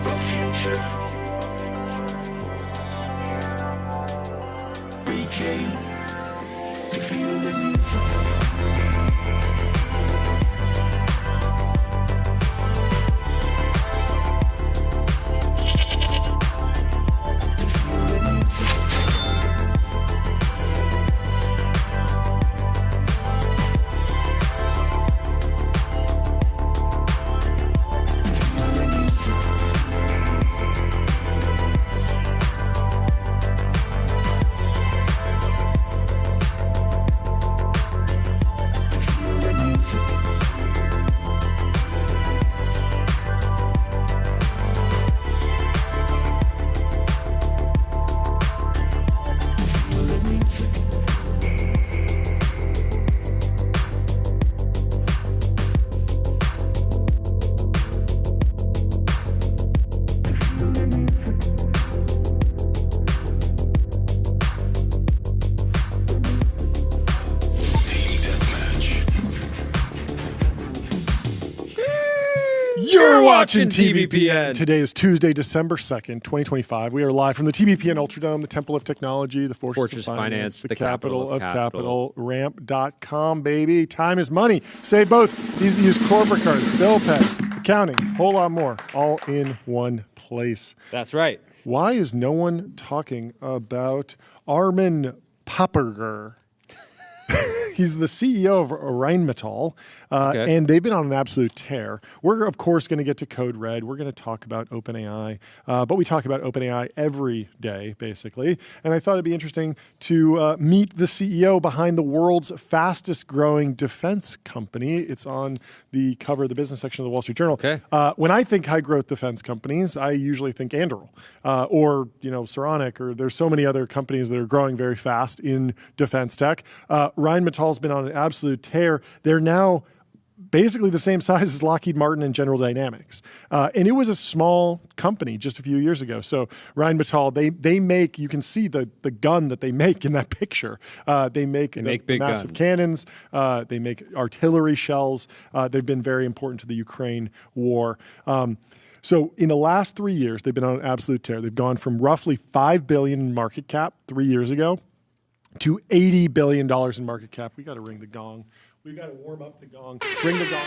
the future. We came to feel the need. You're watching TBPN. Today is Tuesday, December 2nd, 2025. We are live from the TBPN Ultradome, the Temple of Technology, the Fortress of Finance, the capital of capital, ramp.com, baby. Time is money. Save both. Easy to use corporate cards, bill pay, accounting, whole lot more, all in one place. That's right. Why is no one talking about Armin Papperger? He's the CEO of Rheinmetall, and they've been on an absolute tear. We're, of course, going to get to Code Red. We're going to talk about OpenAI, but we talk about OpenAI every day, basically. And I thought it'd be interesting to meet the CEO behind the world's fastest-growing defense company. It's on the cover of the business section of the Wall Street Journal. Okay. When I think high-growth defense companies, I usually think Anduril or Saronic, or there's so many other companies that are growing very fast in defense tech. Rheinmetall has been on an absolute tear. They're now basically the same size as Lockheed Martin and General Dynamics. And it was a small company just a few years ago. So Rheinmetall, they make, you can see the gun that they make in that picture. They make big massive guns. Cannons. They make artillery shells. They've been very important to the Ukraine war. So in the last 3 years, they've been on an absolute tear. They've gone from roughly $5 billion in market cap 3 years ago to $80 billion in market cap. We got to ring the gong. We got to warm up the gong. Ring the gong.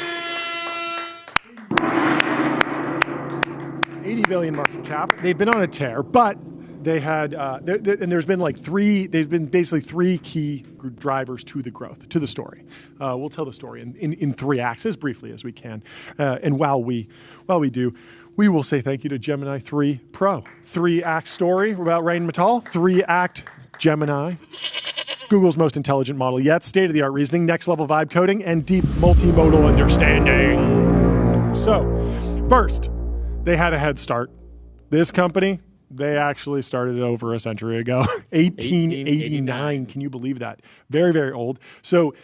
$80 billion market cap. They've been on a tear, but they had, and there's been basically three key drivers to the growth, to the story. We'll tell the story in three acts as briefly as we can. And while we do, we will say thank you to Gemini 3 Pro. 3-act story about Rheinmetall, 3-act Gemini, Google's most intelligent model yet, state-of-the-art reasoning, next-level vibe coding, and deep multimodal understanding. So, first, they had a head start. This company, they actually started over a century ago, 1889. Can you believe that? Very, very old. So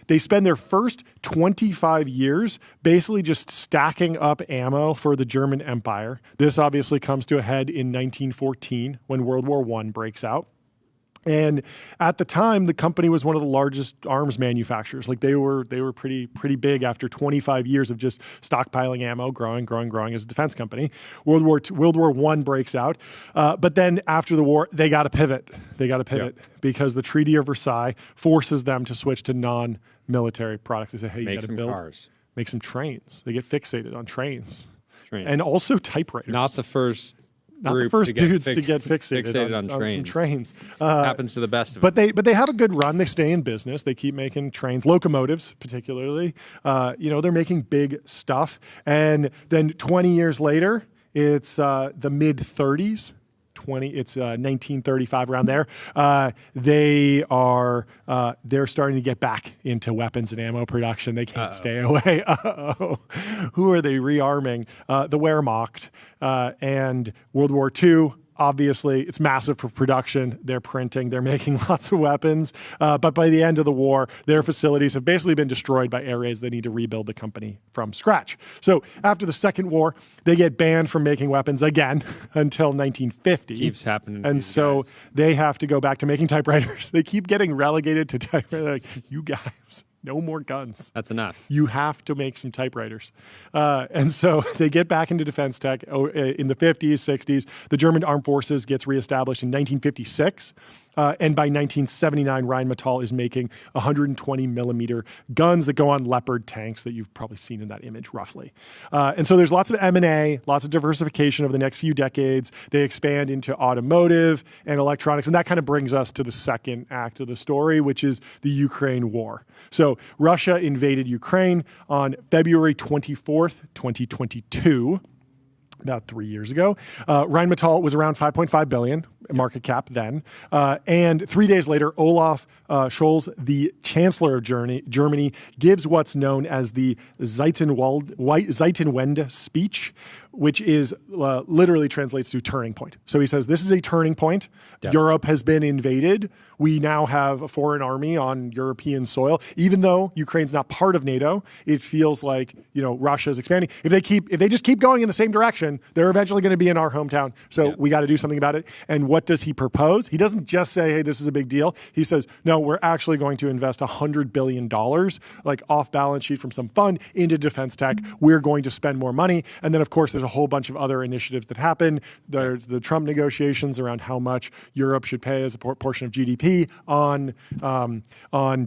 they spend their first 25 years basically just stacking up ammo for the German Empire. This obviously comes to a head in 1914 when World War I breaks out. And at the time, the company was one of the largest arms manufacturers. Like they were pretty big after 25 years of just stockpiling ammo, growing as a defense company. World War I breaks out, but then after the war, they got to pivot. Because the Treaty of Versailles forces them to switch to non-military products. They say, hey, you got to build cars, make some trains. They get fixated on trains. And also typewriters. Not the first dudes to get fixated on some trains. Happens to the best of them. But they have a good run. They stay in business. They keep making trains, locomotives particularly. They're making big stuff. And then 20 years later, it's the mid-30s. It's 1935 around there. They're starting to get back into weapons and ammo production. They can't stay away. Who are they rearming? The Wehrmacht and World War II. Obviously, it's massive for production. They're printing. They're making lots of weapons. But by the end of the war, their facilities have basically been destroyed by air raids. They need to rebuild the company from scratch. So after the Second War, they get banned from making weapons again until 1950. Keeps happening. And so they have to go back to making typewriters. They keep getting relegated to typewriters. Like, you guys, No more guns. That's enough. You have to make some typewriters. And so they get back into defense tech in the 50s, 60s. The German armed forces gets reestablished in 1956. And by 1979, Rheinmetall is making 120 millimeter guns that go on Leopard tanks that you've probably seen in that image, roughly. And so there's lots of M&A, lots of diversification over the next few decades. They expand into automotive and electronics. And that kind of brings us to the second act of the story, which is the Ukraine war. So Russia invaded Ukraine on February 24th, 2022. About 3 years ago. Rheinmetall was around 5.5 billion market cap then. And 3 days later, Olaf Scholz, the Chancellor of Germany, gives what's known as the Zeitenwende speech, which is literally translates to turning point. So he says, this is a turning point. Yep. Europe has been invaded. We now have a foreign army on European soil. Even though Ukraine's not part of NATO, it feels like, Russia is expanding. If they just keep going in the same direction, they're eventually going to be in our hometown. So we got to do something about it. And what does he propose? He doesn't just say, hey, this is a big deal. He says, no, we're actually going to invest $100 billion, like off balance sheet from some fund, into defense tech. We're going to spend more money. And then, of course, there's a whole bunch of other initiatives that happen. There's the Trump negotiations around how much Europe should pay as a portion of GDP on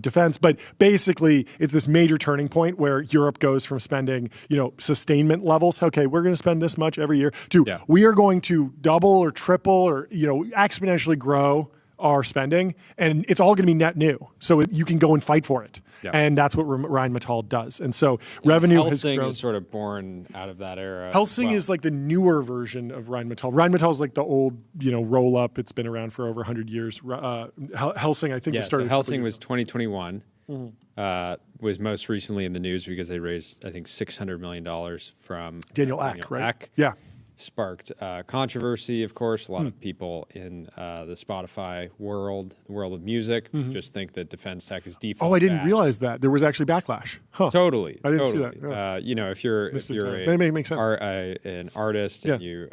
defense. But basically, it's this major turning point where Europe goes from spending, sustainment levels. Okay, we're going to spend this much every year to we are going to double or triple or, exponentially grow our spending, and it's all going to be net new. So you can go and fight for it. Yeah. And that's what Rheinmetall does. And so revenue has grown. Helsing is sort of born out of that era. Helsing is like the newer version of Rheinmetall. Rheinmetall is like the old, roll up. It's been around for over 100 years. Helsing, I think, was started. So Helsing was 2021. Was most recently in the news because they raised, I think, $600 million from Daniel Ek, right? Ek. Yeah. Sparked controversy, of course. A lot of people in the Spotify world, the world of music, just think that defense tech is default. Oh, I didn't realize that. There was actually backlash. Huh. Totally. I didn't see that. Yeah. If you're an artist and you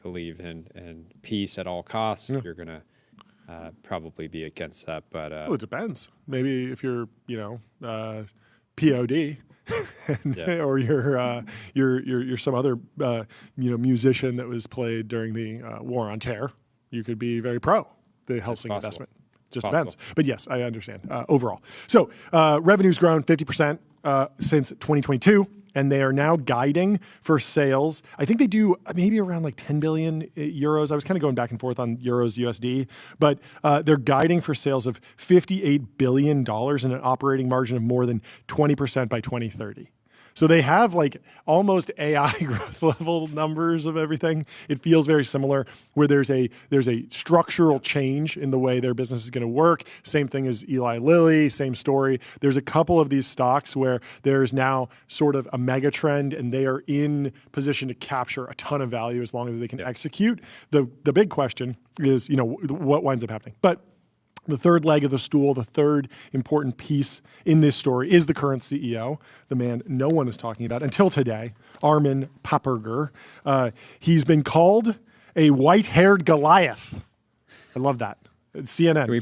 believe in peace at all costs, you're gonna probably be against that. But well, it depends. Maybe if you're POD. Or you're some other musician that was played during the war on terror, you could be very pro the Helsing investment. Just depends. But yes, I understand overall. So revenue's grown 50% since 2022. And they are now guiding for sales. I think they do maybe around like 10 billion euros. I was kind of going back and forth on euros USD, but they're guiding for sales of $58 billion and an operating margin of more than 20% by 2030. So they have like almost AI growth level numbers of everything. It feels very similar where there's a structural change in the way their business is going to work. Same thing as Eli Lilly, same story. There's a couple of these stocks where there's now sort of a mega trend and they are in position to capture a ton of value as long as they can execute. The big question is, what winds up happening. But the third leg of the stool, the third important piece in this story is the current CEO, the man no one is talking about until today, Armin Papperger. He's been called a white-haired Goliath. I love that. CNN can we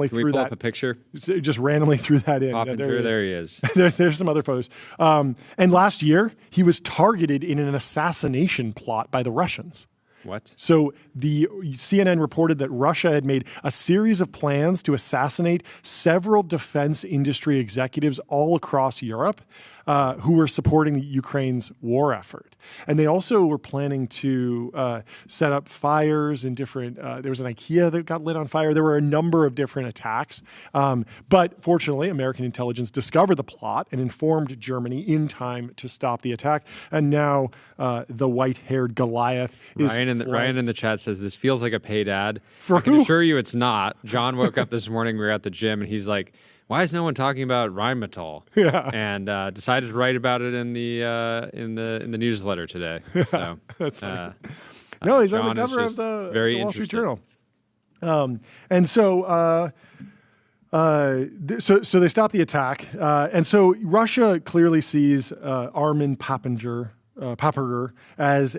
pull up a picture? Just randomly threw that in. There he is. There's some other photos. And last year, he was targeted in an assassination plot by the Russians. What? So the CNN reported that Russia had made a series of plans to assassinate several defense industry executives all across Europe who were supporting Ukraine's war effort. And they also were planning to set up fires in different, there was an IKEA that got lit on fire. There were a number of different attacks. But fortunately, American intelligence discovered the plot and informed Germany in time to stop the attack. And now the white-haired Goliath is Ryan in the chat says, this feels like a paid ad. I can assure you it's not. John woke up this morning, we were at the gym, and he's like, why is no one talking about Rheinmetall? Yeah. And decided to write about it in the newsletter today. So that's funny. No, he's on the cover of the Wall Street Journal. And so they stopped the attack. And so Russia clearly sees Armin Papperger as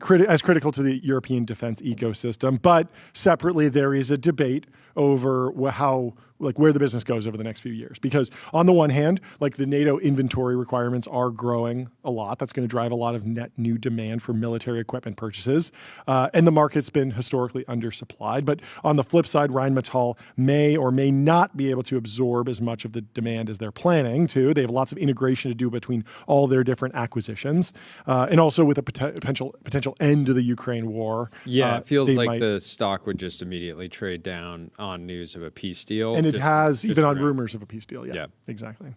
critical to the European defense ecosystem. But separately, there is a debate over how where the business goes over the next few years. Because on the one hand, like the NATO inventory requirements are growing a lot. That's going to drive a lot of net new demand for military equipment purchases. And the market's been historically undersupplied. But on the flip side, Rheinmetall may or may not be able to absorb as much of the demand as they're planning to. They have lots of integration to do between all their different acquisitions. And also with a potential end to the Ukraine war. Yeah, it feels like the stock would just immediately trade down on news of a peace deal. And it has, even on rumors of a peace deal. Yeah. Exactly.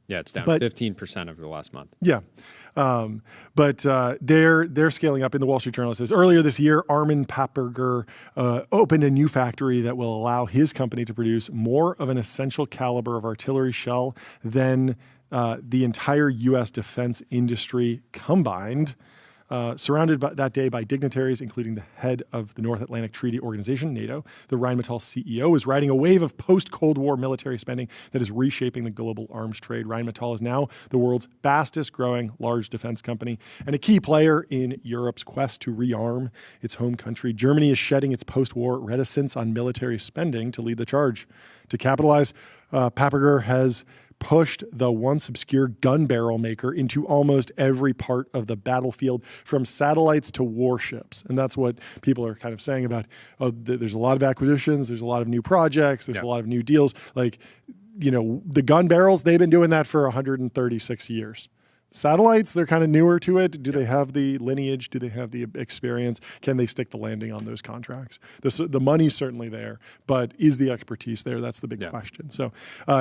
Yeah, it's down 15% over the last month. Yeah. But they're scaling up. In the Wall Street Journal, it says, earlier this year, Armin Papperger opened a new factory that will allow his company to produce more of an essential caliber of artillery shell than the entire U.S. defense industry combined. Surrounded that day by dignitaries, including the head of the North Atlantic Treaty Organization, NATO, the Rheinmetall CEO is riding a wave of post-Cold War military spending that is reshaping the global arms trade. Rheinmetall is now the world's fastest-growing large defense company and a key player in Europe's quest to rearm its home country. Germany is shedding its post-war reticence on military spending to lead the charge. To capitalize, Papperger has pushed the once obscure gun barrel maker into almost every part of the battlefield, from satellites to warships. And that's what people are kind of saying about, there's a lot of acquisitions, there's a lot of new projects, there's a lot of new deals. Like, the gun barrels, they've been doing that for 136 years. Satellites, they're kind of newer to it. Do they have the lineage? Do they have the experience? Can they stick the landing on those contracts? The money's certainly there, but is the expertise there? That's the big question. So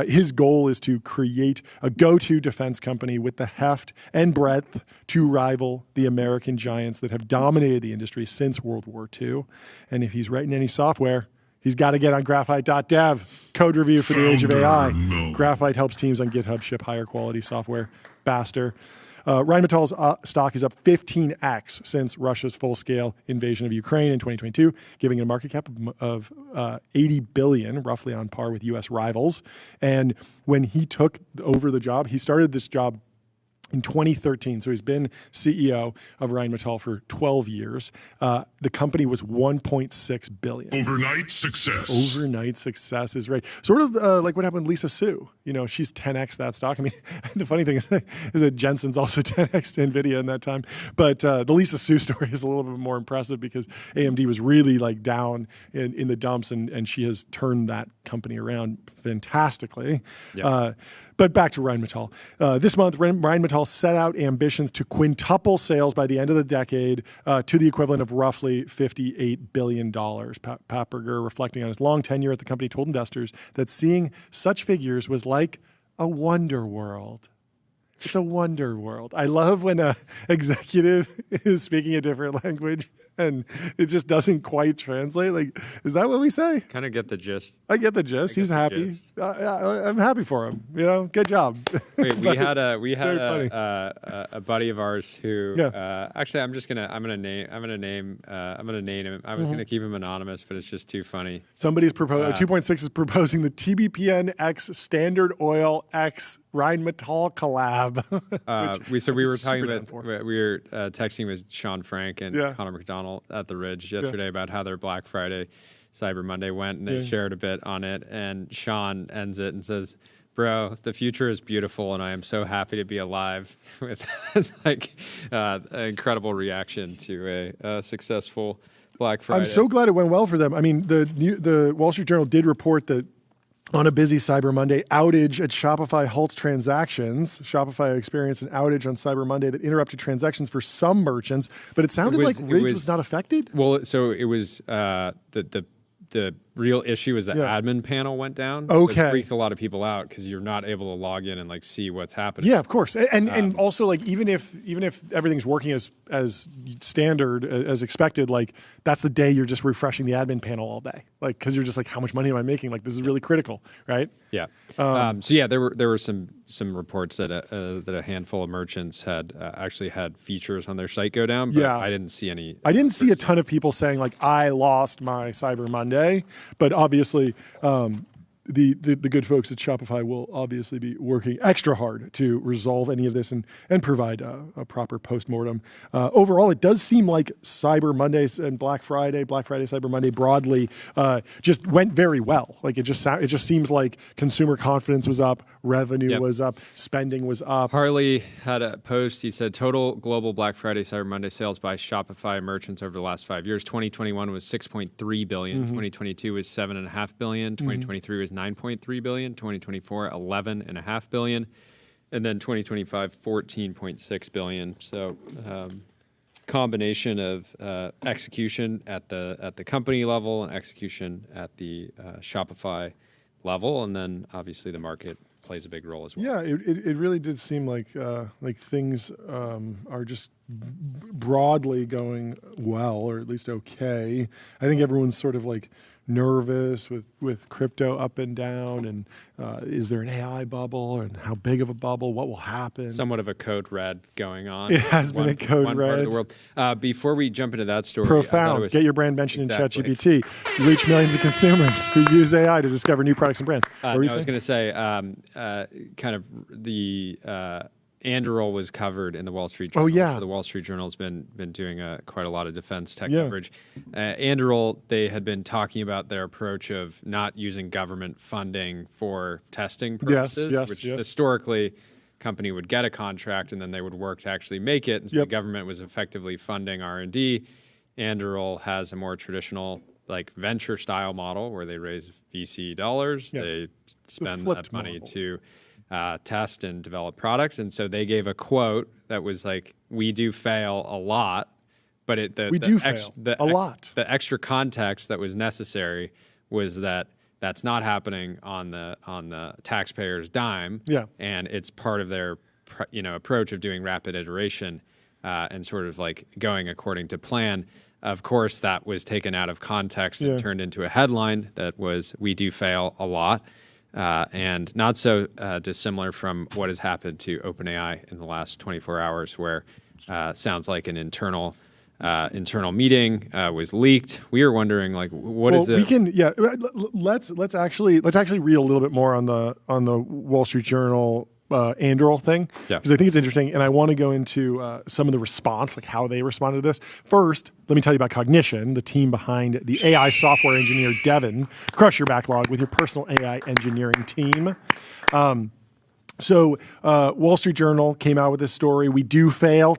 his goal is to create a go-to defense company with the heft and breadth to rival the American giants that have dominated the industry since World War II. And if he's writing any software, he's got to get on graphite.dev. Code review for the age of AI. Graphite helps teams on GitHub ship higher quality software faster. Rheinmetall's stock is up 15x since Russia's full-scale invasion of Ukraine in 2022, giving it a market cap of $80 billion, roughly on par with U.S. rivals. And when he took over the job, he started this job in 2013. So he's been CEO of Rheinmetall for 12 years. The company was $1.6 billion. Overnight success. Overnight success is right. Sort of like what happened with Lisa Su. She's 10x that stock. I mean, the funny thing is that Jensen's also 10x to Nvidia in that time. But the Lisa Su story is a little bit more impressive because AMD was really down in the dumps, and she has turned that company around fantastically. Yeah. But back to Rheinmetall. This month, Rheinmetall set out ambitions to quintuple sales by the end of the decade to the equivalent of roughly $58 billion. Papperger, reflecting on his long tenure at the company, told investors that seeing such figures was like a wonder world. It's a wonder world. I love when an executive is speaking a different language and it just doesn't quite translate. Like, is that what we say? Kind of get the gist. I get the gist. He's happy. I'm happy for him. Good job. Wait, we had a buddy of ours who actually I'm gonna name him. I was gonna keep him anonymous, but it's just too funny. Somebody's proposing 2.6 is proposing the TBPN X Standard Oil X Rheinmetall collab. We were talking about we were texting with Sean Frank and Connor McDonald at the Ridge yesterday about how their Black Friday Cyber Monday went, and they shared a bit on it, and Sean ends it and says, "Bro, the future is beautiful, and I am so happy to be alive." With it's an incredible reaction to a successful Black Friday. I'm so glad it went well for them. I mean, the Wall Street Journal did report that on a busy Cyber Monday, outage at Shopify halts transactions. Shopify experienced an outage on Cyber Monday that interrupted transactions for some merchants, but it sounded like Ridge was not affected. Well, so it was the real issue is the admin panel went down. Okay. It freaked a lot of people out because you're not able to log in and see what's happening. Yeah, of course. And also even if everything's working as standard, as expected, that's the day you're just refreshing the admin panel all day. Because you're just how much money am I making? This is really critical, right? Yeah. There were some reports that a handful of merchants had actually had features on their site go down, but I didn't see any. I didn't see a ton of people saying I lost my Cyber Monday. But obviously, the good folks at Shopify will obviously be working extra hard to resolve any of this and provide a proper postmortem. Overall, it does seem like Cyber Mondays and Black Friday, Cyber Monday broadly just went very well. Like it just seems like consumer confidence was up, revenue was up, spending was up. Harley had a post. He said total global Black Friday, Cyber Monday sales by Shopify merchants over the last 5 years. 2021 was 6.3 billion. 2022 was 7.5 billion. 2023 was 9.3 billion. 2024 11.5 billion, and then 2025 14.6 billion. So combination of execution at the company level and execution at the Shopify level, and then obviously the market plays a big role as well. Yeah, it really did seem like things are just broadly going well, or at least okay. I think everyone's sort of like nervous with crypto up and down, and is there an AI bubble, and how big of a bubble? What will happen? Somewhat of a code red going on. It has been a code one red. Part of the world. Before we jump into that story, Profound. Get your brand mentioned in ChatGPT. Reach millions of consumers who use AI to discover new products and brands. I was going to say, kind of the Anduril was covered in the Wall Street Journal. Oh, yeah. So the Wall Street Journal's been doing quite a lot of defense tech coverage. Anduril, they had been talking about their approach of not using government funding for testing purposes, which historically company would get a contract and then they would work to actually make it. And so the government was effectively funding R&D. Anduril has a more traditional like venture style model where they raise VC dollars. They spend that money to test and develop products. And so they gave a quote that was like, we do fail a lot, but a lot. The extra context that was necessary was that that's not happening on the taxpayer's dime. Yeah. And it's part of their approach of doing rapid iteration and sort of like going according to plan. Of course, that was taken out of context and turned into a headline that was, we do fail a lot. And not so dissimilar from what has happened to OpenAI in the last 24 hours, where sounds like an internal meeting was leaked. We were wondering, like, what is it? We can, let's actually read a little bit more on the Wall Street Journal Anduril thing, because I think it's interesting, and I want to go into some of the response, like how they responded to this. First, let me tell you about Cognition, the team behind the AI software engineer Devin. Crush your backlog with your personal AI engineering team. So Wall Street Journal came out with this story. We do fail, ...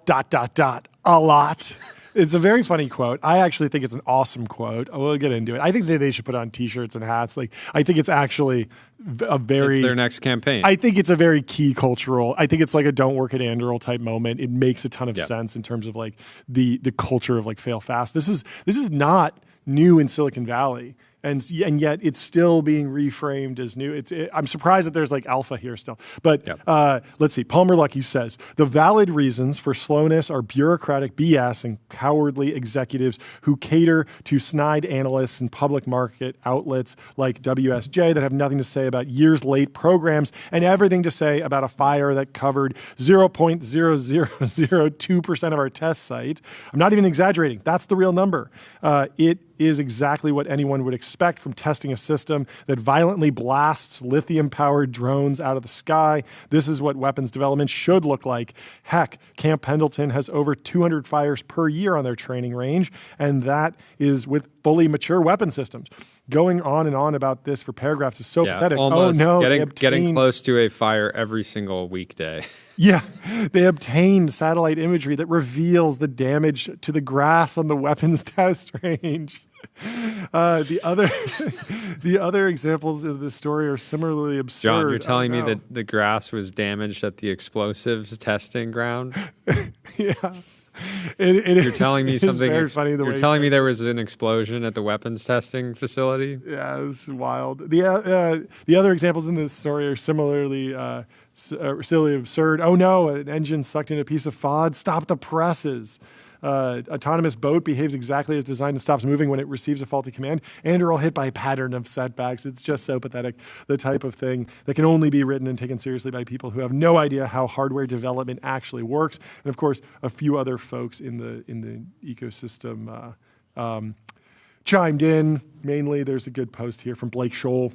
a lot. It's a very funny quote. I actually think it's an awesome quote. We'll get into it. I think that they should put on T-shirts and hats. Like, I think it's actually it's their next campaign. I think it's a very key cultural. I think it's like a "don't work at Anduril" type moment. It makes a ton of sense in terms of like the culture of like fail fast. This is not new in Silicon Valley. And yet it's still being reframed as new. I'm surprised that there's like alpha here still. But let's see. Palmer Luckey says, the valid reasons for slowness are bureaucratic BS and cowardly executives who cater to snide analysts and public market outlets like WSJ that have nothing to say about years late programs and everything to say about a fire that covered 0.0002% of our test site. I'm not even exaggerating. That's the real number. It is exactly what anyone would expect from testing a system that violently blasts lithium-powered drones out of the sky. This is what weapons development should look like. Heck, Camp Pendleton has over 200 fires per year on their training range, and that is with fully mature weapon systems. Going on and on about this for paragraphs is so pathetic. Almost getting close to a fire every single weekday. Yeah, they obtained satellite imagery that reveals the damage to the grass on the weapons test range. The other examples of this story are similarly absurd. John, you're telling me that the grass was damaged at the explosives testing ground? Yeah. You're telling me something. Very funny you're telling me there was an explosion at the weapons testing facility? Yeah, it was wild. The other examples in this story are similarly silly absurd. Oh no, an engine sucked in a piece of FOD. Stop the presses. Autonomous boat behaves exactly as designed and stops moving when it receives a faulty command. Anduril hit by a pattern of setbacks. It's just so pathetic. The type of thing that can only be written and taken seriously by people who have no idea how hardware development actually works. And of course, a few other folks in the ecosystem chimed in. Mainly, there's a good post here from Blake Scholl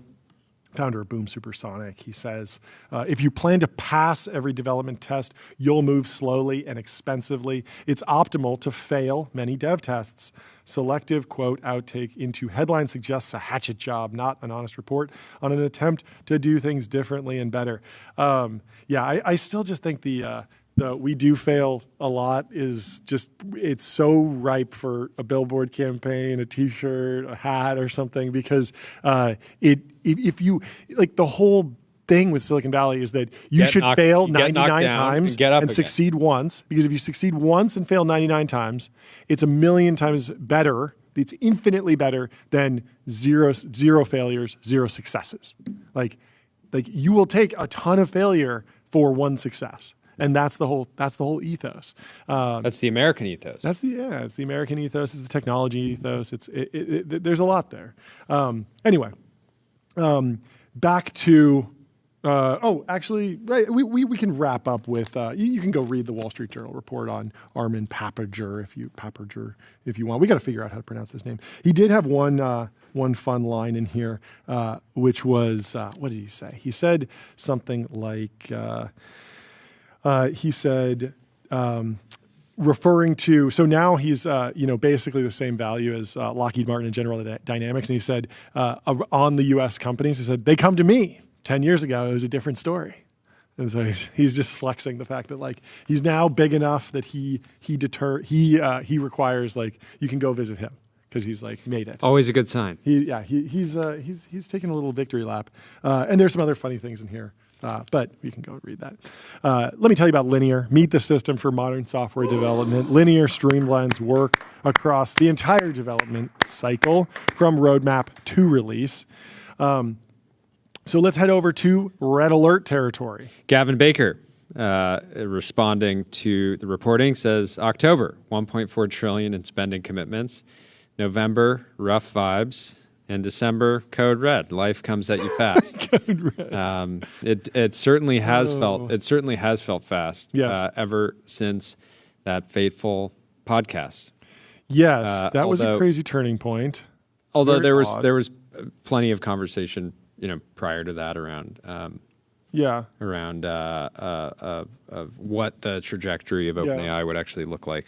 founder of Boom Supersonic, he says, if you plan to pass every development test, you'll move slowly and expensively. It's optimal to fail many dev tests. Selective, quote, outtake into headline suggests a hatchet job, not an honest report on an attempt to do things differently and better. I still just think the we do fail a lot is just, it's so ripe for a billboard campaign, a t-shirt, a hat or something, because if you, like, the whole thing with Silicon Valley is that you should fail 99 times and succeed once, because if you succeed once and fail 99 times, it's a million times better. It's infinitely better than zero failures, zero successes. Like you will take a ton of failure for one success. And that's the whole ethos. That's the American ethos. It's the American ethos. It's the technology ethos. There's a lot there. Anyway, back to. We can wrap up with. You can go read the Wall Street Journal report on Armin Papperger if you want. We got to figure out how to pronounce this name. He did have one fun line in here, which was what did he say? He said something like. He said, referring to, so now he's, basically the same value as Lockheed Martin and General Dynamics. And he said, on the U.S. companies, he said, they come to me. 10 years ago, it was a different story. And so he's just flexing the fact that, like, he's now big enough that he requires, like, you can go visit him because he's, like, made it. Always a good sign. He's taking a little victory lap. And there's some other funny things in here. But you can go read that. Let me tell you about Linear. Meet the system for modern software development. Linear streamlines work across the entire development cycle from roadmap to release. So let's head over to red alert territory. Gavin Baker, responding to the reporting, says October, 1.4 trillion in spending commitments. November, rough vibes. In December, code red. Life comes at you fast. Code red. It certainly has felt. It certainly has felt fast. Yes. Ever since that fateful podcast. Yes, that was a crazy turning point. Although there was plenty of conversation, prior to that around. Of what the trajectory of OpenAI would actually look like.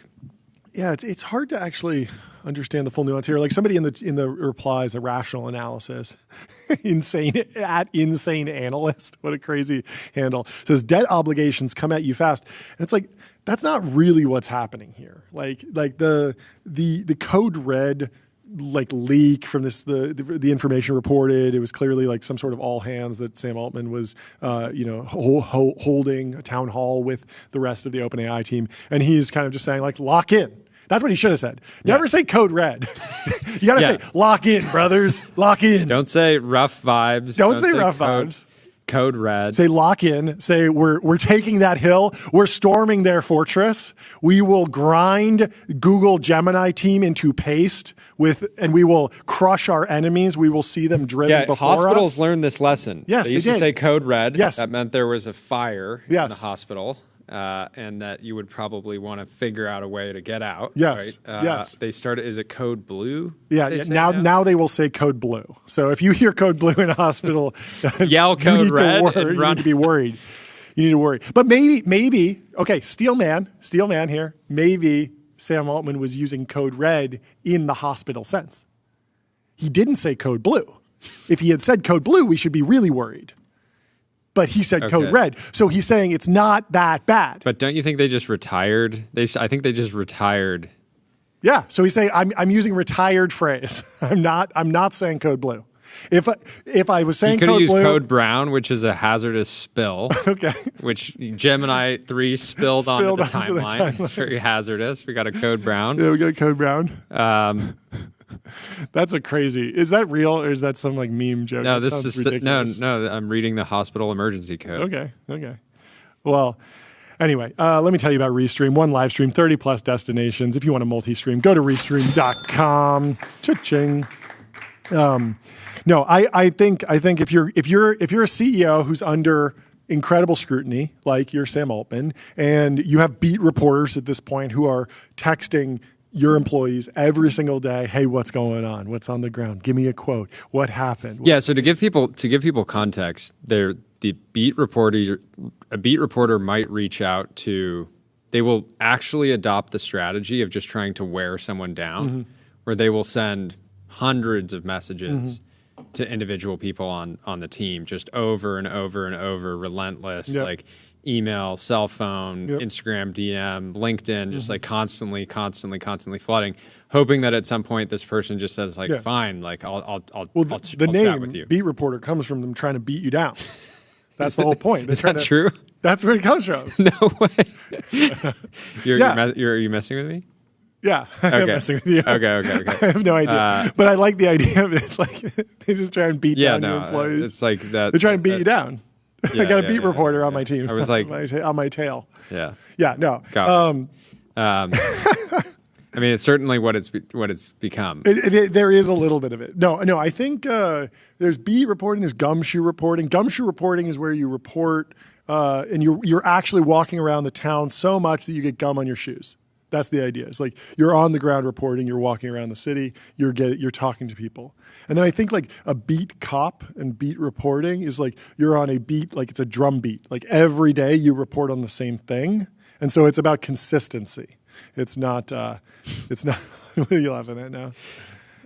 Yeah, it's hard to actually understand the full nuance here. Like, somebody in the replies, a rational analysis, insane analyst. What a crazy handle. Says debt obligations come at you fast, and it's like that's not really what's happening here. Like the code red leak from the information reported. It was clearly like some sort of all hands that Sam Altman was holding a town hall with the rest of the OpenAI team, and he's kind of just saying, like, lock in. That's what he should have said. Never say code red. You got to say, lock in, brothers. Lock in. Don't say rough vibes. Don't say rough vibes. Code red. Say lock in. Say we're taking that hill. We're storming their fortress. We will grind Google Gemini team into paste and we will crush our enemies. We will see them driven before us. Hospitals learned this lesson. Yes, they used to say code red. Yes. That meant there was a fire in the hospital. And that you would probably want to figure out a way to get out. Yes. Right? Yes. They started. Is it code blue? Yeah. Now they will say code blue. So if you hear code blue in a hospital, yell code red. And run. You need to be worried. You need to worry. But maybe. Okay. Steel man here. Maybe Sam Altman was using code red in the hospital sense. He didn't say code blue. If he had said code blue, we should be really worried. But he said code red. So he's saying it's not that bad. But don't you think they just retired? I think they just retired. Yeah. So he's saying I'm using retired phrase. I'm not saying code blue. If I was saying code blue, you could use code brown, which is a hazardous spill. Okay. Which Gemini 3 spilled onto the timeline. It's very hazardous. We got a code brown. Yeah, we got a code brown. That's a crazy. Is that real or is that some like meme joke? No, this is ridiculous. No. I'm reading the hospital emergency code. Okay. Well, anyway, let me tell you about Restream. One live stream, 30 plus destinations. If you want to multi-stream, go to restream.com. Cha-ching. No, I think if you're a CEO who's under incredible scrutiny, like you're Sam Altman, and you have beat reporters at this point who are texting your employees every single day, hey, what's going on? What's on the ground? Give me a quote. What happened? Yeah, so to give people context, a beat reporter might reach out to, they will actually adopt the strategy of just trying to wear someone down, where they will send hundreds of messages to individual people on the team, just over and over and over, relentless, like email, cell phone, Instagram DM, LinkedIn, just like constantly flooding, hoping that at some point this person just says like, fine, like I'll chat with you. Beat reporter comes from them trying to beat you down. That's the whole point. Is that true? That's where it comes from. No way. Are you messing with me? Yeah, I'm messing with you. Okay. I have no idea, but I like the idea of it. It's like they just try and beat down your employees. It's like that. They try and beat you down. I got a beat reporter on my team. I was like on my tail. Yeah. Yeah. No. I mean, it's certainly what it's become. There is a little bit of it. No. I think there's beat reporting. There's gumshoe reporting. Gumshoe reporting is where you report and you're actually walking around the town so much that you get gum on your shoes. That's the idea. It's like you're on the ground reporting, you're walking around the city, you're talking to people. And then I think like a beat cop and beat reporting is like you're on a beat, like it's a drum beat. Like every day you report on the same thing. And so it's about consistency. It's not, what are you laughing at now?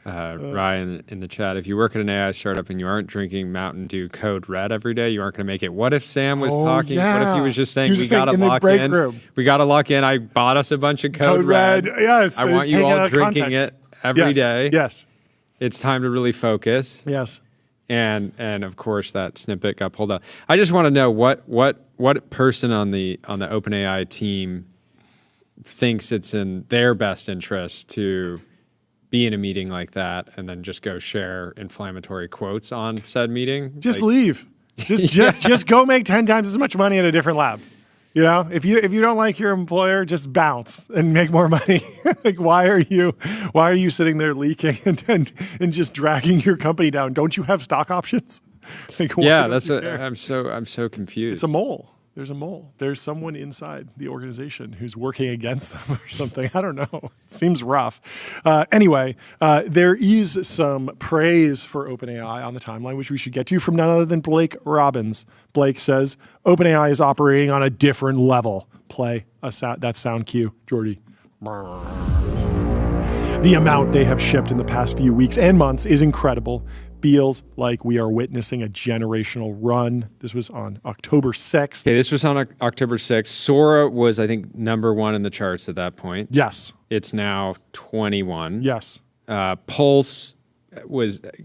Ryan in the chat, if you work at an AI startup and you aren't drinking Mountain Dew Code Red every day, you aren't going to make it. What if Sam was talking? Yeah. What if he was just saying, we got to lock in? Room. We got to lock in. I bought us a bunch of Code Red. Yes. I want you all drinking it every day. Yes. It's time to really focus. Yes. And of course that snippet got pulled out. I just want to know what person on the OpenAI team thinks it's in their best interest to be in a meeting like that and then just go share inflammatory quotes on said meeting. Just leave. Just go make 10 times as much money at a different lab. You know, if you don't like your employer, just bounce and make more money. Like why are you sitting there leaking and just dragging your company down? Don't you have stock options? Like, I'm so confused. It's a mole. There's a mole. There's someone inside the organization who's working against them or something. I don't know. It seems rough. Anyway, there is some praise for OpenAI on the timeline, which we should get to from none other than Blake Robbins. Blake says, OpenAI is operating on a different level. Play that sound cue, Jordy. The amount they have shipped in the past few weeks and months is incredible. Feels like we are witnessing a generational run. This was on October 6th. Okay, this was on October 6th. Sora was, I think, #1 in the charts at that point. Yes. It's now 21. Yes. Pulse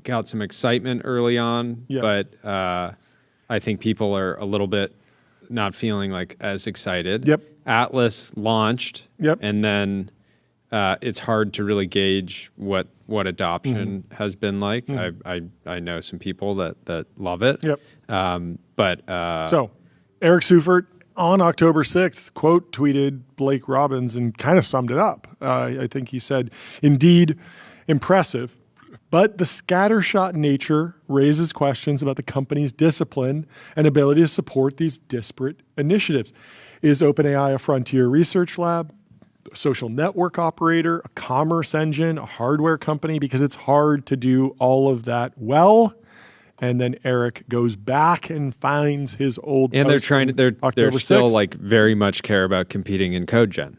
got some excitement early on, but I think people are a little bit not feeling like as excited. Yep. Atlas launched. Yep. And then it's hard to really gauge what adoption has been like. I know some people that love it. Yep. So Eric Seufert on October 6th quote tweeted Blake Robbins and kind of summed it up. I think he said, "Indeed, impressive, but the scattershot nature raises questions about the company's discipline and ability to support these disparate initiatives. Is OpenAI a frontier research lab, a social network operator, a commerce engine, a hardware company? Because it's hard to do all of that well." And then Eric goes back and finds his old and post they're still like very much care about competing in code gen,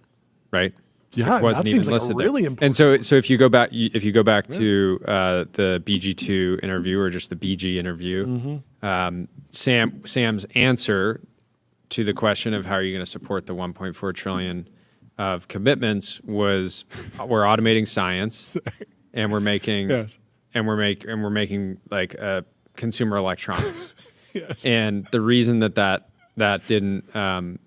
right? Yeah, it wasn't that even seems like listed really there. important. And so if you go back to the BG2 interview or just the BG interview, Sam's answer to the question of how are you going to support the 1.4 trillion of commitments was we're automating science and we're making and we're making like consumer electronics. Yes. And the reason that didn't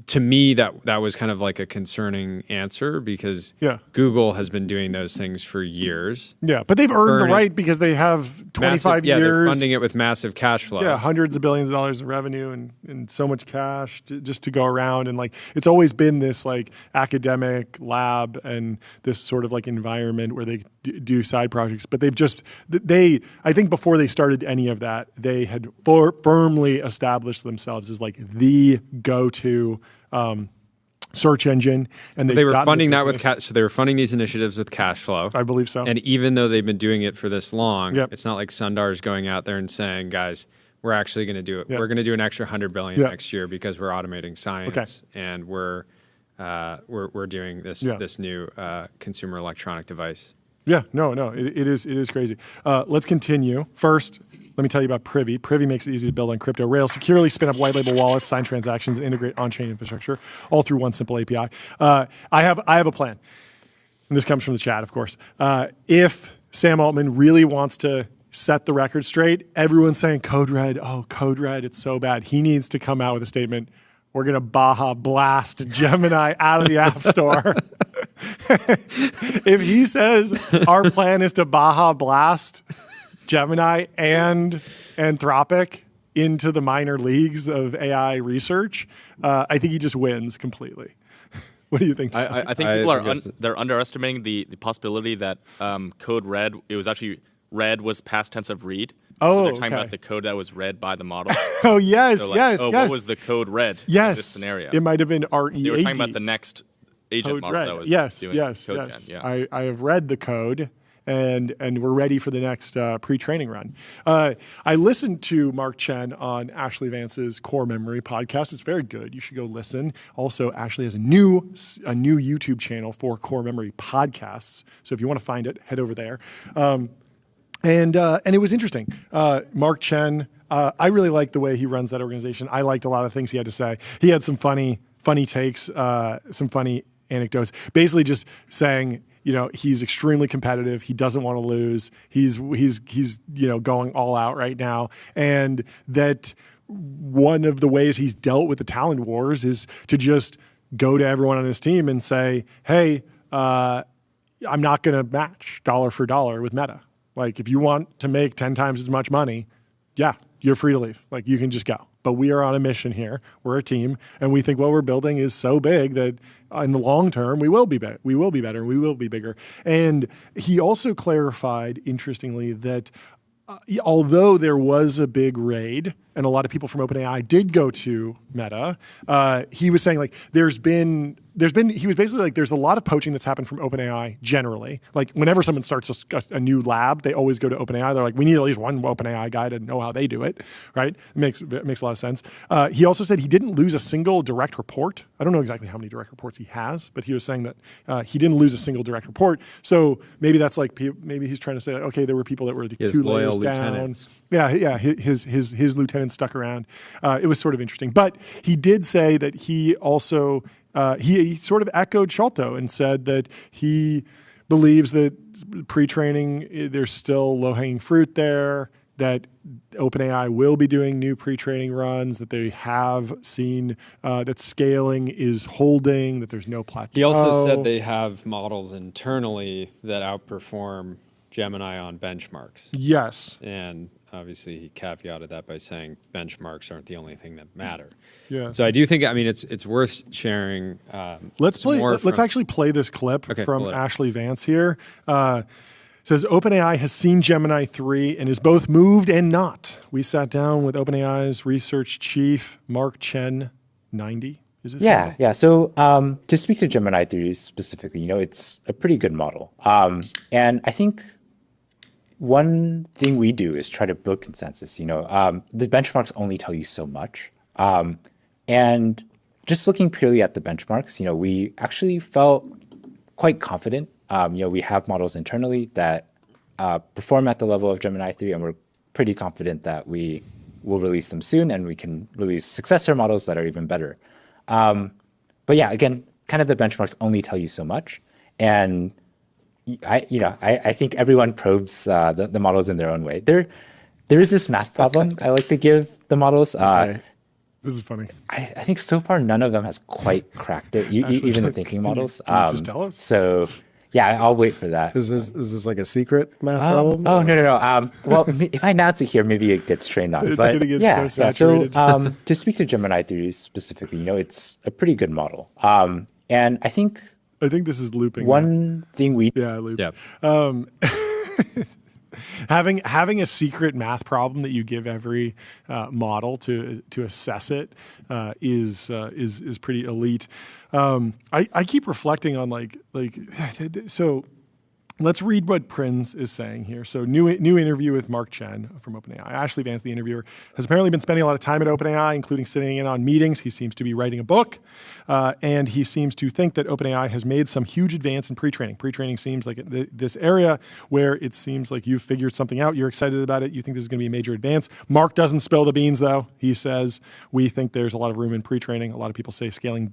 to me, that was kind of like a concerning answer because Google has been doing those things for years. Yeah, but they've earned the right because they have 25 years. They're funding it with massive cash flow. Yeah, hundreds of billions of dollars of revenue and so much cash just to go around. And like, it's always been this like academic lab and this sort of like environment where they do side projects. But I think before they started any of that, they had firmly established themselves as like the go-to search engine, and they were funding that with cash. So they were funding these initiatives with cash flow. I believe so. And even though they've been doing it for this long, Yep. it's not like Sundar's going out there and saying, guys, we're actually going to do it. Yep. We're going to do an extra $100 billion Yep. next year because we're automating science and we're doing this new consumer electronic device. Yeah, no, it is crazy. Let's continue. First, let me tell you about Privy. Privy makes it easy to build on crypto rails, securely spin up white label wallets, sign transactions, and integrate on-chain infrastructure, all through one simple API. I have a plan, and this comes from the chat, of course. If Sam Altman really wants to set the record straight, everyone's saying Code Red, it's so bad. He needs to come out with a statement. We're going to Baja blast Gemini out of the App Store. If he says our plan is to Baja blast Gemini and Anthropic into the minor leagues of AI research, I think he just wins completely. What do you think, Tom? I think people they're underestimating the possibility that Code Red, it was actually read was past tense of read. So they're talking about the code that was read by the model. Oh, yes, so yes. What was the code read in this scenario? It might have been READ. They were talking about the next agent code model red. that was doing code gen. Yeah. I have read the code, and we're ready for the next pre-training run. I listened to Mark Chen on Ashley Vance's Core Memory podcast. It's very good. You should go listen. Also, Ashley has a new YouTube channel for Core Memory podcasts. So if you want to find it, head over there. And it was interesting. Mark Chen, I really liked the way he runs that organization. I liked a lot of things he had to say. He had some funny takes, some funny anecdotes. Basically, just saying, he's extremely competitive. He doesn't want to lose. He's going all out right now, and that one of the ways he's dealt with the talent wars is to just go to everyone on his team and say, "Hey, I'm not going to match dollar for dollar with Meta. Like, if you want to make 10 times as much money, yeah, you're free to leave. Like, you can just go. But we are on a mission here. We're a team, and we think what we're building is so big that in the long term, we will be better. We will be better. We will be bigger." And he also clarified, interestingly, that although there was a big raid and a lot of people from OpenAI did go to Meta, he was saying, like, he was basically like, there's a lot of poaching that's happened from OpenAI generally. Like, whenever someone starts a new lab, they always go to OpenAI. They're like, we need at least one OpenAI guy to know how they do it, right? It makes a lot of sense. He also said he didn't lose a single direct report. I don't know exactly how many direct reports he has, but he was saying that he didn't lose a single direct report. So maybe that's like, maybe he's trying to say, okay, there were people that were 2 layers down. Yeah, his lieutenant stuck around. It was sort of interesting. But he did say that he also, he sort of echoed Sholto and said that he believes that pre-training, there's still low-hanging fruit there, that OpenAI will be doing new pre-training runs, that they have seen that scaling is holding, that there's no plateau. He also said they have models internally that outperform Gemini on benchmarks. Yes. And obviously he caveated that by saying benchmarks aren't the only thing that matter. Yeah. So I do think, it's worth sharing. Let's actually play this clip from Ashley Vance here. Says OpenAI has seen Gemini 3 and is both moved and not. We sat down with OpenAI's research chief, Mark Chen, 90. Is this Yeah. So to speak to Gemini 3 specifically, it's a pretty good model. And I think one thing we do is try to build consensus. The benchmarks only tell you so much. And just looking purely at the benchmarks, we actually felt quite confident. We have models internally that perform at the level of Gemini 3, and we're pretty confident that we will release them soon, and we can release successor models that are even better. But yeah, again, kind of the benchmarks only tell you so much. And I think everyone probes the models in their own way. There is this math problem I like to give the models. Okay. This is funny. I think so far none of them has quite cracked it, even the thinking models. Can you just tell us? So yeah, I'll wait for that. Is this like a secret math problem? Oh, no. Well, if I announce it here, maybe it gets trained on. It's going to get so saturated. So to speak to Gemini 3 specifically, it's a pretty good model. And I think this is looping. One thing we... Yeah, loop. Yeah. Having a secret math problem that you give every model to assess it is pretty elite. I keep reflecting on so. Let's read what Prinz is saying here. So new interview with Mark Chen from OpenAI. Ashley Vance, the interviewer, has apparently been spending a lot of time at OpenAI, including sitting in on meetings. He seems to be writing a book, and he seems to think that OpenAI has made some huge advance in pre-training. Pre-training seems like this area where it seems like you've figured something out. You're excited about it. You think this is going to be a major advance. Mark doesn't spill the beans, though. He says, we think there's a lot of room in pre-training. A lot of people say scaling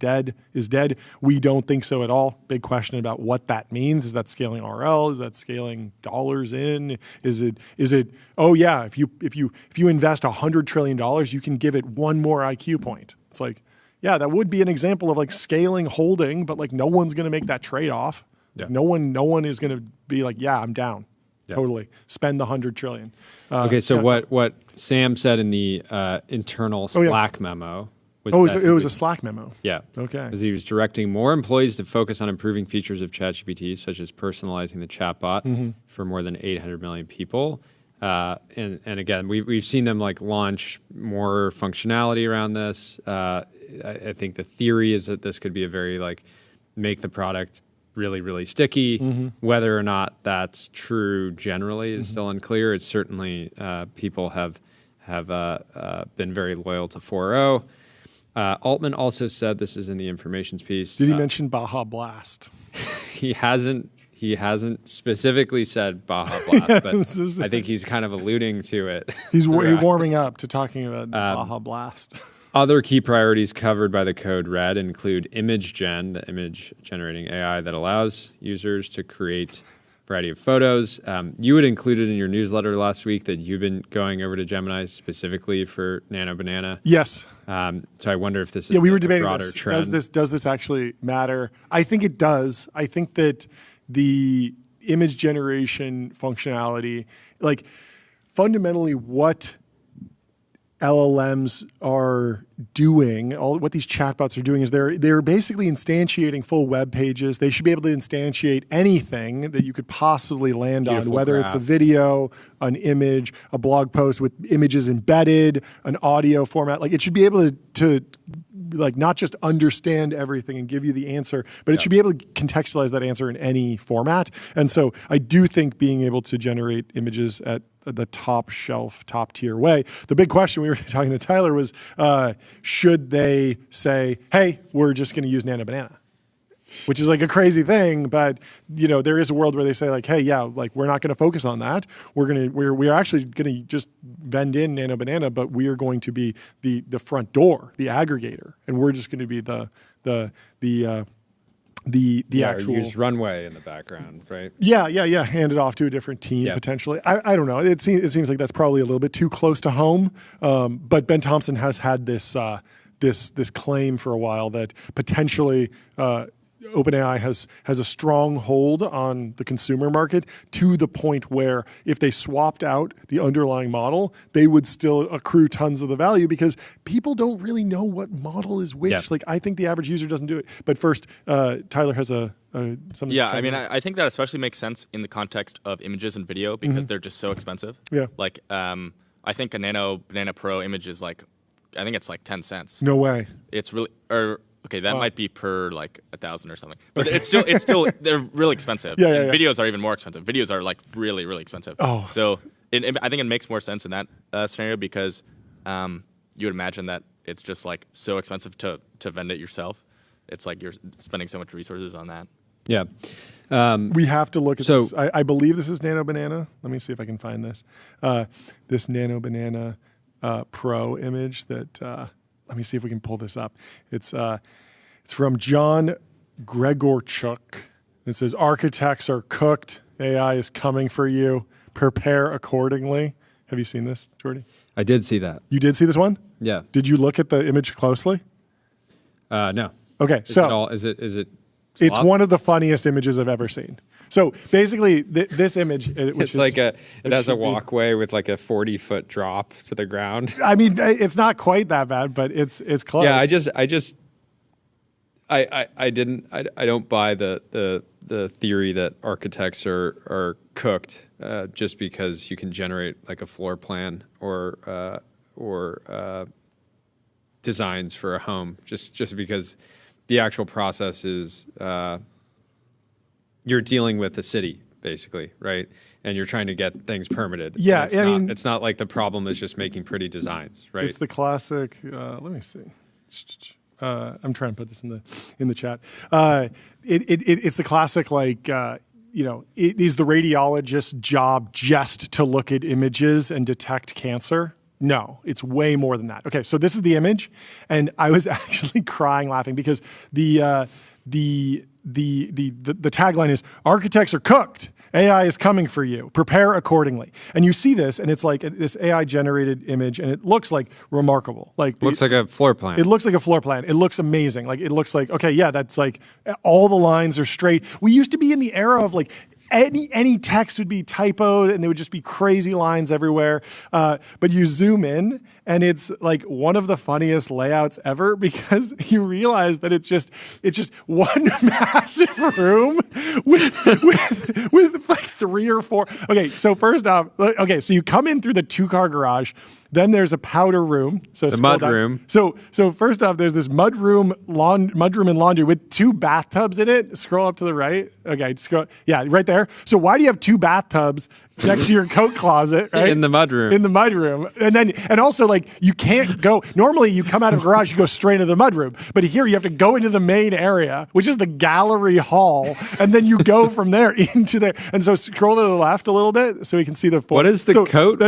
is dead. We don't think so at all. Big question about what that means. Is that scaling RL? Is that scaling dollars in? Is it? Oh yeah, if you invest $100 trillion, you can give it one more IQ point. It's like, yeah, that would be an example of like scaling holding, but like no one's going to make that trade off. Yeah. No one is going to be like, yeah, I'm down. Yep. Totally spend the $100 trillion. Okay, so what Sam said in the internal Slack memo. It was a Slack memo. Yeah. Okay. Because he was directing more employees to focus on improving features of ChatGPT, such as personalizing the chatbot for more than 800 million people. And again, we've seen them like launch more functionality around this. I think the theory is that this could be a very like make the product really, really sticky. Whether or not that's true generally is still unclear. It's certainly people have been very loyal to 4.0. Altman also said, this is in the informations piece. Did he mention Baja Blast? He hasn't specifically said Baja Blast, but I think he's kind of alluding to it. He's warming up to talking about Baja Blast. Other key priorities covered by the code red include image gen, the image generating AI that allows users to create variety of photos. You had included in your newsletter last week that you've been going over to Gemini specifically for Nano Banana. Yes. So I wonder if this is we were debating broader this. trend. Does this actually matter? I think it does. I think that the image generation functionality, like fundamentally what LLMs are doing, what these chatbots are doing is they're basically instantiating full web pages. They should be able to instantiate anything that you could possibly land on, whether it's a video, an image, a blog post with images embedded, an audio format. Like it should be able to like not just understand everything and give you the answer, but it should be able to contextualize that answer in any format. And so I do think being able to generate images at the top shelf, top tier way. The big question we were talking to Tyler was, should they say, hey, we're just going to use Nano Banana? Which is like a crazy thing, but there is a world where they say like, hey, yeah, like we're not going to focus on that. We're actually going to just bend in Nano Banana, but we are going to be the front door, the aggregator, and we're just going to be the actual use runway in the background, right? Yeah. Hand it off to a different team potentially. I don't know. It seems like that's probably a little bit too close to home. But Ben Thompson has had this claim for a while that potentially OpenAI has a strong hold on the consumer market to the point where if they swapped out the underlying model, they would still accrue tons of the value because people don't really know what model is which. Yep. Like I think the average user doesn't do it. But first, Tyler has something. Yeah, I mean, I think that especially makes sense in the context of images and video because they're just so expensive. Yeah. Like, I think a Nano Banana Pro image is like, I think it's like 10 cents. No way. It's really, okay, that might be per like 1,000 or something, but it's still they're really expensive. Yeah. Videos are even more expensive. Videos are like really, really expensive. Oh. So I think it makes more sense in that scenario because you would imagine that it's just like so expensive to vend it yourself. It's like you're spending so much resources on that. Yeah. We have to look at this. I believe this is Nano Banana. Let me see if I can find this. This Nano Banana Pro image that, let me see if we can pull this up. It's from John Gregorchuk. It says, architects are cooked. AI is coming for you. Prepare accordingly. Have you seen this, Jordy? I did see that. You did see this one? Yeah. Did you look at the image closely? No. Okay, Is it it's one of the funniest images I've ever seen. So basically, this image, which it has a walkway with like a 40-foot drop to the ground. I mean, it's not quite that bad, but it's close. Yeah, I don't buy the the theory that architects are cooked just because you can generate like a floor plan or designs for a home, just because the actual process is you're dealing with the city basically, right? And you're trying to get things permitted. Yeah, it's it's not like the problem is just making pretty designs, right? It's the classic. Let me see. I'm trying to put this in the chat. It's the classic like. Is the radiologist's job just to look at images and detect cancer? No, it's way more than that. Okay, so this is the image, and I was actually crying laughing because the tagline is "Architects are cooked. AI is coming for you. Prepare accordingly." And you see this, and it's like this AI generated image, and it looks like remarkable. Like looks like a floor plan. It looks like a floor plan. It looks amazing. Like it looks like, okay, yeah, that's like all the lines are straight. We used to be in the era of like any text would be typoed and there would just be crazy lines everywhere. But you zoom in and it's like one of the funniest layouts ever because you realize that it's just one massive room with like 3 or 4. Okay, so first off, so you come in through the 2-car garage. Then there's a powder room. So the mud room. So first off, there's this mud room and laundry with 2 bathtubs in it. Scroll up to the right. Okay, scroll. Yeah, right there. So why do you have 2 bathtubs next to your coat closet, right? In the mud room. In the mud room. And also like you can't go, normally you come out of a garage, you go straight into the mud room. But here you have to go into the main area, which is the gallery hall. And then you go from there into there. And so scroll to the left a little bit so we can see the full. What is the coat?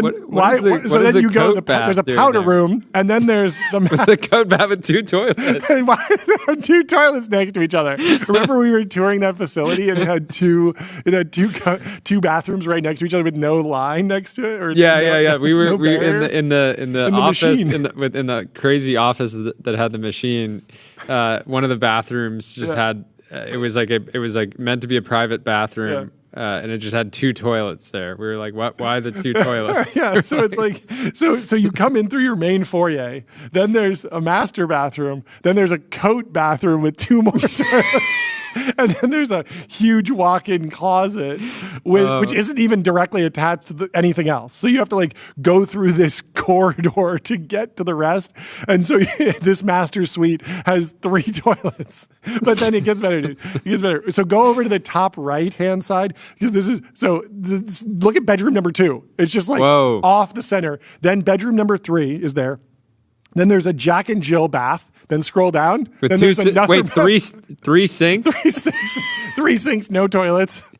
There's a powder room, and then there's the coat bath with 2 toilets. And why does it have 2 toilets next to each other? Remember we were touring that facility and it had two bathrooms right next to each other with no line next to it? Or yeah. We were in the office machine. in the crazy office that had the machine. One of the bathrooms just had it was like meant to be a private bathroom. And it just had 2 toilets there. We were like, "What? Why the 2 toilets?" Yeah, so it's like, so you come in through your main foyer. Then there's a master bathroom. Then there's a coat bathroom with 2 more toilets. And then there's a huge walk-in closet which isn't even directly attached to anything else. So you have to like go through this corridor to get to the rest. And so this master suite has 3 toilets. But then it gets better, dude. It gets better. So go over to the top right-hand side because look at bedroom number 2. It's just like off the center. Then bedroom number 3 is there. Then there's a Jack and Jill bath. Then scroll down. With then there's another three sinks? 3 sinks, no toilets.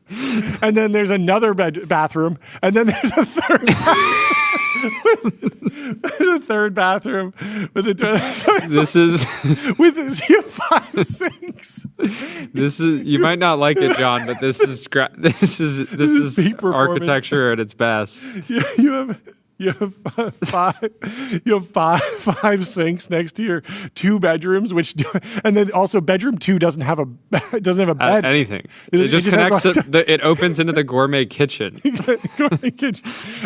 And then there's another bathroom. And then there's a third bathroom with a toilet. So this is you have 5 sinks. This is, you might not like it, John, but this is peak architecture at its best. Yeah, you have 5 sinks next to your 2 bedrooms, and then also bedroom 2 doesn't have a bed. Anything. It just connects. It opens into the gourmet kitchen.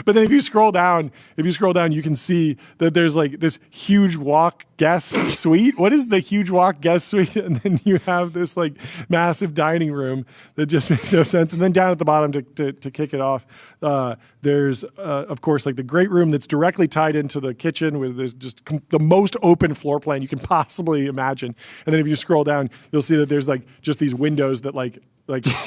But then if you scroll down, you can see that there's like this huge walk guest suite. What is the huge walk guest suite? And then you have this like massive dining room that just makes no sense. And then down at the bottom to kick it off, there's of course like the great room that's directly tied into the kitchen where there's just the most open floor plan you can possibly imagine. And then if you scroll down, you'll see that there's like just these windows that like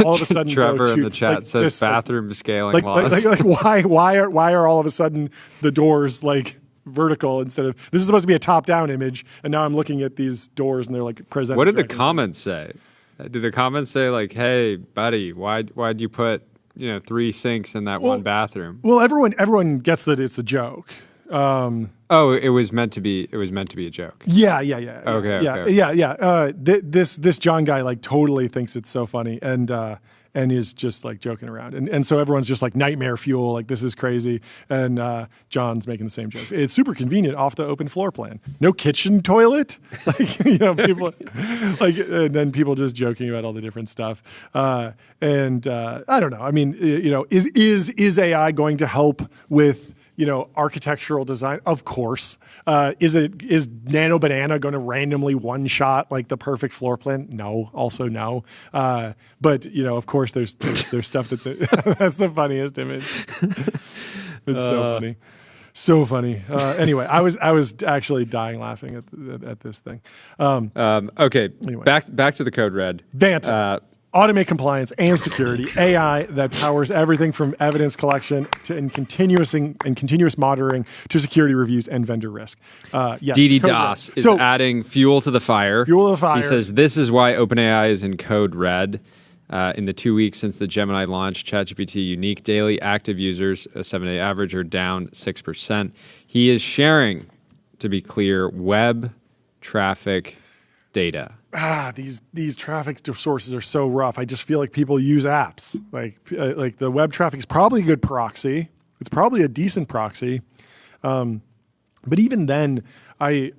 all of a sudden Trevor in the chat says this, bathroom scaling laws. Why are all of a sudden the doors like vertical instead of, this is supposed to be a top-down image, and now I'm looking at these doors and they're like presented. What did the comments say? Did the comments say like, "Hey, buddy, why'd you put 3 sinks in that one bathroom?" Well, everyone gets that it's a joke. It was meant to be a joke. Yeah. Okay. This John guy like totally thinks it's so funny and is just like joking around. And so everyone's just like nightmare fuel, like this is crazy. And John's making the same jokes. It's super convenient off the open floor plan. No kitchen toilet. People and then people just joking about all the different stuff. I don't know. I mean, is AI going to help with architectural design, of course. Is Nano Banana going to randomly one shot like the perfect floor plan? No, also no. But of course, there's stuff that's that's the funniest image. It's so funny. So funny. Anyway, I was actually dying laughing at this thing. Okay, Anyway. back to the code red. Vanta. Automate compliance and security. AI that powers everything from evidence collection to continuous monitoring to security reviews and vendor risk. Yes, DD code Das red. is So, adding fuel to the fire. Fuel to the fire. He says this is why OpenAI is in code red. In the 2 weeks since the Gemini launch, ChatGPT unique daily active users, a 7-day average, are down 6%. He is sharing, to be clear, web traffic data. These traffic sources are so rough. I just feel like people use apps. Like the web traffic is probably a good proxy. It's probably a decent proxy. But even then, I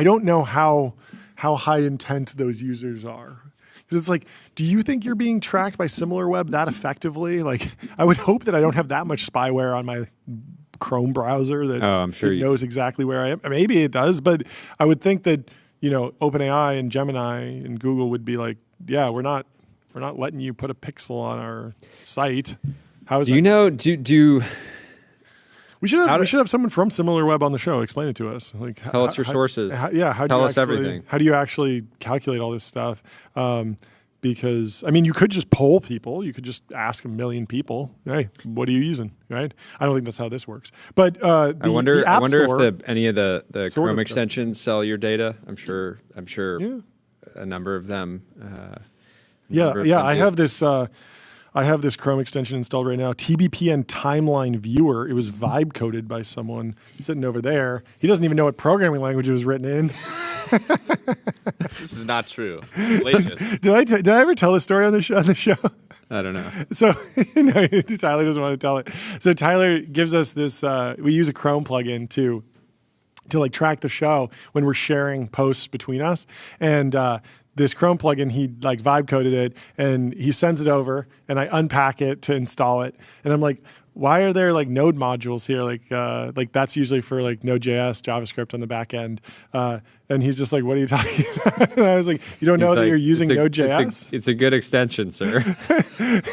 don't know how high intent those users are. Because it's like, do you think you're being tracked by SimilarWeb that effectively? Like, I would hope that I don't have that much spyware on my Chrome browser that I'm sure it knows exactly where I am. Maybe it does, but I would think that OpenAI and Gemini and Google would be like, yeah, we're not letting you put a pixel on our site. How is that? We should have someone from SimilarWeb on the show explain it to us. Like, tell us your sources. Tell us everything. How do you actually calculate all this stuff? Because you could just poll people. You could just ask a million people, "Hey, what are you using?" Right? I don't think that's how this works. But I wonder Store, if any of the Chrome extensions sell your data. I'm sure. A number of them. I have this Chrome extension installed right now, TBPN Timeline Viewer. It was vibe coded by someone sitting over there. He doesn't even know what programming language it was written in. This is not true. Latest. Did I ever tell this story on the show? I don't know. So no, Tyler doesn't want to tell it. So Tyler gives us this. We use a Chrome plugin to like track the show when we're sharing posts between us, and this Chrome plugin, he like vibe coded it and he sends it over and I unpack it to install it. And I'm like, why are there like node modules here? Like that's usually for like Node.js, JavaScript on the back end. And he's just like, what are you talking about? And I was like, you don't know that you're using Node.js? It's a good extension, sir.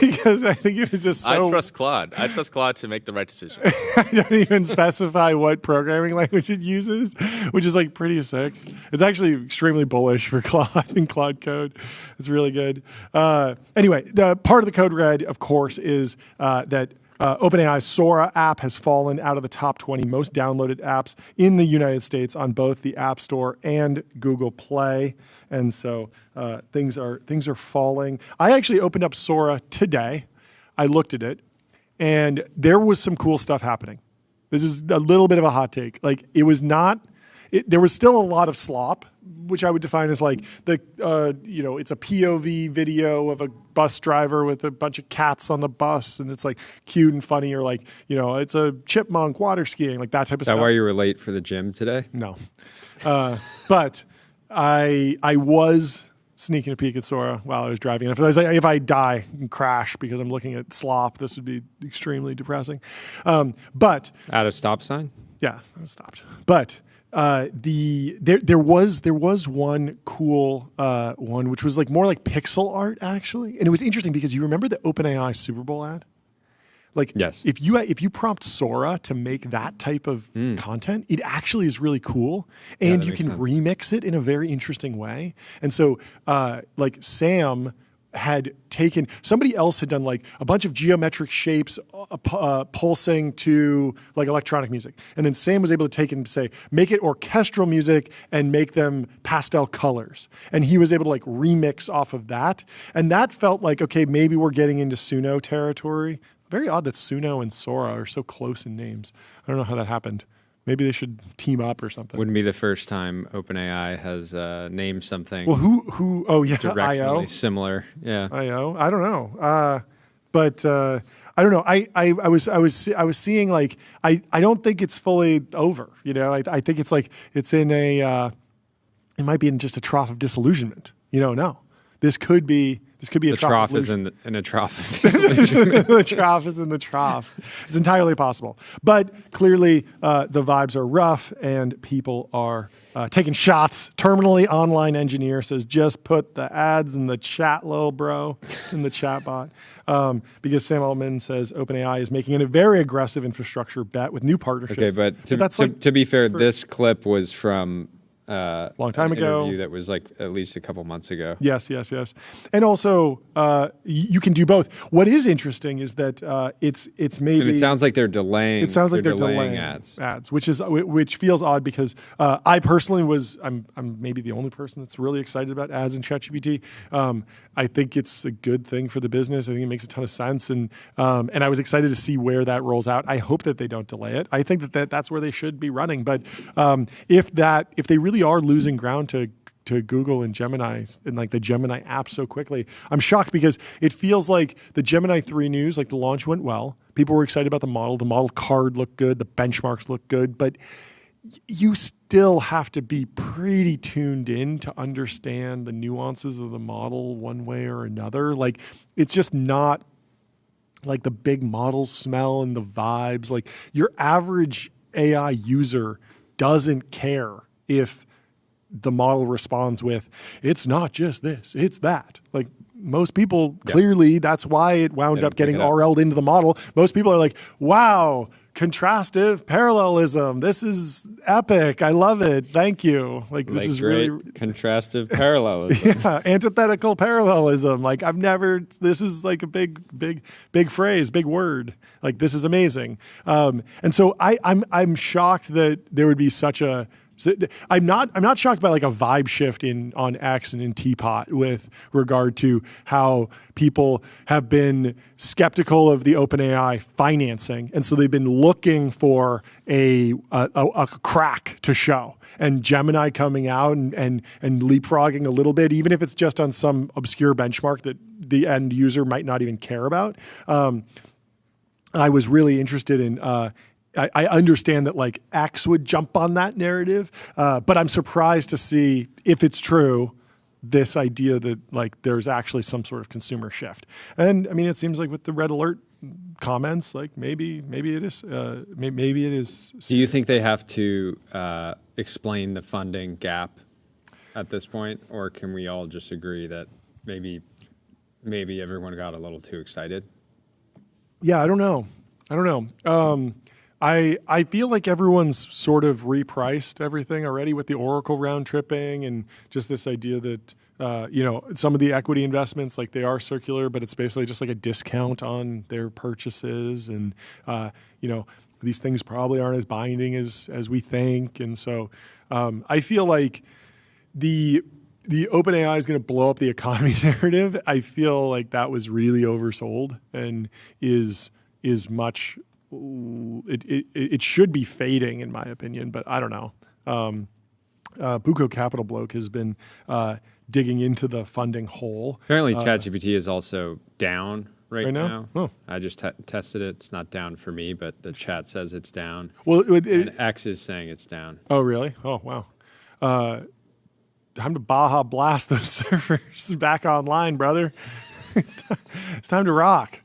Because I think it was just so... I trust Claude. I trust Claude to make the right decision. I don't even specify what programming language it uses, which is like pretty sick. It's actually extremely bullish for Claude and Claude code. It's really good. Anyway, the part of the code red, of course, is that OpenAI's Sora app has fallen out of the top 20 most downloaded apps in the United States on both the App Store and Google Play, and so things are falling. I actually opened up Sora today. I looked at it, and there was some cool stuff happening. This is a little bit of a hot take. Like it was not. There was still a lot of slop, which I would define as like it's a POV video of a bus driver with a bunch of cats on the bus, and it's like cute and funny, or like it's a chipmunk water skiing, like that type of stuff. Is that why you were late for the gym today? No, but I was sneaking a peek at Sora while I was driving. And if I die and crash because I'm looking at slop, this would be extremely depressing. But at a stop sign? Yeah, I stopped. But there was one cool one which was like more like pixel art actually, and it was interesting because you remember the OpenAI Super Bowl ad? Like, yes. If you prompt Sora to make that type of content, it actually is really cool, and you can remix it in a very interesting way. And so, like Sam had taken, somebody else had done like a bunch of geometric shapes pulsing to like electronic music. And then Sam was able to take it and say, make it orchestral music and make them pastel colors. And he was able to like remix off of that. And that felt like, okay, maybe we're getting into Suno territory. Very odd that Suno and Sora are so close in names. I don't know how that happened. Maybe they should team up or something. Wouldn't be the first time OpenAI has named something. Well, who? Oh yeah, directionally IO? Similar. Yeah. IO. I don't know. But I don't know. I was seeing like I don't think it's fully over. I think it's like it's in a it might be in just a trough of disillusionment. No. this could be a The trough is illusion. in a trough. It's The trough is in the trough. It's entirely possible. But clearly, the vibes are rough and people are taking shots. Terminally Online Engineer says, just put the ads in the chat, lol, bro, in the chat bot. Because Sam Altman says OpenAI is making a very aggressive infrastructure bet with new partnerships. Okay, but that's to be fair, this clip was from long time an ago. interview that was like at least a couple months ago. Yes. And also, you can do both. What is interesting is that it's maybe... And it sounds like they're delaying. It sounds like they're delaying ads. which feels odd because I personally I'm maybe the only person that's really excited about ads in ChatGPT. I think it's a good thing for the business. I think it makes a ton of sense, and I was excited to see where that rolls out. I hope that they don't delay it. I think that's where they should be running. But if they really are losing ground to Google and Gemini and like the Gemini app so quickly, I'm shocked because it feels like the Gemini 3 news, like the launch went well. People were excited about the model card looked good, the benchmarks looked good, but you still have to be pretty tuned in to understand the nuances of the model one way or another. Like, it's just not like the big model smell and the vibes. Like, your average AI user doesn't care if the model responds with, it's not just this, it's that. Like, most people, clearly, that's why it wound up getting RL'd into the model. Most people are like, wow, contrastive parallelism. This is epic. I love it. Thank you. Like, this is great really contrastive parallelism. yeah, antithetical parallelism. Like, this is like a big phrase, big word. Like, this is amazing. And so I'm shocked that there would be such a, I'm not shocked by like a vibe shift on X and in Teapot with regard to how people have been skeptical of the OpenAI financing, and so they've been looking for a crack to show. And Gemini coming out and leapfrogging a little bit, even if it's just on some obscure benchmark that the end user might not even care about. I was really interested in. I understand that like X would jump on that narrative, but I'm surprised to see, if it's true, this idea that like there's actually some sort of consumer shift. And I mean, it seems like with the red alert comments, like maybe it is. Maybe it is. Do you think they have to explain the funding gap at this point, or can we all just agree that maybe everyone got a little too excited? Yeah, I don't know. I feel like everyone's sort of repriced everything already with the Oracle round tripping and just this idea that, some of the equity investments, like they are circular, but it's basically just like a discount on their purchases. And, these things probably aren't as binding as we think. And so I feel like the OpenAI is going to blow up the economy narrative. I feel like that was really oversold and is much... It should be fading, in my opinion, but I don't know. Buco Capital Bloke has been digging into the funding hole. Apparently, ChatGPT is also down right now. Oh. I just tested it. It's not down for me, but the chat says it's down. Well, and X is saying it's down. Oh, really? Oh, wow. Time to Baja blast those servers back online, brother. It's time to rock.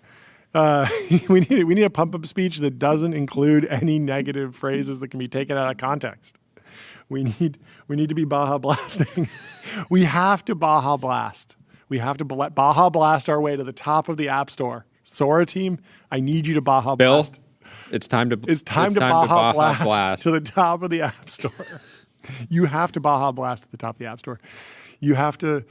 We need a pump up speech that doesn't include any negative phrases that can be taken out of context. We need to be Baja blasting. We have to Baja blast. We have to Baja blast our way to the top of the App Store. Sora team, I need you to Baja Bill, blast. It's time to Baja blast to the top of the App Store. You have to Baja blast at the top of the App Store. You have to,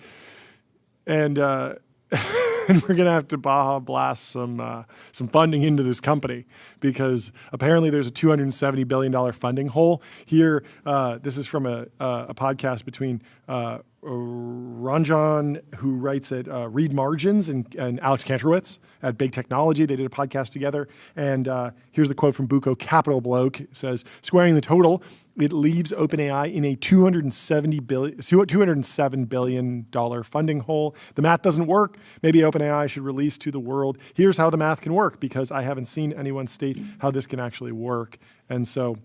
and we're going to have to Baja blast some funding into this company because apparently there's a $270 billion funding hole. Here, this is from a podcast between Ranjan, who writes at Read Margins, and Alex Kantrowitz at Big Technology. They did a podcast together. And here's the quote from Buco Capital Bloke. It says, squaring the total, it leaves OpenAI in a $207 billion funding hole. The math doesn't work. Maybe OpenAI should release to the world, here's how the math can work, because I haven't seen anyone state how this can actually work. And so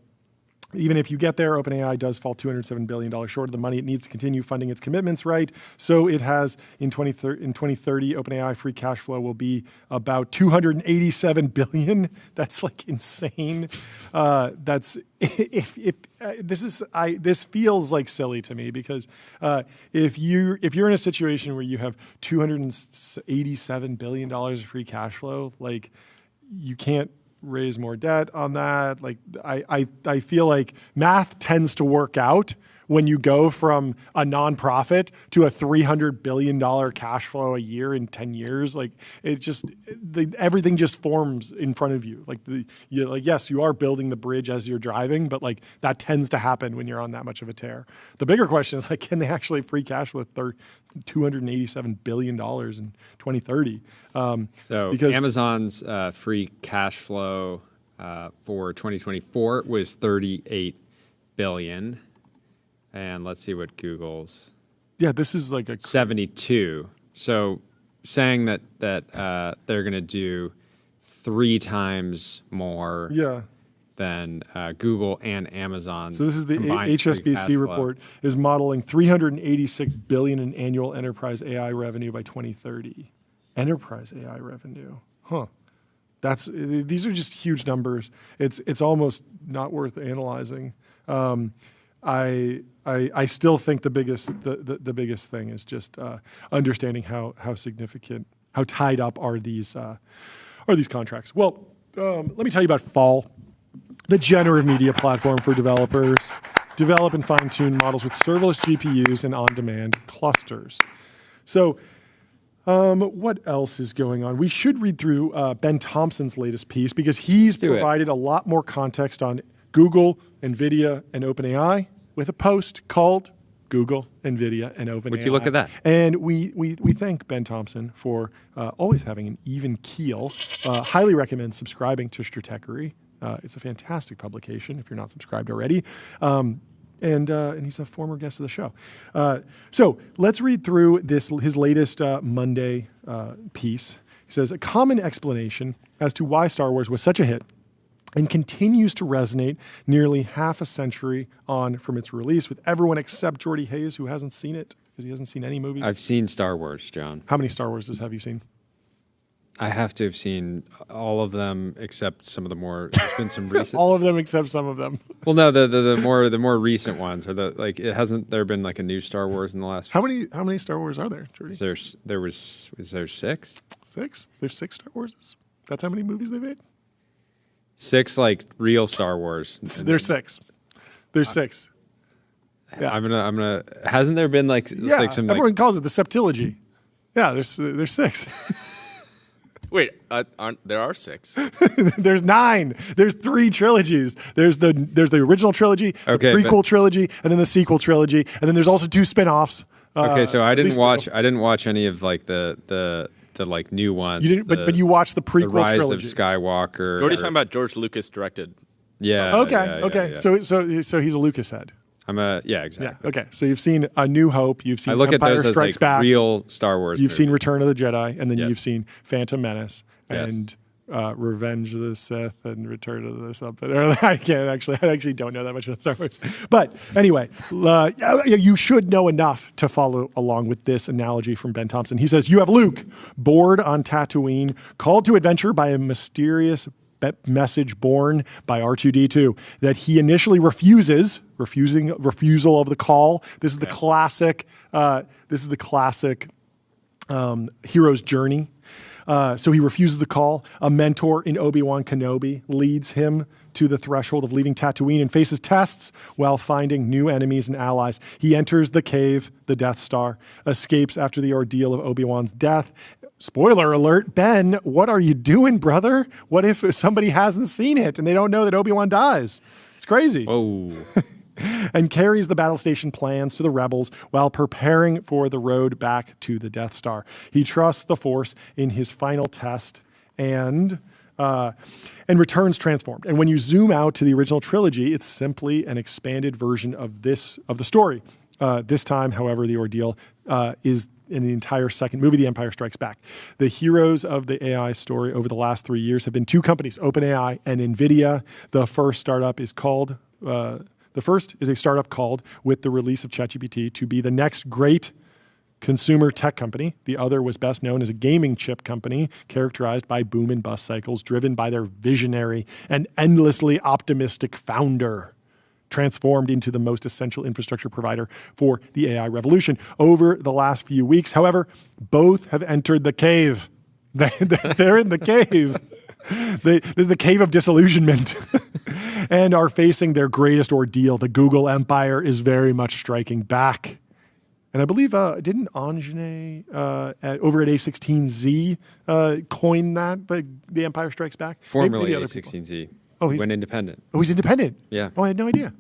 Even if you get there, OpenAI does fall $207 billion short of the money it needs to continue funding its commitments, right? So it has, in 2030, OpenAI free cash flow will be about $287 billion. That's like insane. This feels like silly to me because if you're in a situation where you have $287 billion of free cash flow, like you can't raise more debt on that. Like I feel like math tends to work out when you go from a nonprofit to a $300 billion cash flow a year in 10 years. Like it just, everything just forms in front of you. Yes, you are building the bridge as you're driving, but like that tends to happen when you're on that much of a tear. The bigger question is like, can they actually free cash flow $287 billion in 2030? Because Amazon's free cash flow for 2024 was $38 billion. And let's see what Google's. Yeah, this is like a 72. So saying that they're going to do 3 times more than Google and Amazon. So this is the HSBC report is modeling $386 billion in annual enterprise AI revenue by 2030. Enterprise AI revenue, huh? These are just huge numbers. It's almost not worth analyzing. I still think the biggest thing is just understanding how significant, how tied up are these contracts. Well, let me tell you about Fall, the generative media platform for developers. Develop and fine-tune models with serverless GPUs and on-demand clusters. So what else is going on? We should read through Ben Thompson's latest piece because he's provided a lot more context on Google, Nvidia, and OpenAI with a post called Google, Nvidia, and OpenAI. Would you look at that? And we thank Ben Thompson for always having an even keel. Highly recommend subscribing to Stratechery. It's a fantastic publication if you're not subscribed already. And he's a former guest of the show. So let's read through his latest Monday piece. He says, a common explanation as to why Star Wars was such a hit and continues to resonate nearly half a century on from its release with everyone except Jordy Hayes, who hasn't seen it because he hasn't seen any movies. I've seen Star Wars, John. How many Star Warses have you seen? I have to have seen all of them except some of the more. There's been some recent. All of them except some of them. Well, no, the more recent ones are it hasn't there been like a new Star Wars in the last. How many Star Wars are there, Jordy? Was there 6? 6? There's 6 Star Warses. That's how many movies they made. 6 like real Star Wars. There's 6. There's 6. Yeah. I'm gonna. Hasn't there been like some? Everyone calls it the Septilogy. Yeah, there's 6. Wait, there are 6. There's 9. There's 3 trilogies. There's the original trilogy, the prequel trilogy, and then the sequel trilogy, and then there's also 2 spin-offs. Okay, so I didn't watch any of like the like new ones. You didn't, but you watched the prequel Rise trilogy. of Skywalker. Jordy's talking about George Lucas directed. Yeah. Okay. Yeah. So he's a Lucas head. Exactly. Yeah. Okay. So you've seen A New Hope. You've seen I look Empire at those Strikes as like Back. real Star Wars. You've movies. seen Return of the Jedi, and then you've seen Phantom Menace Yes. and Revenge of the Sith and Return of the something. I actually don't know that much about Star Wars. But anyway, you should know enough to follow along with this analogy from Ben Thompson. He says, you have Luke, bored on Tatooine, called to adventure by a mysterious message born by R2-D2 that he initially refusal of the call. This is the classic. Hero's journey. So he refuses the call. A mentor in Obi-Wan Kenobi leads him to the threshold of leaving Tatooine and faces tests while finding new enemies and allies. He enters the cave, the Death Star, escapes after the ordeal of Obi-Wan's death. Spoiler alert, Ben, what are you doing, brother? What if somebody hasn't seen it and they don't know that Obi-Wan dies? It's crazy. Whoa. And carries the battle station plans to the rebels while preparing for the road back to the Death Star. He trusts the Force in his final test and returns transformed. And when you zoom out to the original trilogy, it's simply an expanded version of the story. This time, however, the ordeal is in the entire second movie, The Empire Strikes Back. The heroes of the AI story over the last 3 years have been 2 companies, OpenAI and Nvidia. The first startup is called The first is a startup called, with the release of ChatGPT, to be the next great consumer tech company. The other was best known as a gaming chip company characterized by boom and bust cycles driven by their visionary and endlessly optimistic founder, transformed into the most essential infrastructure provider for the AI revolution. Over the last few weeks, however, both have entered the cave. They're in the cave. This is the cave of disillusionment and are facing their greatest ordeal. The Google empire is very much striking back. And I believe, didn't Anjane over at A16Z coin that, the Empire Strikes Back? Formerly A16Z. Oh, went independent. Oh, he's independent? Yeah. Oh, I had no idea.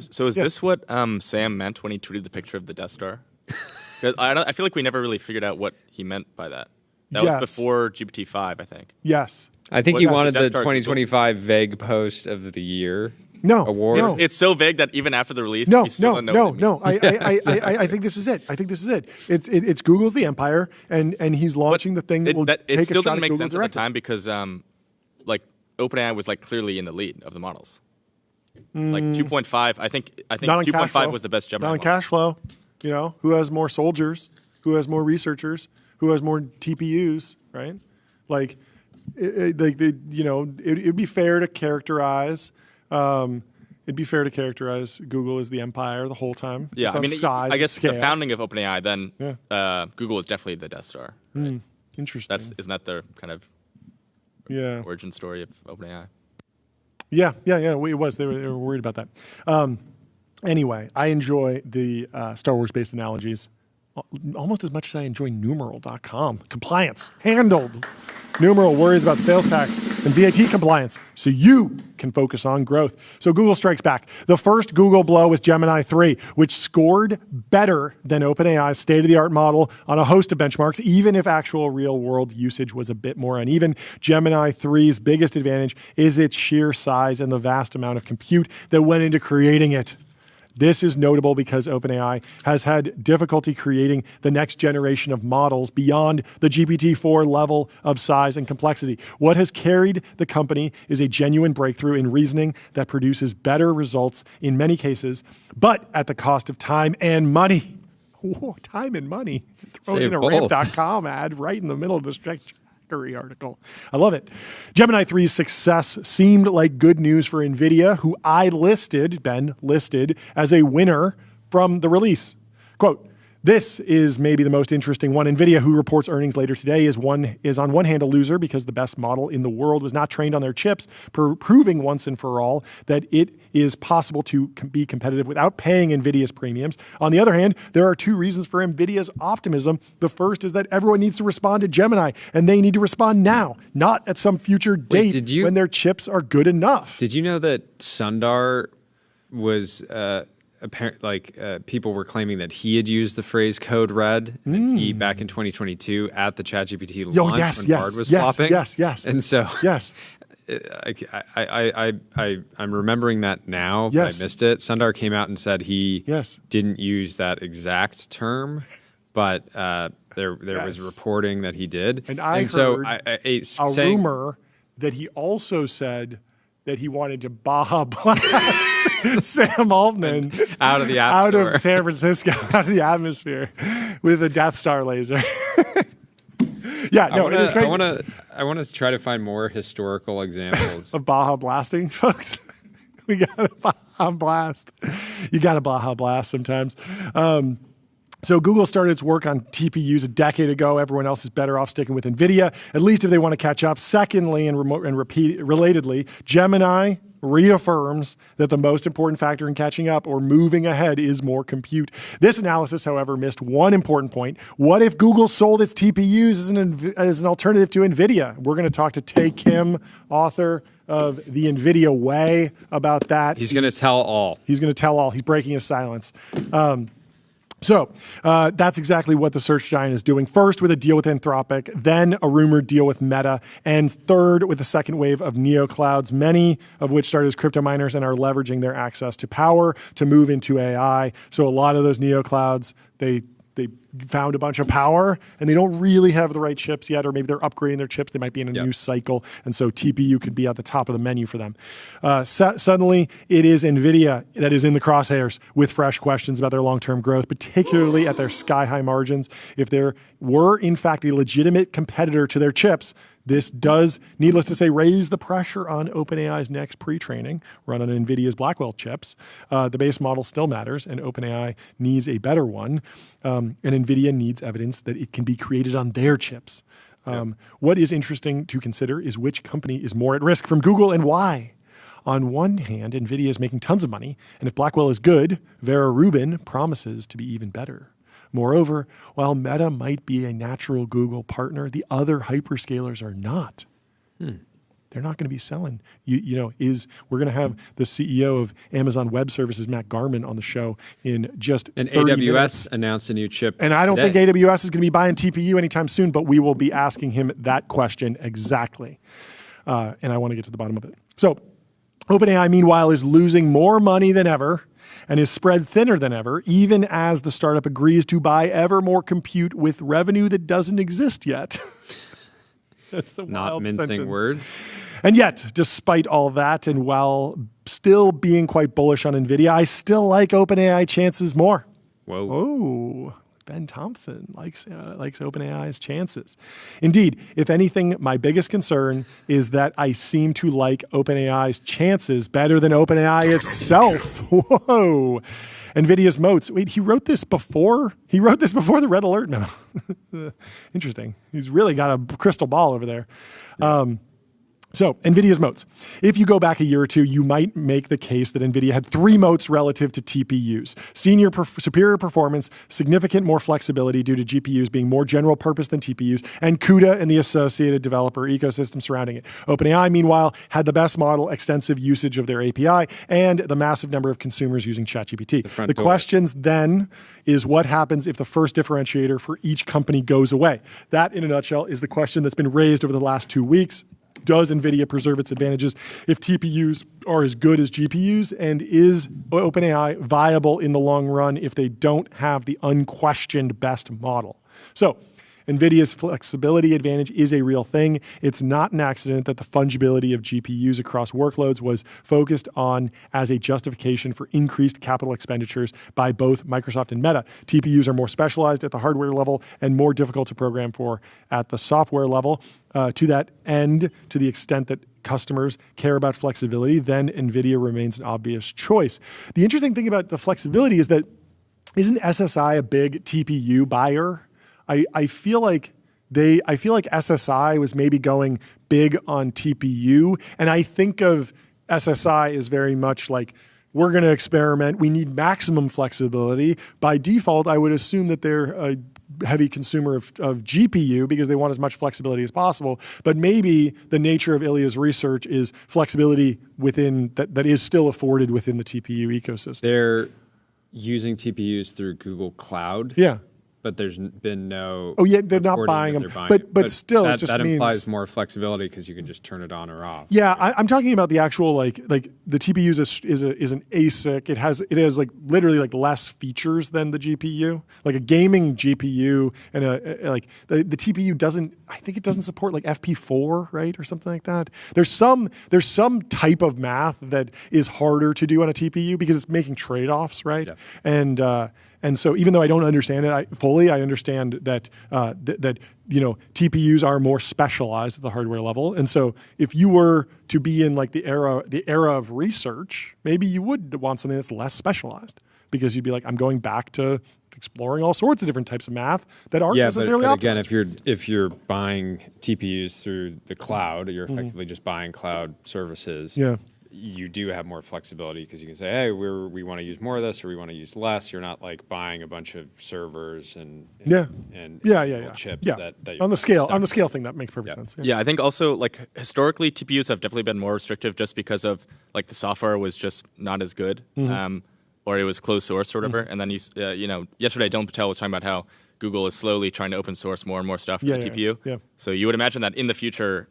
So is this what Sam meant when he tweeted the picture of the Death Star? I feel like we never really figured out what he meant by that. That was before GPT-5, I think. Yes. I think he wanted the 2025 vague post of the year. Award. No. It's so vague that even after the release, he still doesn't know what it means. I think this is it. I think this is it. It's Google's the empire, and he's launching the thing that will take it still a shot didn't at make Google sense directly. at the time because like OpenAI was like clearly in the lead of the models. Like 2.5, I think 2.5 was the best Gemini Not on model. cash flow. You know, who has more soldiers? Who has more researchers? Who has more TPUs? Right? Like, it'd be fair to characterize. It'd be fair to characterize Google as the empire the whole time. Yeah, I mean, size, I guess scale. the founding of OpenAI, then Google was definitely the Death Star. Right? Interesting. Isn't that the kind of origin story of OpenAI? Yeah. It was. They were worried about that. Anyway, I enjoy the Star Wars-based analogies almost as much as I enjoy numeral.com. Compliance handled. Numeral worries about sales tax and VAT compliance, so you can focus on growth. So Google strikes back. The first Google blow was Gemini 3, which scored better than OpenAI's state-of-the-art model on a host of benchmarks, even if actual real-world usage was a bit more uneven. Gemini 3's biggest advantage is its sheer size and the vast amount of compute that went into creating it. This is notable because OpenAI has had difficulty creating the next generation of models beyond the GPT-4 level of size and complexity. What has carried the company is a genuine breakthrough in reasoning that produces better results in many cases, but at the cost of time and money. Whoa, time and money. Throw in a ramp.com ad right in the middle of the Stratechery article. I love it. Gemini 3's success seemed like good news for Nvidia, who Ben listed as a winner from the release. Quote, "This is maybe the most interesting one. Nvidia, who reports earnings later today, is on one hand a loser because the best model in the world was not trained on their chips, proving once and for all that it is possible to be competitive without paying Nvidia's premiums. On the other hand, there are two reasons for Nvidia's optimism. The first is that everyone needs to respond to Gemini, and they need to respond now, not at some future date when their chips are good enough." Did you know that Sundar was people were claiming that he had used the phrase code red back in 2022 at the ChatGPT launch when Bard was flopping? Yes. And so yes. I'm remembering that now, but I missed it. Sundar came out and said he didn't use that exact term, but there was reporting that he did. And I heard a rumor that he also said that he wanted to Baja Blast Sam Altman out of San Francisco, out of the atmosphere with a Death Star laser. It is crazy. I want to try to find more historical examples of Baja blasting, folks. We got to Baja Blast. You got to Baja Blast sometimes. So Google started its work on TPUs a decade ago. Everyone else is better off sticking with NVIDIA, at least if they want to catch up. Secondly, and relatedly, Gemini reaffirms that the most important factor in catching up or moving ahead is more compute. This analysis, however, missed one important point. What if Google sold its TPUs as an alternative to NVIDIA? We're going to talk to Tae Kim, author of the Nvidia Way, about that. He's going to tell all. He's going to tell all. He's breaking his silence. So that's exactly what the search giant is doing. First with a deal with Anthropic, then a rumored deal with Meta, and third with the second wave of neoclouds, many of which started as crypto miners and are leveraging their access to power to move into AI. So a lot of those neoclouds, they they found a bunch of power and they don't really have the right chips yet, or maybe they're upgrading their chips. They might be in a new cycle. And so TPU could be at the top of the menu for them. Suddenly, it is Nvidia that is in the crosshairs with fresh questions about their long-term growth, particularly at their sky-high margins. If there were, in fact, a legitimate competitor to their chips, this does, needless to say, raise the pressure on OpenAI's next pre-training run on NVIDIA's Blackwell chips. The base model still matters, and OpenAI needs a better one. And NVIDIA needs evidence that it can be created on their chips. What is interesting to consider is which company is more at risk from Google and why. On one hand, NVIDIA is making tons of money, and if Blackwell is good, Vera Rubin promises to be even better. Moreover, while Meta might be a natural Google partner, the other hyperscalers are not. They're not going to be selling. We're going to have the CEO of Amazon Web Services, Matt Garman, on the show in just 30 AWS minutes. announced a new chip. And I don't today. think AWS is going to be buying TPU anytime soon, but we will be asking him that question exactly. And I want to get to the bottom of it. So OpenAI, meanwhile, is losing more money than ever and is spread thinner than ever, even as the startup agrees to buy ever more compute with revenue that doesn't exist yet. That's a Not wild mincing sentence. words. And yet, despite all that, and while still being quite bullish on NVIDIA, I still like OpenAI chances more. Whoa. Oh, Ben Thompson likes OpenAI's chances. Indeed, if anything, my biggest concern is that I seem to like OpenAI's chances better than OpenAI itself. Whoa. NVIDIA's moats. Wait, he wrote this before the red alert? No. Interesting. He's really got a crystal ball over there. Yeah. So, NVIDIA's moats. If you go back a year or two, you might make the case that NVIDIA had 3 moats relative to TPUs. Superior performance, significant more flexibility due to GPUs being more general purpose than TPUs, and CUDA and the associated developer ecosystem surrounding it. OpenAI, meanwhile, had the best model, extensive usage of their API, and the massive number of consumers using ChatGPT. The questions then is what happens if the first differentiator for each company goes away? That, in a nutshell, is the question that's been raised over the last 2 weeks. Does NVIDIA preserve its advantages if TPUs are as good as GPUs? And is OpenAI viable in the long run if they don't have the unquestioned best model? So, NVIDIA's flexibility advantage is a real thing. It's not an accident that the fungibility of GPUs across workloads was focused on as a justification for increased capital expenditures by both Microsoft and Meta. TPUs are more specialized at the hardware level and more difficult to program for at the software level. To that end, to the extent that customers care about flexibility, then NVIDIA remains an obvious choice. The interesting thing about the flexibility is that isn't SSI a big TPU buyer? I feel like SSI was maybe going big on TPU, and I think of SSI as very much like, we're going to experiment. We need maximum flexibility. By default, I would assume that they're a heavy consumer of GPU because they want as much flexibility as possible. But maybe the nature of Ilya's research is flexibility within that is still afforded within the TPU ecosystem. They're using TPUs through Google Cloud. Yeah. But there's been no. Oh yeah, they're not buying them. But still, that, it just that means implies more flexibility because you can just turn it on or off. Yeah, I'm talking about the actual like the TPU is an ASIC. It has like literally like less features than the GPU. Like a gaming GPU and the TPU doesn't. I think it doesn't support like FP4, right, or something like that. There's some type of math that is harder to do on a TPU because it's making trade-offs, right? Yeah. And so even though I don't understand it fully, I understand that that TPUs are more specialized at the hardware level. And so if you were to be in like the era of research, maybe you would want something that's less specialized because you'd be like, I'm going back to exploring all sorts of different types of math that aren't necessarily but optimized. again, if you're buying TPUs through the cloud, you're effectively just buying cloud services. Yeah. You do have more flexibility because you can say, hey, we want to use more of this or we want to use less. You're not like buying a bunch of servers and chips that on the scale thing that makes perfect sense. Yeah, I think also like historically TPUs have definitely been more restrictive just because of like the software was just not as good, or it was closed source or whatever. And then yesterday Dylan Patel was talking about how Google is slowly trying to open source more and more stuff for the TPU. Yeah. So you would imagine that in the future,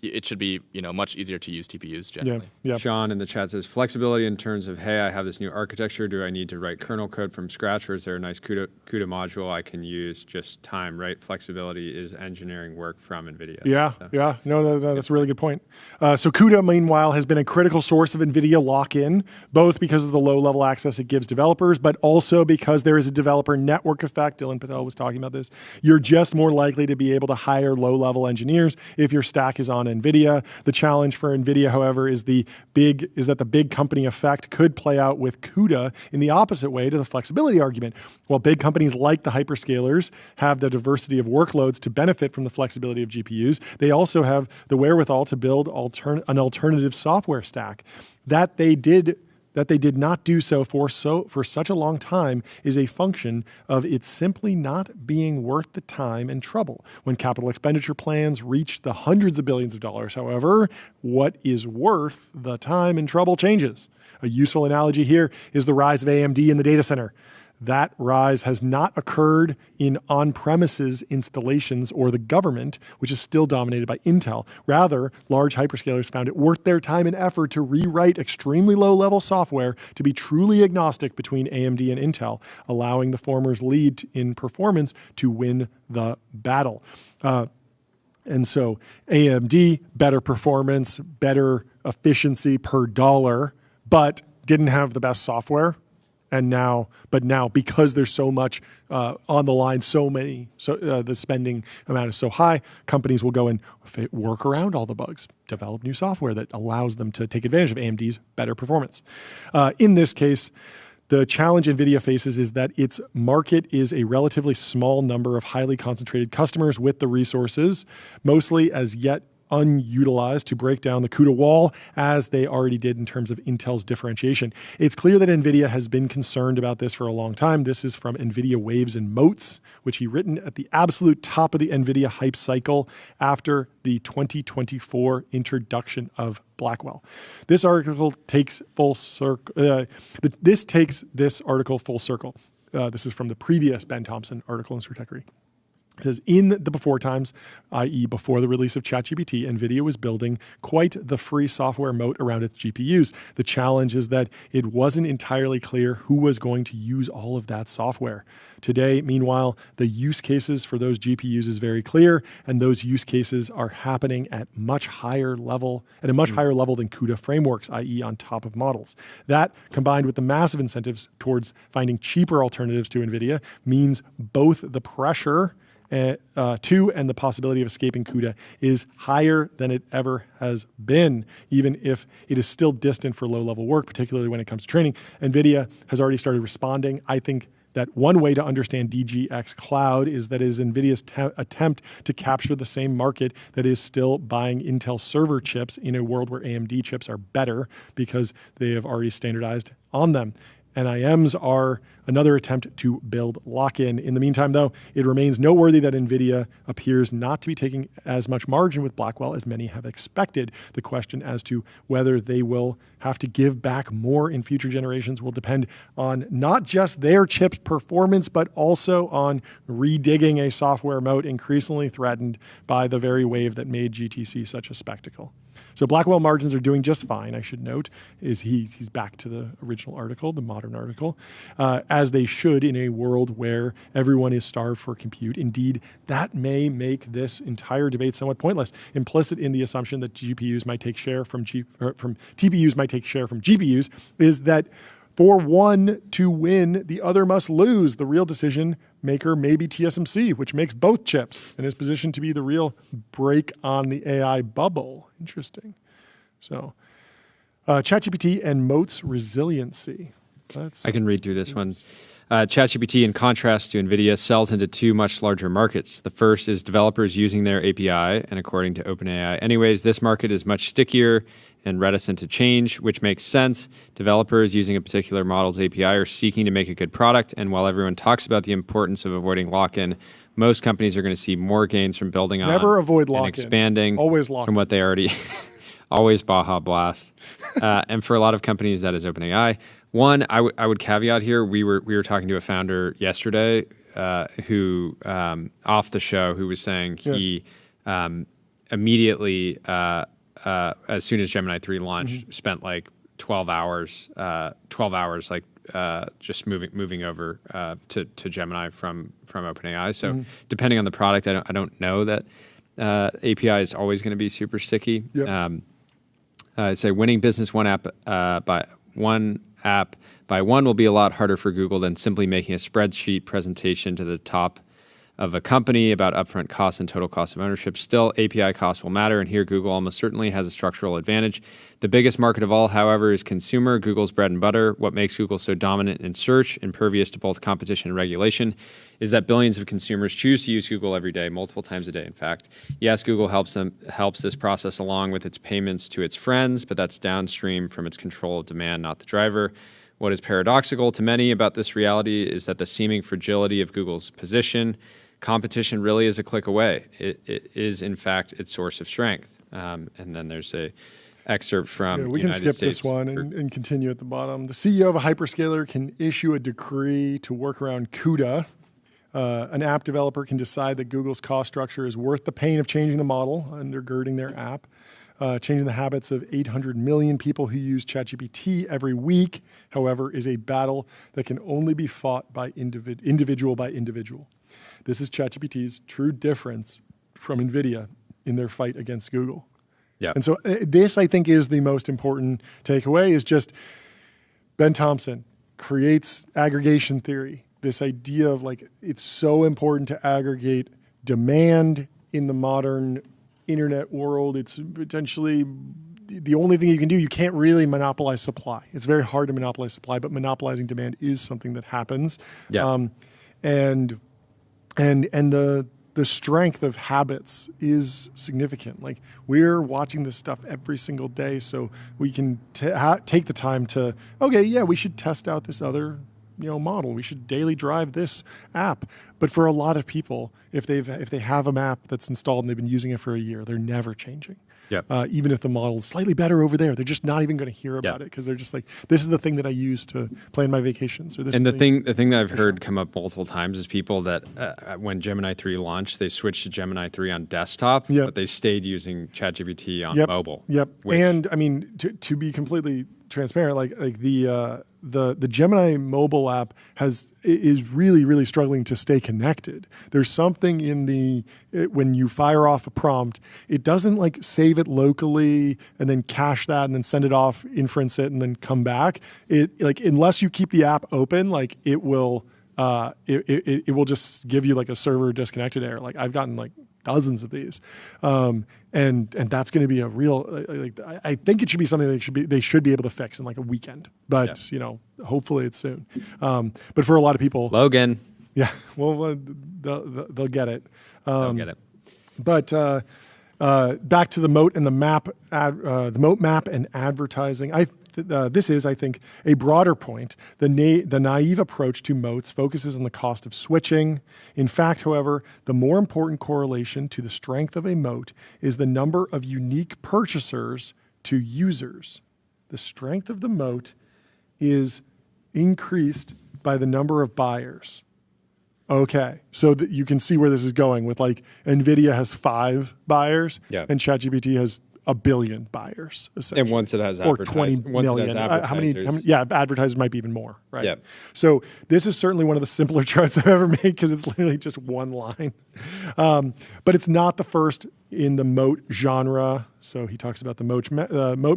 it should be much easier to use TPUs generally. Yeah. Sean in the chat says, flexibility in terms of, hey, I have this new architecture. Do I need to write kernel code from scratch, or is there a nice CUDA module I can use just time, right? Flexibility is engineering work from NVIDIA. Yeah. No, that's a really good point. So CUDA, meanwhile, has been a critical source of NVIDIA lock-in, both because of the low-level access it gives developers, but also because there is a developer network effect. Dylan Patel was talking about this. You're just more likely to be able to hire low-level engineers if your stack is on NVIDIA. The challenge for NVIDIA, however, is that the big company effect could play out with CUDA in the opposite way to the flexibility argument. While big companies like the hyperscalers have the diversity of workloads to benefit from the flexibility of GPUs, they also have the wherewithal to build an alternative software stack. That they did not do so for such a long time is a function of it simply not being worth the time and trouble. When capital expenditure plans reach the hundreds of billions of dollars, however, what is worth the time and trouble changes. A useful analogy here is the rise of AMD in the data center. That rise has not occurred in on-premises installations or the government, which is still dominated by Intel. Rather, large hyperscalers found it worth their time and effort to rewrite extremely low-level software to be truly agnostic between AMD and Intel, allowing the former's lead in performance to win the battle. And so AMD, better performance, better efficiency per dollar, but didn't have the best software. But now because there's so much on the line, the spending amount is so high, companies will go and work around all the bugs, develop new software that allows them to take advantage of AMD's better performance. In this case, the challenge NVIDIA faces is that its market is a relatively small number of highly concentrated customers with the resources, mostly as yet unutilized, to break down the CUDA wall as they already did in terms of Intel's differentiation. It's clear that NVIDIA has been concerned about this for a long time. This is from NVIDIA Waves and Moats, which he written at the absolute top of the NVIDIA hype cycle after the 2024 introduction of Blackwell. This article takes full circle. This takes this article full circle. This is from the previous Ben Thompson article in Stratechery. It says, in the before times, i.e. before the release of ChatGPT, NVIDIA was building quite the free software moat around its GPUs. The challenge is that it wasn't entirely clear who was going to use all of that software. Today, meanwhile, the use cases for those GPUs is very clear, and those use cases are happening at a much higher level than CUDA frameworks, i.e. on top of models. That, combined with the massive incentives towards finding cheaper alternatives to NVIDIA, means both the pressure to and the possibility of escaping CUDA is higher than it ever has been, even if it is still distant for low-level work, particularly when it comes to training. NVIDIA has already started responding. I think that one way to understand DGX Cloud is that it is NVIDIA's attempt to capture the same market that is still buying Intel server chips in a world where AMD chips are better because they have already standardized on them. NIMs are another attempt to build lock-in. In the meantime, though, it remains noteworthy that NVIDIA appears not to be taking as much margin with Blackwell as many have expected. The question as to whether they will have to give back more in future generations will depend on not just their chip's performance, but also on redigging a software moat increasingly threatened by the very wave that made GTC such a spectacle. So Blackwell margins are doing just fine, I should note, is he's back to the original article, the modern article, as they should in a world where everyone is starved for compute. Indeed, that may make this entire debate somewhat pointless. Implicit in the assumption that GPUs might take share from TPUs might take share from GPUs is that for one to win, the other must lose. The real decision maker may be TSMC, which makes both chips and is positioned to be the real break on the AI bubble. Interesting. So, ChatGPT and Moat's resiliency. I can read through this one. ChatGPT, in contrast to NVIDIA, sells into two much larger markets. The first is developers using their API, and according to OpenAI anyways, this market is much stickier and reticent to change, which makes sense. Developers using a particular model's API are seeking to make a good product, and while everyone talks about the importance of avoiding lock-in, most companies are going to see more gains from building on Never avoid lock-in. and expanding Always lock-in. from what they already... Always Baja Blast. And for a lot of companies, that is OpenAI. One, I would caveat here, we were talking to a founder yesterday who, off the show, who was saying he immediately, as soon as Gemini 3 launched, spent like 12 hours, just moving over to Gemini from OpenAI. So depending on the product, I don't know that API is always going to be super sticky. Yep. I'd say winning business one app by one will be a lot harder for Google than simply making a spreadsheet presentation to the top of a company about upfront costs and total cost of ownership. Still, API costs will matter, and here Google almost certainly has a structural advantage. The biggest market of all, however, is consumer, Google's bread and butter. What makes Google so dominant in search, impervious to both competition and regulation, is that billions of consumers choose to use Google every day, multiple times a day, in fact. Yes, Google helps this process along with its payments to its friends, but that's downstream from its control of demand, not the driver. What is paradoxical to many about this reality is that the seeming fragility of Google's position, competition really is a click away. It is, in fact, its source of strength. And then there's a excerpt from we can skip this one and continue at the bottom. The CEO of a hyperscaler can issue a decree to work around CUDA. An app developer can decide that Google's cost structure is worth the pain of changing the model, undergirding their app. Changing the habits of 800 million people who use ChatGPT every week, however, is a battle that can only be fought by individual by individual. This is ChatGPT's true difference from Nvidia in their fight against Google. Yeah. And so this, I think, is the most important takeaway, is just Ben Thompson creates aggregation theory, this idea of like it's so important to aggregate demand in the modern internet world. It's potentially the only thing you can do. You can't really monopolize supply. It's very hard to monopolize supply, but monopolizing demand is something that happens. Yeah. And the strength of habits is significant. Like we're watching this stuff every single day, so we can take the time to, okay, yeah, we should test out this other model. We should daily drive this app. But for a lot of people, if they have a map that's installed and they've been using it for a year, they're never changing. Yep. Even if the model is slightly better over there, they're just not even going to hear about it because they're just like, this is the thing that I use to plan my vacations. Or this. And the thing that I've heard come up multiple times is people that when Gemini 3 launched, they switched to Gemini 3 on desktop, but they stayed using ChatGPT on mobile. Yep. And I mean, to be completely transparent, like the Gemini mobile app is really, really struggling to stay connected. There's something in when you fire off a prompt, it doesn't like save it locally and then cache that and then send it off, inference it, and then come back. It like unless you keep the app open, like it will just give you like a server disconnected error. Like I've gotten like dozens of these. And that's going to be a real, I think it should be something they should be able to fix in like a weekend, but hopefully it's soon. But for a lot of people, Logan, well, they'll get it. They'll get it. But back to the moat and the map, the moat map and advertising. This is, I think, a broader point. The naive approach to moats focuses on the cost of switching. In fact, however, the more important correlation to the strength of a moat is the number of unique purchasers to users. The strength of the moat is increased by the number of buyers. Okay, so that you can see where this is going with like NVIDIA has 5 buyers and ChatGPT has 1 billion buyers, essentially. And once it has or 20 million. How many? Yeah, advertisers might be even more, right? Yep. So this is certainly one of the simpler charts I've ever made because it's literally just one line. But it's not the first in the moat genre. So he talks about the moat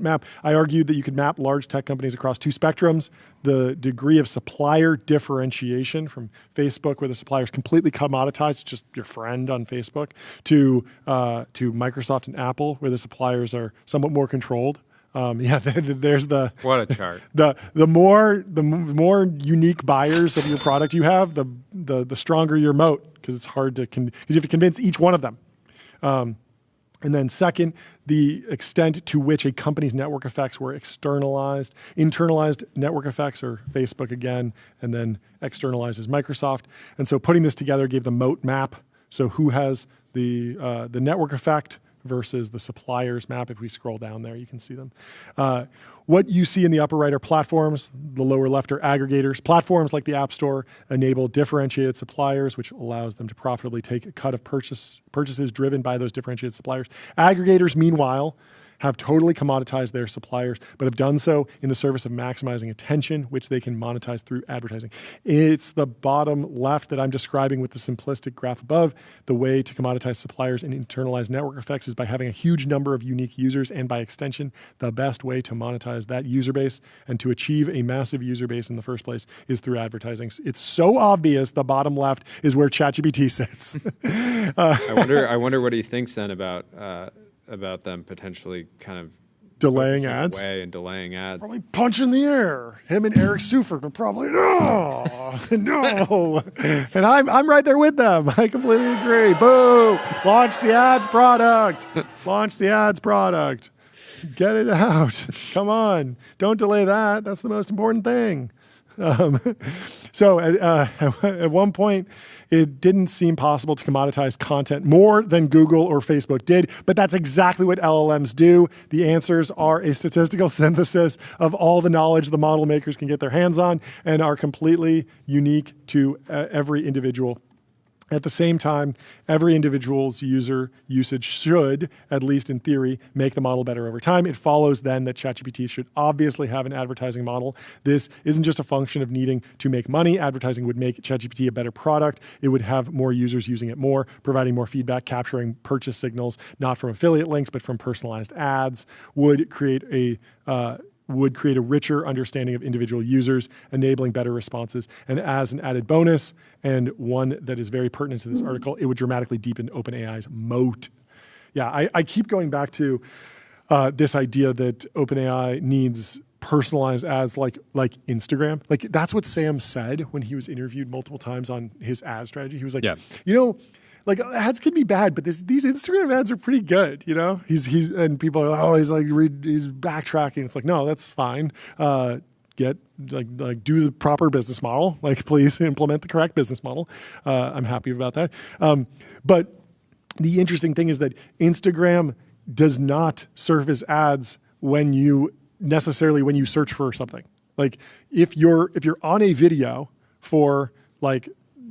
map. I argued that you could map large tech companies across 2 spectrums: the degree of supplier differentiation from Facebook, where the supplier is completely commoditized, it's just your friend on Facebook, to Microsoft and Apple, where the suppliers are somewhat more controlled. There's the what a chart. The more unique buyers of your product you have, the stronger your moat, because it's hard to because you have to convince each one of them. And then second, the extent to which a company's network effects were externalized. Internalized network effects are Facebook again, and then externalized is Microsoft. And so putting this together gave the moat map. So who has the network effect versus the suppliers map. If we scroll down there, you can see them. What you see in the upper right are platforms. The lower left are aggregators. Platforms like the App Store enable differentiated suppliers, which allows them to profitably take a cut of purchases driven by those differentiated suppliers. Aggregators, meanwhile, have totally commoditized their suppliers, but have done so in the service of maximizing attention, which they can monetize through advertising. It's the bottom left that I'm describing with the simplistic graph above. The way to commoditize suppliers and internalize network effects is by having a huge number of unique users, and by extension, the best way to monetize that user base and to achieve a massive user base in the first place is through advertising. It's so obvious the bottom left is where ChatGPT sits. I wonder what he thinks then about them potentially kind of delaying ads and delaying ads. Probably punch in the air. Him and Eric Seufert are probably no. And I'm right there with them. I completely agree. Boo! Launch the ads product. Launch the ads product. Get it out. Come on. Don't delay that. That's the most important thing. So at one point, it didn't seem possible to commoditize content more than Google or Facebook did, but that's exactly what LLMs do. The answers are a statistical synthesis of all the knowledge the model makers can get their hands on and are completely unique to every individual. At the same time, every individual's user usage should, at least in theory, make the model better over time. It follows then that ChatGPT should obviously have an advertising model. This isn't just a function of needing to make money. Advertising would make ChatGPT a better product. It would have more users using it more, providing more feedback, capturing purchase signals, not from affiliate links, but from personalized ads, would create a richer understanding of individual users, enabling better responses. And as an added bonus, and one that is very pertinent to this article, it would dramatically deepen OpenAI's moat. Yeah, I keep going back to this idea that OpenAI needs personalized ads like Instagram. Like, that's what Sam said when he was interviewed multiple times on his ad strategy. He was like, like, ads can be bad, but these Instagram ads are pretty good, you know? He's and people are like, oh, he's backtracking. It's like, no, that's fine. Do the proper business model. Like, please implement the correct business model. I'm happy about that. But the interesting thing is that Instagram does not surface ads when you search for something. Like, if you're on a video for like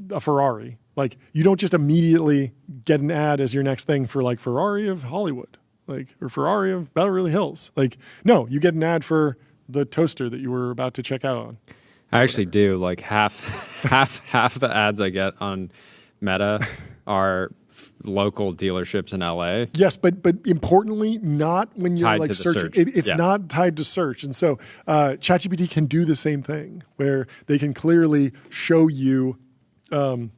a Ferrari, like, you don't just immediately get an ad as your next thing for like Ferrari of Hollywood, like, or Ferrari of Beverly Hills. Like, no, you get an ad for the toaster that you were about to check out on. I actually do. Like half the ads I get on Meta are local dealerships in LA. Yes, but importantly, not when you're tied like to the searching. search. It's not tied to search. And so ChatGPT can do the same thing, where they can clearly show you something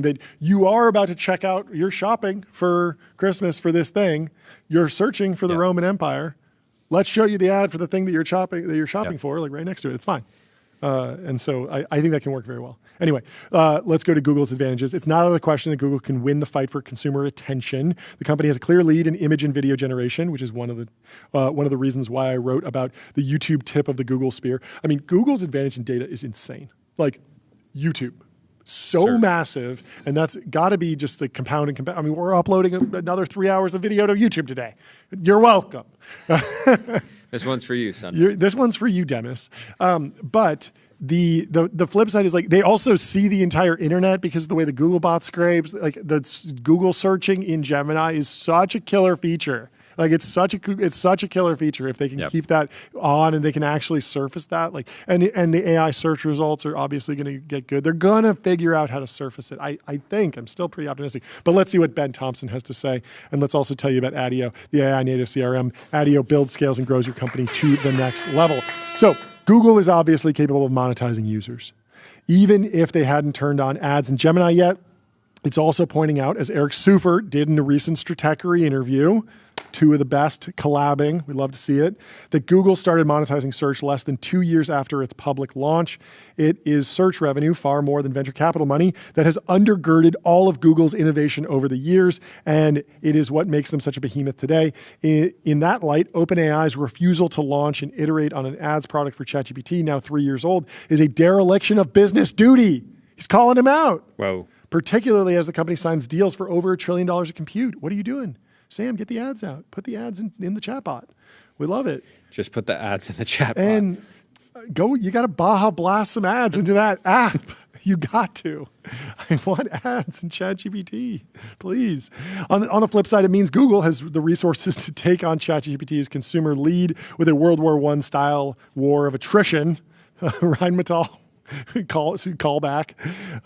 that you are about to check out. You're shopping for Christmas for this thing. You're searching for the Roman Empire. Let's show you the ad for the thing that you're shopping for, like right next to it. It's fine. And so I think that can work very well. Anyway, let's go to Google's advantages. It's not out of the question that Google can win the fight for consumer attention. The company has a clear lead in image and video generation, which is one of the reasons why I wrote about the YouTube tip of the Google spear. I mean, Google's advantage in data is insane. Like, YouTube. So massive, and that's got to be just a compound. I mean, we're uploading another 3 hours of video to YouTube today. You're welcome. This one's for you, son. This one's for you, Dennis. But the flip side is, like, they also see the entire internet because of the way the Google bot scrapes. Like, the Google searching in Gemini is such a killer feature. Like, it's such a killer feature if they can keep that on and they can actually surface that. Like, and the AI search results are obviously going to get good. They're going to figure out how to surface it. I think. I'm still pretty optimistic. But let's see what Ben Thompson has to say. And let's also tell you about ADIO, the AI native CRM. ADIO builds, scales, and grows your company to the next level. So Google is obviously capable of monetizing users. Even if they hadn't turned on ads in Gemini yet, it's also pointing out, as Eric Seufert did in a recent Stratechery interview, two of the best collabing, we'd love to see it, that Google started monetizing search less than 2 years after its public launch. It is search revenue, far more than venture capital money, that has undergirded all of Google's innovation over the years, and it is what makes them such a behemoth today. In that light, OpenAI's refusal to launch and iterate on an ads product for ChatGPT, now 3 years old, is a dereliction of business duty. He's calling him out. Whoa. particularly as the company signs deals for over $1 trillion of compute. What are you doing? Sam, get the ads out. Put the ads in the chatbot. We love it. Just put the ads in the chat bot. And you got to Baja blast some ads into that app. You got to. I want ads in ChatGPT, please. On the flip side, it means Google has the resources to take on ChatGPT's consumer lead with a World War I style war of attrition. Rheinmetall. Call back.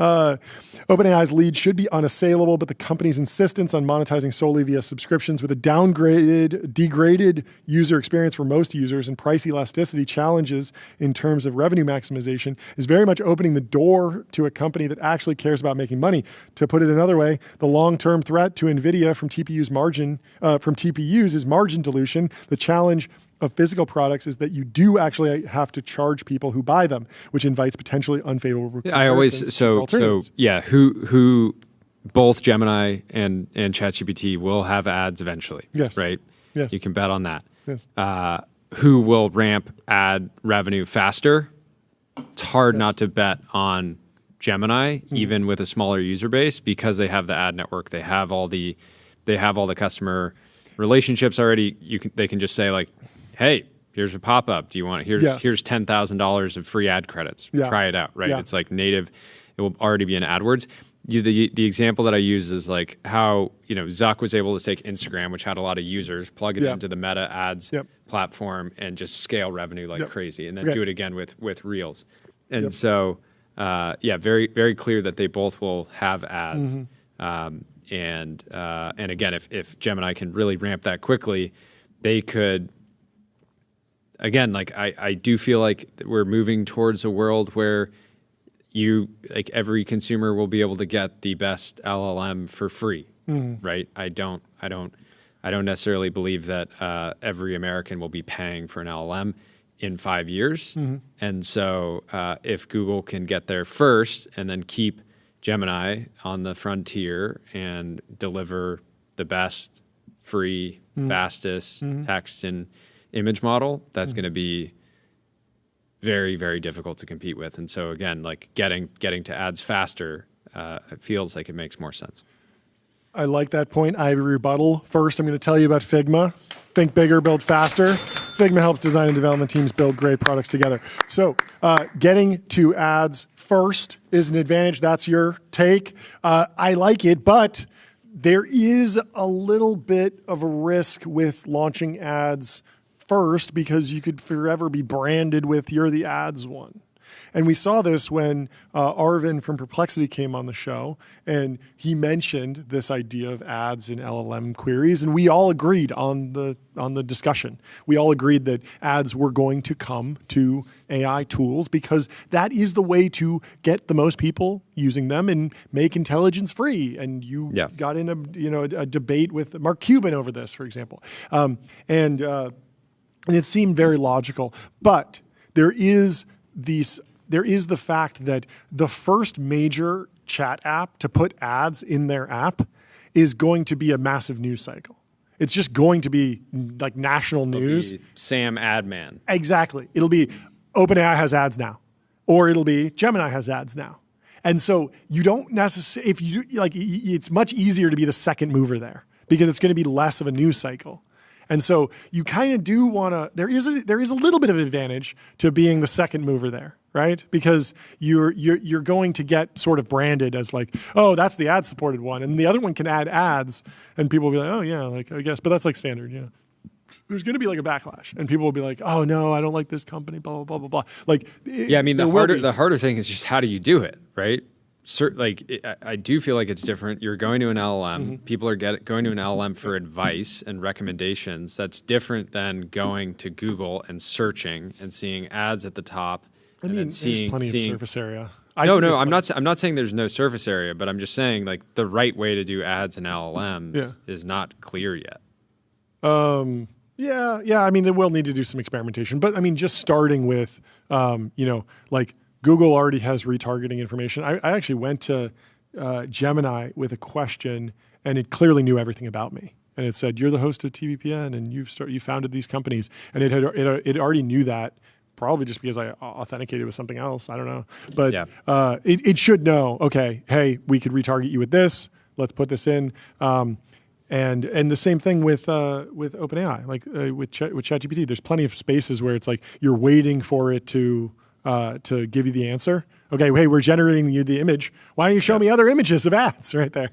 OpenAI's lead should be unassailable, but the company's insistence on monetizing solely via subscriptions with a degraded user experience for most users and price elasticity challenges in terms of revenue maximization is very much opening the door to a company that actually cares about making money. To put it another way, the long-term threat to Nvidia from TPUs is margin dilution. The challenge of physical products is that you do actually have to charge people who buy them, which invites potentially unfavorable. I always who both Gemini and ChatGPT will have ads eventually. Yes. Right. Yes. You can bet on that. Yes. Who will ramp ad revenue faster? It's hard not to bet on Gemini, even with a smaller user base, because they have the ad network. They have all the customer relationships already. They can just say like, hey, here's a pop-up. Do you want here's $10,000 of free ad credits. Yeah. Try it out, right? Yeah. It's like native. It will already be in AdWords. The example that I use is like how, Zuck was able to take Instagram, which had a lot of users, plug it into the Meta ads platform and just scale revenue like crazy, and then do it again with Reels. And so, very, very clear that they both will have ads. And again, if Gemini can really ramp that quickly, they could. Again, like I do feel like we're moving towards a world where every consumer will be able to get the best LLM for free, right? I don't necessarily believe that every American will be paying for an LLM in 5 years. And so if Google can get there first and then keep Gemini on the frontier and deliver the best free, fastest text and image model, that's going to be very, very difficult to compete with. And so again, like getting to ads faster, it feels like it makes more sense. I like that point. I have a rebuttal. First, I'm going to tell you about Figma. Think bigger, build faster. Figma helps design and development teams build great products together. So getting to ads first is an advantage. That's your take. I like it, but there is a little bit of a risk with launching ads first, because you could forever be branded with you're the ads one. And we saw this when Arvin from Perplexity came on the show, and he mentioned this idea of ads in LLM queries, and we all agreed on the discussion. We all agreed that ads were going to come to AI tools because that is the way to get the most people using them and make intelligence free. And you got in a debate with Mark Cuban over this, for example, and it seemed very logical, but there is the fact that the first major chat app to put ads in their app is going to be a massive news cycle. It's just going to be like national news. Sam Adman. Exactly. It'll be OpenAI has ads now, or it'll be Gemini has ads now. And so you don't necessarily, it's much easier to be the second mover there because it's going to be less of a news cycle. And so you kind of do want to, there is a little bit of an advantage to being the second mover there, right? Because you're going to get sort of branded as like, oh, that's the ad supported one. And the other one can add ads and people will be like, oh yeah, like I guess, but that's like standard, There's going to be like a backlash and people will be like, oh no, I don't like this company, blah, blah, blah, blah, blah. Like, the harder thing is just how do you do it, right? I do feel like it's different. You're going to an LLM. People are going to an LLM for advice and recommendations. That's different than going to Google and searching and seeing ads at the top. There's plenty of surface area. I'm not saying there's no surface area, but I'm just saying like the right way to do ads in LLM is not clear yet. Yeah. I mean, they will need to do some experimentation, but I mean, just starting with, like Google already has retargeting information. I actually went to Gemini with a question, and it clearly knew everything about me. And it said, "You're the host of TVPN, and you founded these companies." And it already knew that probably just because I authenticated with something else. I don't know. But Yeah. It should know, okay, hey, we could retarget you with this. Let's put this in. And the same thing with OpenAI, like with ChatGPT. There's plenty of spaces where it's like you're waiting for it to give you the answer. Okay, hey, we're generating you the image. Why don't you show me other images of ads right there?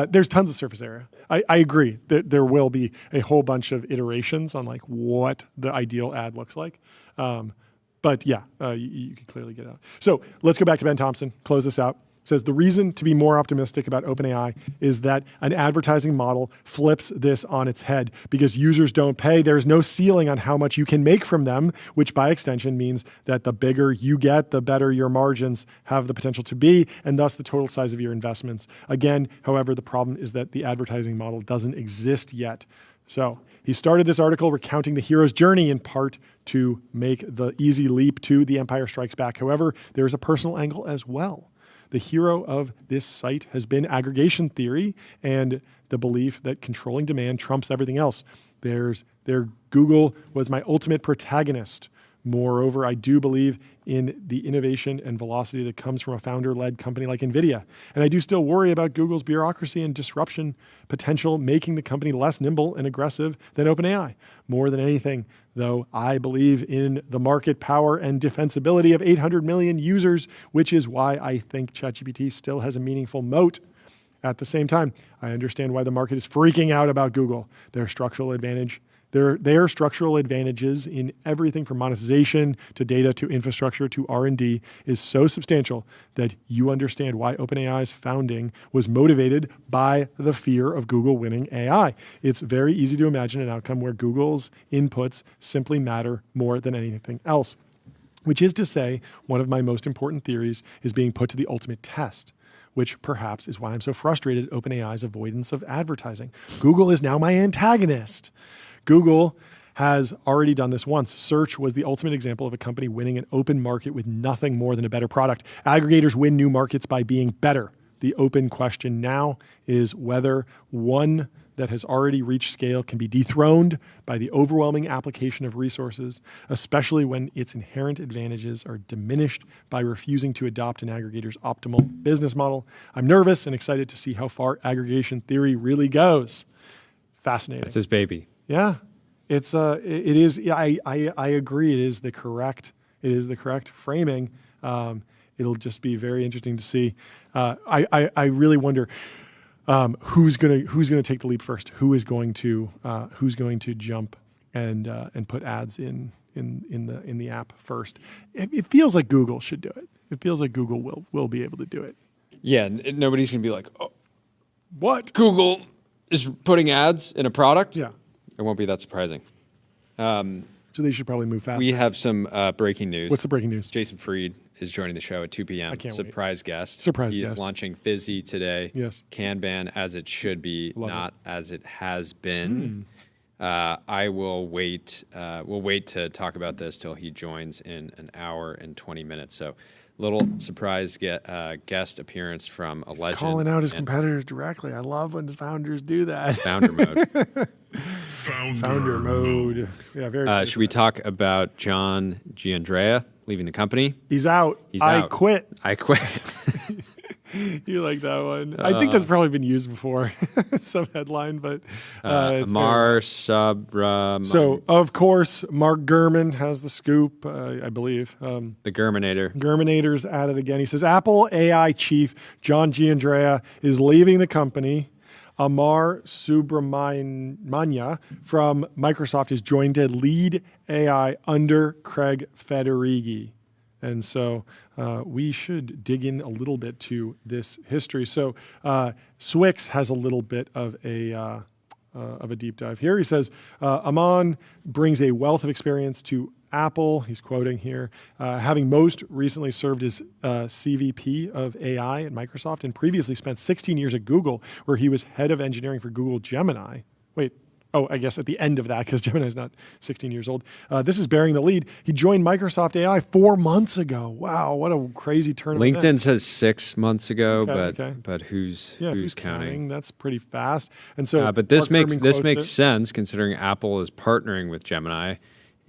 There's tons of surface area. I agree that there will be a whole bunch of iterations on like what the ideal ad looks like. But yeah, you can clearly get out. So let's go back to Ben Thompson, close this out. Says the reason to be more optimistic about OpenAI is that an advertising model flips this on its head because users don't pay. There is no ceiling on how much you can make from them, which by extension means that the bigger you get, the better your margins have the potential to be, and thus the total size of your investments. Again, however, the problem is that the advertising model doesn't exist yet. So he started this article recounting the hero's journey in part to make the easy leap to The Empire Strikes Back. However, there is a personal angle as well. The hero of this site has been aggregation theory and the belief that controlling demand trumps everything else. Google was my ultimate protagonist. Moreover, I do believe in the innovation and velocity that comes from a founder-led company like Nvidia. And I do still worry about Google's bureaucracy and disruption potential, making the company less nimble and aggressive than OpenAI. More than anything, though, I believe in the market power and defensibility of 800 million users, which is why I think ChatGPT still has a meaningful moat. At the same time, I understand why the market is freaking out about Google. Their structural advantages in everything from monetization to data to infrastructure to R&D is so substantial that you understand why OpenAI's founding was motivated by the fear of Google winning AI. It's very easy to imagine an outcome where Google's inputs simply matter more than anything else, which is to say, one of my most important theories is being put to the ultimate test, which perhaps is why I'm so frustrated at OpenAI's avoidance of advertising. Google is now my antagonist. Google has already done this once. Search was the ultimate example of a company winning an open market with nothing more than a better product. Aggregators win new markets by being better. The open question now is whether one that has already reached scale can be dethroned by the overwhelming application of resources, especially when its inherent advantages are diminished by refusing to adopt an aggregator's optimal business model. I'm nervous and excited to see how far aggregation theory really goes. Fascinating. That's his baby. Yeah, it is. I agree. It is the correct framing. It'll just be very interesting to see. I really wonder who's gonna take the leap first. Who's going to jump and put ads in the app first? It feels like Google should do it. It feels like Google will be able to do it. Yeah, nobody's gonna be like, oh, what? Google is putting ads in a product? Yeah. It won't be that surprising. So they should probably move fast. We have some breaking news. What's the breaking news? Jason Fried is joining the show at 2 p.m. I can't Surprise guest. Surprise He guest. is launching Fizzy today. Yes. Kanban as it should be, Love not as it has been. I will wait. We'll wait to talk about this till he joins in an hour and 20 minutes. So little surprise guest appearance from a legend. Calling out his competitors directly. I love when the founders do that. Founder mode. Founder mode. Yeah, very excited. Should we talk about John Giandrea leaving the company? He's out. He's I out. quit. I quit. You like that one? I think that's probably been used before. Some headline, but it's Amar Subramanian. so of course Mark Gurman has the scoop, I believe. The Germinator. Germinator's at it again. He says Apple AI chief John Giandrea is leaving the company. Amar Subramania from Microsoft is joined to lead AI under Craig Federighi. And so we should dig in a little bit to this history. So Swix has a little bit of a deep dive here. He says, Aman brings a wealth of experience to Apple. He's quoting here, having most recently served as CVP of AI at Microsoft and previously spent 16 years at Google, where he was head of engineering for Google Gemini. I guess at the end of that, because Gemini is not 16 years old. This is bearing the lead. He joined Microsoft AI 4 months ago. Wow, what a crazy turn of LinkedIn events. says 6 months ago, Okay. but who's counting? That's pretty fast. And so, But this Mark Gurman makes quotes it. sense considering Apple is partnering with Gemini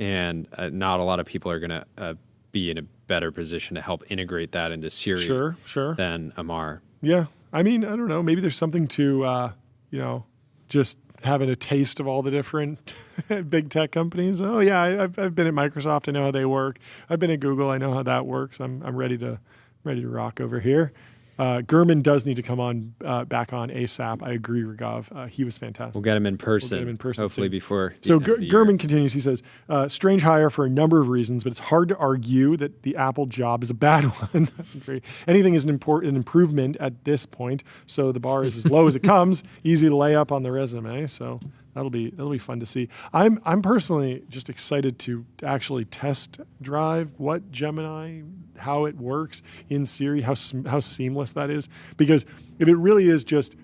and not a lot of people are going to be in a better position to help integrate that into Siri Sure. than Amar. Yeah. I mean, I don't know. Maybe there's something to, just having a taste of all the different big tech companies. Oh yeah, I've been at Microsoft. I know how they work. I've been at Google. I know how that works. I'm ready to rock over here. Garman does need to come on back on ASAP. I agree, Raghav. He was fantastic. We'll get him in person. Hopefully soon. before. So Garman continues. He says, strange hire for a number of reasons, but it's hard to argue that the Apple job is a bad one. Anything is an important improvement at this point. So the bar is as low as it comes. Easy to lay up on the resume. So that'll be fun to see. I'm personally just excited to actually test drive what Gemini, how it works in Siri, how seamless that is. Because if it really is just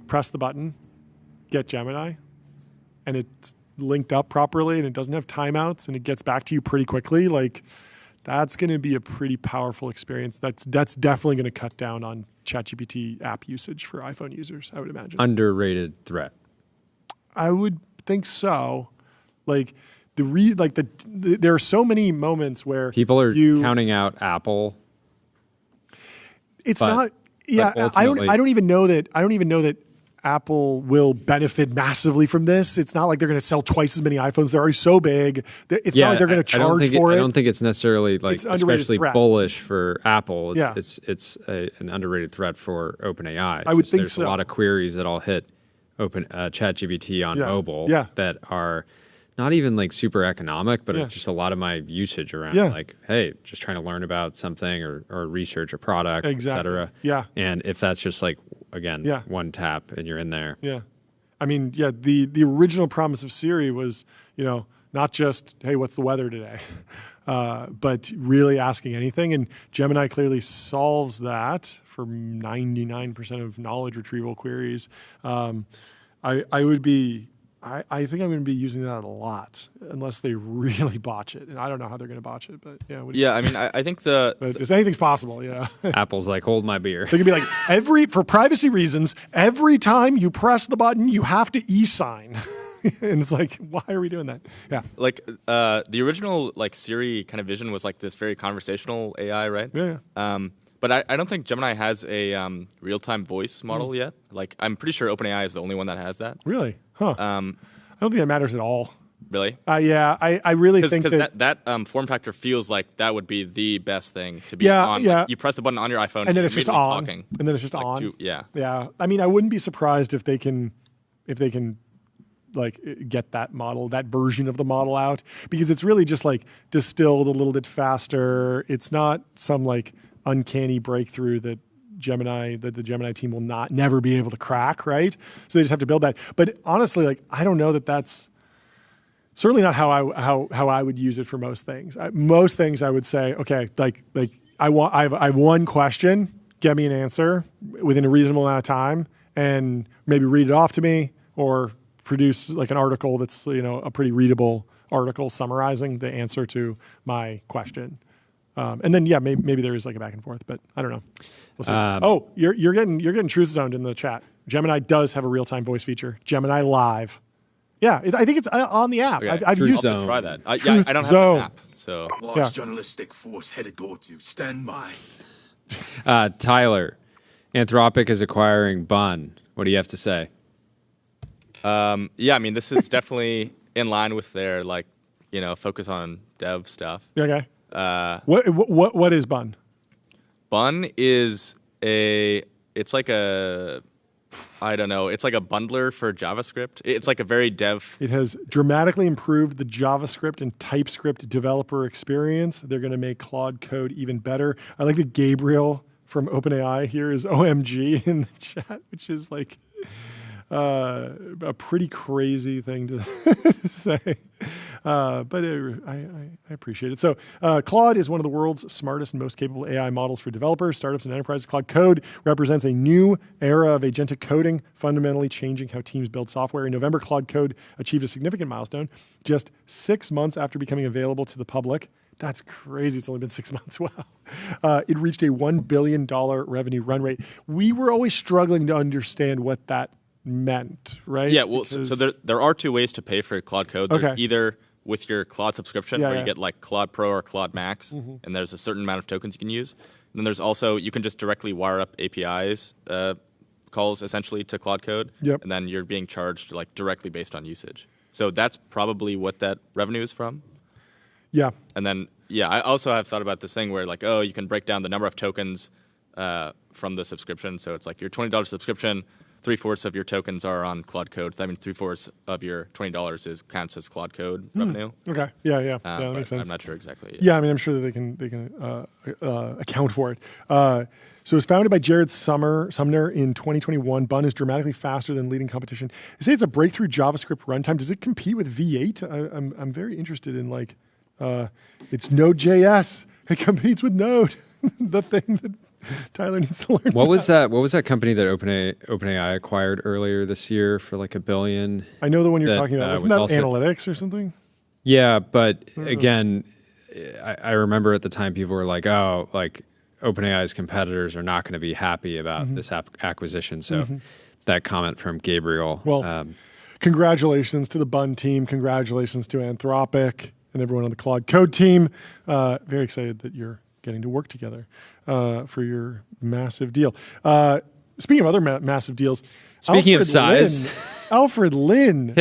press the button, get Gemini, and it's linked up properly and it doesn't have timeouts and it gets back to you pretty quickly, like that's going to be a pretty powerful experience. That's definitely going to cut down on ChatGPT app usage for iPhone users, I would imagine. Underrated threat. I would think so. Like there are so many moments where people are counting out Apple. It's not. Yeah, I don't even know that Apple will benefit massively from this. It's not like they're going to sell twice as many iPhones. They're already so big. It's not like they're going to charge for it. I don't think it's necessarily especially bullish for Apple. It's an underrated threat for OpenAI. I would think there's a lot of queries that all hit ChatGPT on mobile that are not even super economic, but it's just a lot of my usage around hey, just trying to learn about something or research a product, et cetera. Yeah. And if that's just one tap and you're in there. Yeah. I mean, the original promise of Siri was, not just, hey, what's the weather today? But really asking anything. And Gemini clearly solves that for 99% of knowledge retrieval queries. I think I'm going to be using that a lot unless they really botch it. And I don't know how they're going to botch it, but I mean, I think but if anything's possible, Apple's like, hold my beer. They could be like, for privacy reasons, every time you press the button, you have to e-sign. And it's like, why are we doing that? Yeah. The original Siri kind of vision was this very conversational AI, right? Yeah. But I don't think Gemini has a real-time voice model yet. I'm pretty sure OpenAI is the only one that has that. Really? Huh. I don't think that matters at all. Really? Yeah. I really think that form factor feels like that would be the best thing to be on. Yeah. You press the button on your iPhone and then it's just on. Talking. And then it's just on. Yeah. I mean, I wouldn't be surprised if they can get that model, that version of the model out, because it's really just distilled a little bit faster. It's not some uncanny breakthrough that the Gemini team will never be able to crack, right? So they just have to build that. But honestly, I don't know that that's certainly not how I would use it for most things. Most things I would say, okay, I have one question, get me an answer within a reasonable amount of time, and maybe read it off to me or produce an article that's a pretty readable article summarizing the answer to my question. And then maybe there is a back and forth, but I don't know. We'll see. You're getting truth zoned in the chat. Gemini does have a real time voice feature. Gemini Live. Yeah, I think it's on the app. Okay. I've used it. Try that. I don't have Zone. an app, so Large journalistic force headed toward you. Stand by. Tyler, Anthropic is acquiring Bun. What do you have to say? I mean, this is definitely in line with their focus on dev stuff. Okay. What is Bun? Bun is it's like a bundler for JavaScript. It's a very dev. It has dramatically improved the JavaScript and TypeScript developer experience. They're going to make Claude code even better. I like that Gabriel from OpenAI here is OMG in the chat, which is a pretty crazy thing to say, but I appreciate it. So Claude is one of the world's smartest and most capable AI models for developers, startups, and enterprises. Claude Code represents a new era of agentic coding, fundamentally changing how teams build software. In November, Claude Code achieved a significant milestone just 6 months after becoming available to the public. That's crazy. It's only been 6 months. Wow. It reached a $1 billion revenue run rate. We were always struggling to understand what that meant, right? Yeah, well, so there are two ways to pay for Claude Code. There's either with your Claude subscription, Yeah, where yeah. you get like Claude Pro or Claude Max, and there's a certain amount of tokens you can use. And then there's also, you can just directly wire up APIs calls essentially to Claude Code, Yep. and then you're being charged like directly based on usage. So that's probably what that revenue is from. Yeah. And then, yeah, I also have thought about this thing where like, oh, you can break down the number of tokens from the subscription. So it's like your $20 subscription, 3/4 of your tokens are on Claude Code. That means 3/4 of your $20 counts as Claude Code revenue. Okay. Yeah. Yeah. But that makes sense. I'm not sure exactly. Yeah, I mean, I'm sure that they can account for it. So it was founded by Jared Sumner in 2021. Bun is dramatically faster than leading competition. They say it's a breakthrough JavaScript runtime. Does it compete with V8? I'm very interested in like, it's Node.js. It competes with Node, the thing that Tyler needs to learn. What was that company that OpenAI acquired earlier this year for like $1 billion? I know the one you're that, talking about. Wasn't was that also- analytics or something? Yeah, but again, I remember at the time people were like, oh, like OpenAI's competitors are not going to be happy about this acquisition. So that comment from Gabriel. Well, congratulations to the Bun team. Congratulations to Anthropic and everyone on the Claude Code team. Very excited that you're getting to work together for your massive deal. Speaking of other massive deals, Speaking of Alfred size. Lin, Alfred Lin.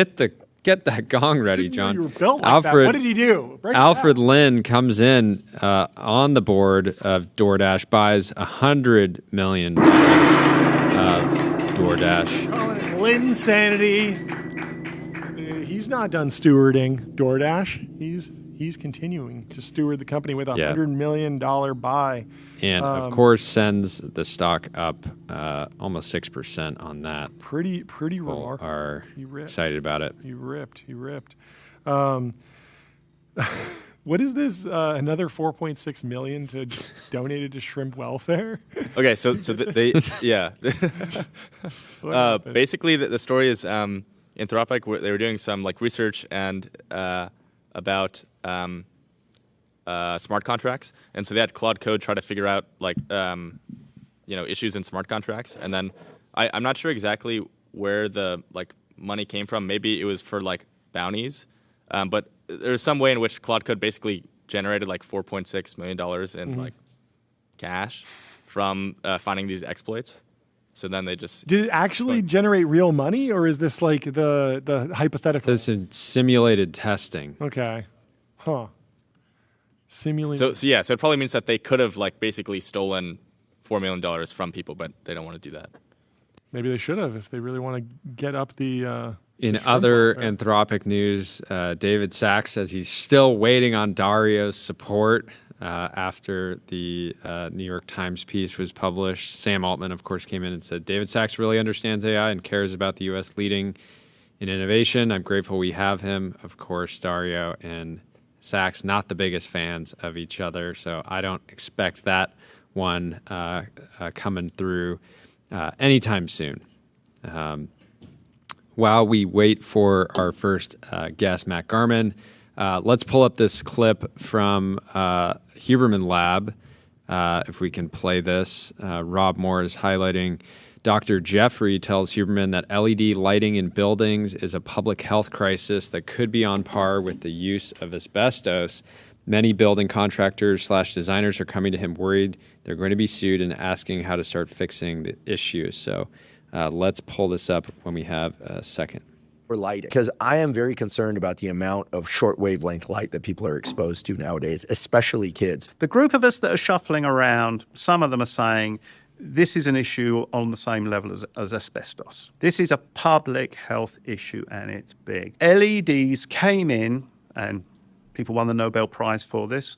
Get that gong ready, Didn't know John. you were built like that. What did he do? Break it Alfred down. Lin comes in on the board of DoorDash, buys $100 million of DoorDash. Calling it Lin sanity. He's not done stewarding DoorDash. He's continuing to steward the company with a Yeah. $100 million buy. And of course sends the stock up almost 6% on that. Pretty People remarkable. are He ripped. excited about it. He ripped. What is this? Another 4.6 million donated to shrimp welfare? Okay, so they yeah. What happened? Basically, the story is Anthropic. They were doing some like research and about smart contracts, and so they had Claude Code try to figure out like issues in smart contracts, and then I'm not sure exactly where the like money came from. Maybe it was for like bounties, but there's some way in which Claude Code basically generated like $4.6 million in like cash from finding these exploits. So then they just Did it actually generate real money, or is this like the hypothetical? This is simulated testing. Okay. Huh. Simulated. so it probably means that they could have like basically stolen $4 million from people, but they don't want to do that. Maybe they should have if they really want to get up the. In shrimp other welfare. Anthropic news, David Sachs says he's still waiting on Dario's support after the New York Times piece was published. Sam Altman, of course, came in and said, David Sachs really understands AI and cares about the U.S. leading in innovation. I'm grateful we have him. Of course, Dario and Sachs, not the biggest fans of each other, so I don't expect that one coming through anytime soon. While we wait for our first guest, Matt Garman, let's pull up this clip from Huberman Lab. If we can play this, Rob Moore is highlighting Dr. Jeffrey tells Huberman that LED lighting in buildings is a public health crisis that could be on par with the use of asbestos. Many building contractors / designers are coming to him worried they're going to be sued and asking how to start fixing the issue. So let's pull this up when we have a second. For lighting, because I am very concerned about the amount of short wavelength light that people are exposed to nowadays, especially kids. The group of us that are shuffling around, some of them are saying this is an issue on the same level as asbestos. This is a public health issue and it's big. LEDs came in, and people won the Nobel Prize for this,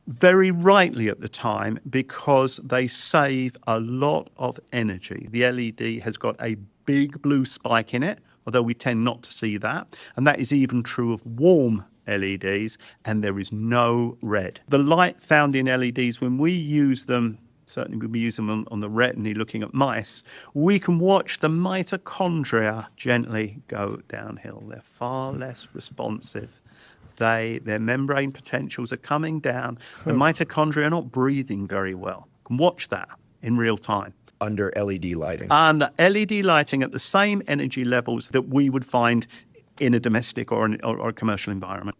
very rightly at the time, because they save a lot of energy. The LED has got a big blue spike in it, although we tend not to see that. And that is even true of warm LEDs, and there is no red. The light found in LEDs, when we use them, certainly when we use them on the retina looking at mice, we can watch the mitochondria gently go downhill. They're far less responsive. Their membrane potentials are coming down. The mitochondria are not breathing very well. You can watch that in real time. Under LED lighting. And LED lighting at the same energy levels that we would find in a domestic or a commercial environment.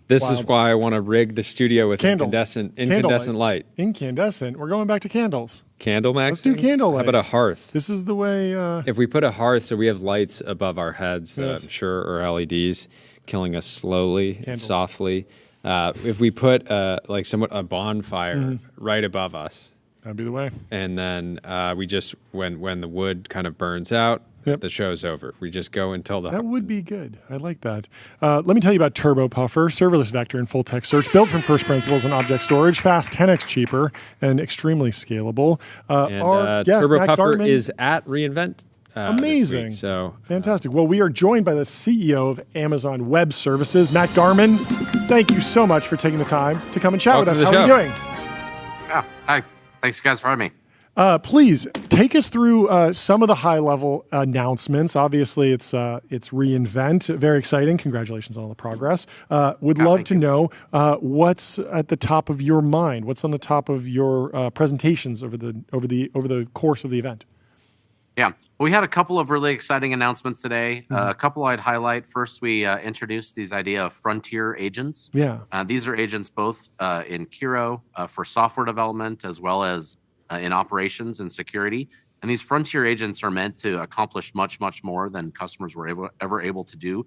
This is Wild. why I want to rig the studio with Candles. incandescent light. Incandescent. We're going back to candles. Candle max. Let's do candle How about a light. hearth? This is the way. If we put a hearth, so we have lights above our heads that Yes. I'm sure are LEDs, killing us slowly and Candles. softly. If we put like somewhat a bonfire Mm-hmm. right above us, That'd be the way. and then we just when the wood kind of burns out, Yep. the show's over. We just go until the That would be good. I like that. Let me tell you about Turbo Puffer, serverless vector and full text search, built from first principles and object storage, fast, 10x cheaper, and extremely scalable. and our guest, Turbo Matt Puffer Garman, is at reInvent. This amazing. week, so Fantastic. Well, we are joined by the CEO of Amazon Web Services, Matt Garman. Thank you so much for taking the time to come and chat with us. Welcome How to are the you show. doing? Yeah. Hi. Thanks, guys, for having me. Please take us through some of the high-level announcements. Obviously, it's reInvent. Very exciting. Congratulations on all the progress. Would love to know what's at the top of your mind. What's on the top of your presentations over the course of the event? Yeah. We had a couple of really exciting announcements today. A couple I'd highlight. First, we introduced these idea of frontier agents. Yeah. These are agents both in Kiro for software development as well as in operations and security. And these frontier agents are meant to accomplish much, much more than customers were ever able to do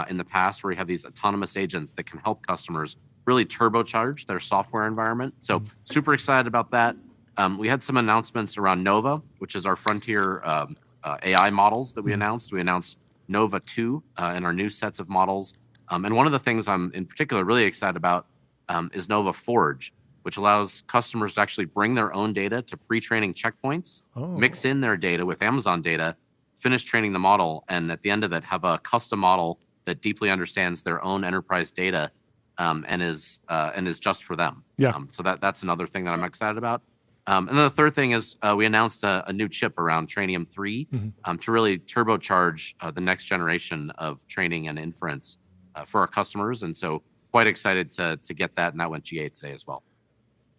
in the past, where you have these autonomous agents that can help customers really turbocharge their software environment. So super excited about that. We had some announcements around Nova, which is our frontier AI models that we announced. We announced Nova 2 in our new sets of models. And one of the things I'm in particular really excited about is Nova Forge, which allows customers to actually bring their own data to pre-training checkpoints, mix in their data with Amazon data, finish training the model, and at the end of it, have a custom model that deeply understands their own enterprise data and is just for them. Yeah. So that's another thing that I'm excited about. And then the third thing is we announced a new chip around Trainium 3 to really turbocharge the next generation of training and inference for our customers. And so quite excited to get that, and that went GA today as well.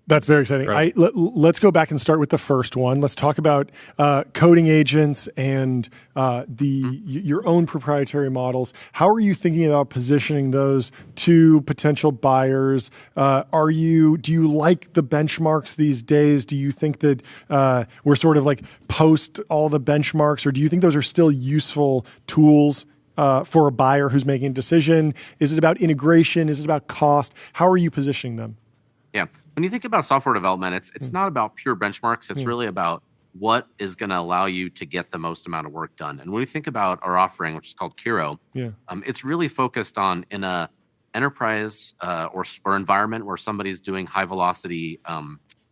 That's very exciting. Right. Let's go back and start with the first one. Let's talk about coding agents and your own proprietary models. How are you thinking about positioning those to potential buyers? Do you like the benchmarks these days? Do you think that we're sort of like post all the benchmarks, or do you think those are still useful tools for a buyer who's making a decision? Is it about integration? Is it about cost? How are you positioning them? Yeah. When you think about software development, it's not about pure benchmarks. It's really about what is going to allow you to get the most amount of work done. And when we think about our offering, which is called Kiro, it's really focused on in a enterprise or environment where somebody's doing high velocity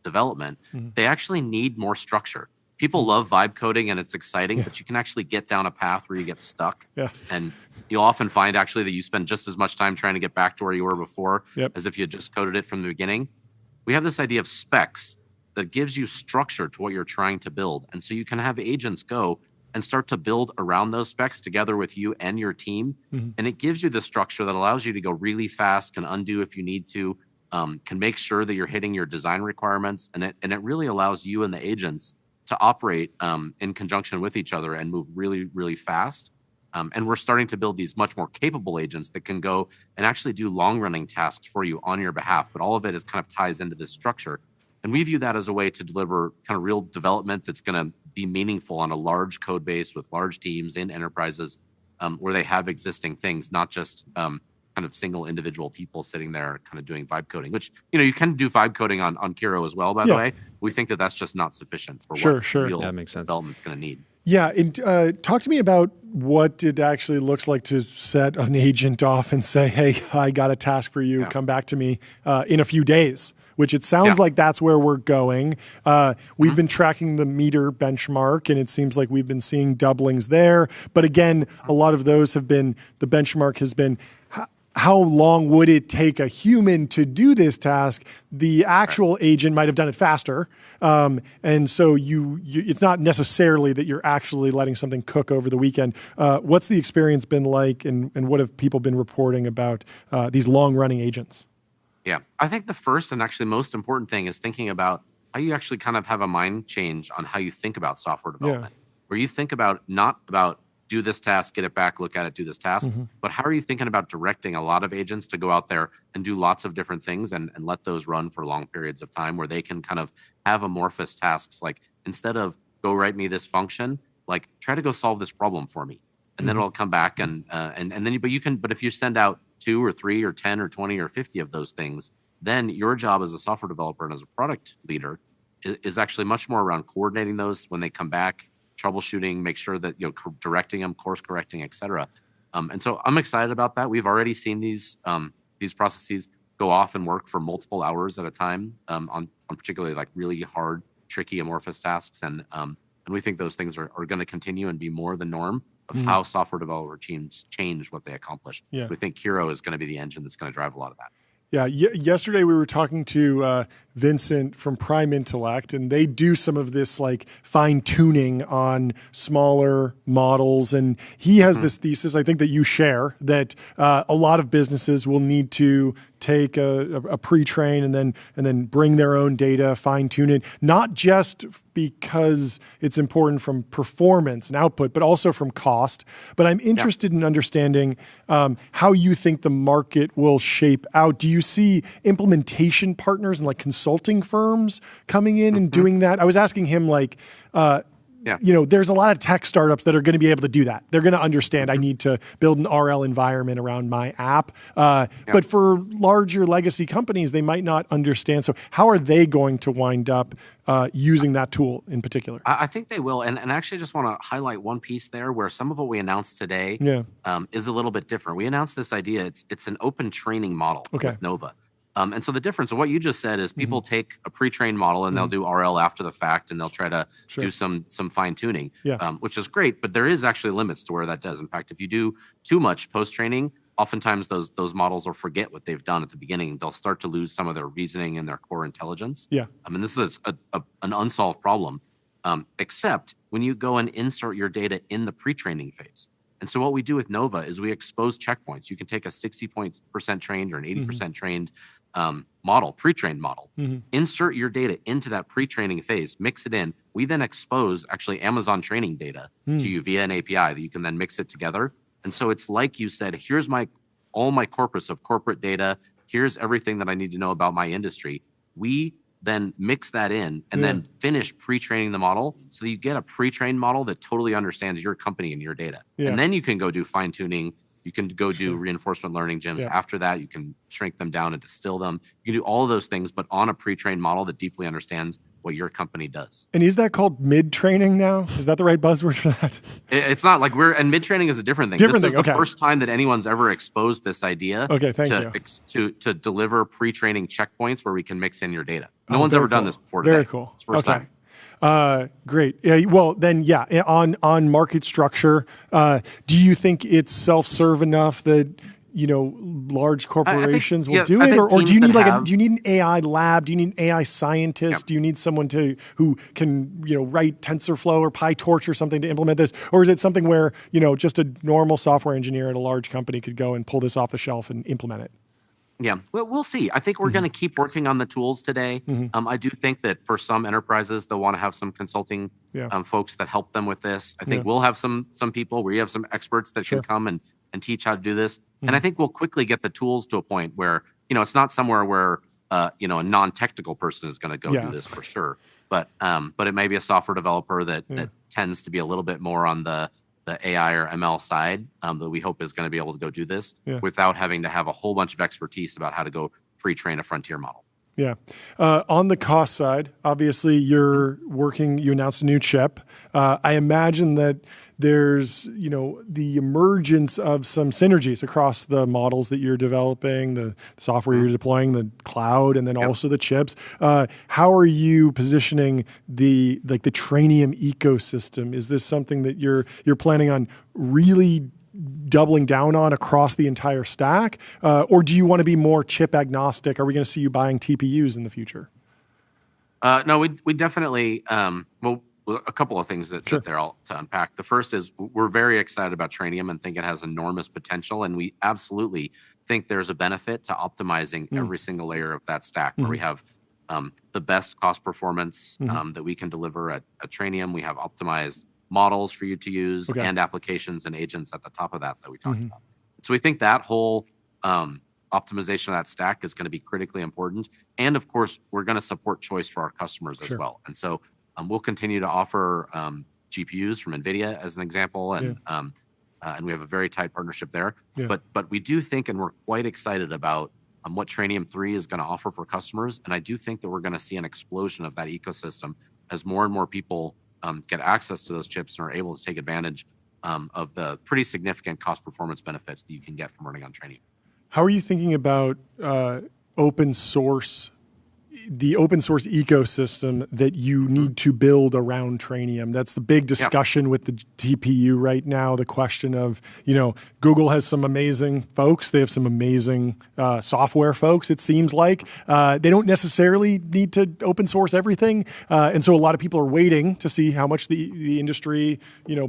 development. They actually need more structure. People love vibe coding and it's exciting, but you can actually get down a path where you get stuck. Yeah. And you'll often find actually that you spend just as much time trying to get back to where you were before as if you had just coded it from the beginning. We have this idea of specs that gives you structure to what you're trying to build. And so you can have agents go and start to build around those specs together with you and your team. And it gives you the structure that allows you to go really fast, can undo if you need to, can make sure that you're hitting your design requirements. And it really allows you and the agents to operate in conjunction with each other and move really, really fast. And we're starting to build these much more capable agents that can go and actually do long-running tasks for you on your behalf. But all of it is kind of ties into this structure. And we view that as a way to deliver kind of real development that's going to be meaningful on a large code base with large teams in enterprises where they have existing things, not just kind of single individual people sitting there kind of doing vibe coding, which, you can do vibe coding on Kiro as well, by the way. We think that that's just not sufficient for what real that makes sense. development's going to need. Yeah, and talk to me about what it actually looks like to set an agent off and say, hey, I got a task for you, come back to me in a few days, which it sounds like that's where we're going. We've been tracking the meter benchmark, and it seems like we've been seeing doublings there. But again, a lot of those have been, the benchmark has been, how long would it take a human to do this task? The actual agent might have done it faster. And so it's not necessarily that you're actually letting something cook over the weekend. What's the experience been like, and what have people been reporting about these long-running agents? Yeah, I think the first and actually most important thing is thinking about how you actually kind of have a mind change on how you think about software development, where you think about not about do this task, get it back, look at it, do this task. But how are you thinking about directing a lot of agents to go out there and do lots of different things and let those run for long periods of time where they can kind of have amorphous tasks? Like instead of go write me this function, like try to go solve this problem for me. And then it'll come back and then, but if you send out 2 or 3 or 10 or 20 or 50 of those things, then your job as a software developer and as a product leader is actually much more around coordinating those when they come back, troubleshooting, make sure that directing them, course correcting, et cetera. And so I'm excited about that. We've already seen these processes go off and work for multiple hours at a time on particularly like really hard, tricky, amorphous tasks. And we think those things are going to continue and be more the norm of how software developer teams change what they accomplish. Yeah. We think Hero is going to be the engine that's going to drive a lot of that. Yeah, yesterday we were talking to Vincent from Prime Intellect, and they do some of this like fine tuning on smaller models. And he has this thesis, I think, that you share, that a lot of businesses will need to take a pre-train and then bring their own data, fine tune it, not just because it's important from performance and output, but also from cost. But I'm interested in understanding how you think the market will shape out. Do you see implementation partners and like consulting firms coming in and doing that? I was asking him like, there's a lot of tech startups that are going to be able to do that. They're going to understand I need to build an RL environment around my app. But for larger legacy companies, they might not understand. So how are they going to wind up using that tool in particular? I think they will. And I actually just want to highlight one piece there where some of what we announced today is a little bit different. We announced this idea. It's an open training model with Nova. And so the difference of what you just said is people take a pre-trained model and they'll do RL after the fact and they'll try to do some fine tuning, which is great. But there is actually limits to where that does. In fact, if you do too much post-training, oftentimes those models will forget what they've done at the beginning. They'll start to lose some of their reasoning and their core intelligence. I mean, this is an unsolved problem, except when you go and insert your data in the pre-training phase. And so what we do with Nova is we expose checkpoints. You can take a 60% trained or an 80% trained model, pre-trained model, insert your data into that pre-training phase, mix it in. We then expose actually Amazon training data to you via an API that you can then mix it together. And so it's like you said, here's all my corpus of corporate data. Here's everything that I need to know about my industry. We then mix that in and then finish pre-training the model. So you get a pre-trained model that totally understands your company and your data. And then you can go do fine tuning. You can go do reinforcement learning gyms. After that, you can shrink them down and distill them. You can do all of those things, but on a pre-trained model that deeply understands what your company does. And is that called mid-training now? Is that the right buzzword for that? It's not like and mid-training is a different thing. This is the first time that anyone's ever exposed this idea to deliver pre-training checkpoints where we can mix in your data. No one's ever done this before today. Very cool. It's the first time. Great. Well, then, on market structure, do you think it's self-serve enough that large corporations will do it, or do you need do you need an AI lab? Do you need an AI scientist? Do you need someone who can write TensorFlow or PyTorch or something to implement this, or is it something where just a normal software engineer at a large company could go and pull this off the shelf and implement it? Yeah, well, we'll see. I think we're going to keep working on the tools today. I do think that for some enterprises, they'll want to have some consulting folks that help them with this. I think we'll have some people where you have some experts that can come and teach how to do this. And I think we'll quickly get the tools to a point where, it's not somewhere where, a non-technical person is going to go do this for sure. But it may be a software developer that tends to be a little bit more on the AI or ML side that we hope is going to be able to go do this without having to have a whole bunch of expertise about how to go pre-train a frontier model. Yeah. On the cost side, obviously you announced a new chip. I imagine that there's, the emergence of some synergies across the models that you're developing, the software you're deploying, the cloud, and then also the chips. How are you positioning the Trainium ecosystem? Is this something that you're planning on really doubling down on across the entire stack? Or do you want to be more chip agnostic? Are we going to see you buying TPUs in the future? No, we definitely, a couple of things that there all to unpack. The first is we're very excited about Trainium and think it has enormous potential. And we absolutely think there's a benefit to optimizing every single layer of that stack where we have the best cost performance that we can deliver at Trainium. We have optimized models for you to use, Okay. and applications and agents at the top of that we talked about. So we think that whole optimization of that stack is going to be critically important. And of course, we're going to support choice for our customers as well. And so we'll continue to offer GPUs from Nvidia as an example, and we have a very tight partnership there. But we do think, and we're quite excited about what Trainium 3 is going to offer for customers. And I do think that we're going to see an explosion of that ecosystem as more and more people get access to those chips and are able to take advantage of the pretty significant cost performance benefits that you can get from running on Trainium. How are you thinking about open source, the open source ecosystem that you need to build around Trainium? That's the big discussion with the TPU right now. The question of, Google has some amazing folks. They have some amazing software folks, it seems like. They don't necessarily need to open source everything. And so a lot of people are waiting to see how much the industry,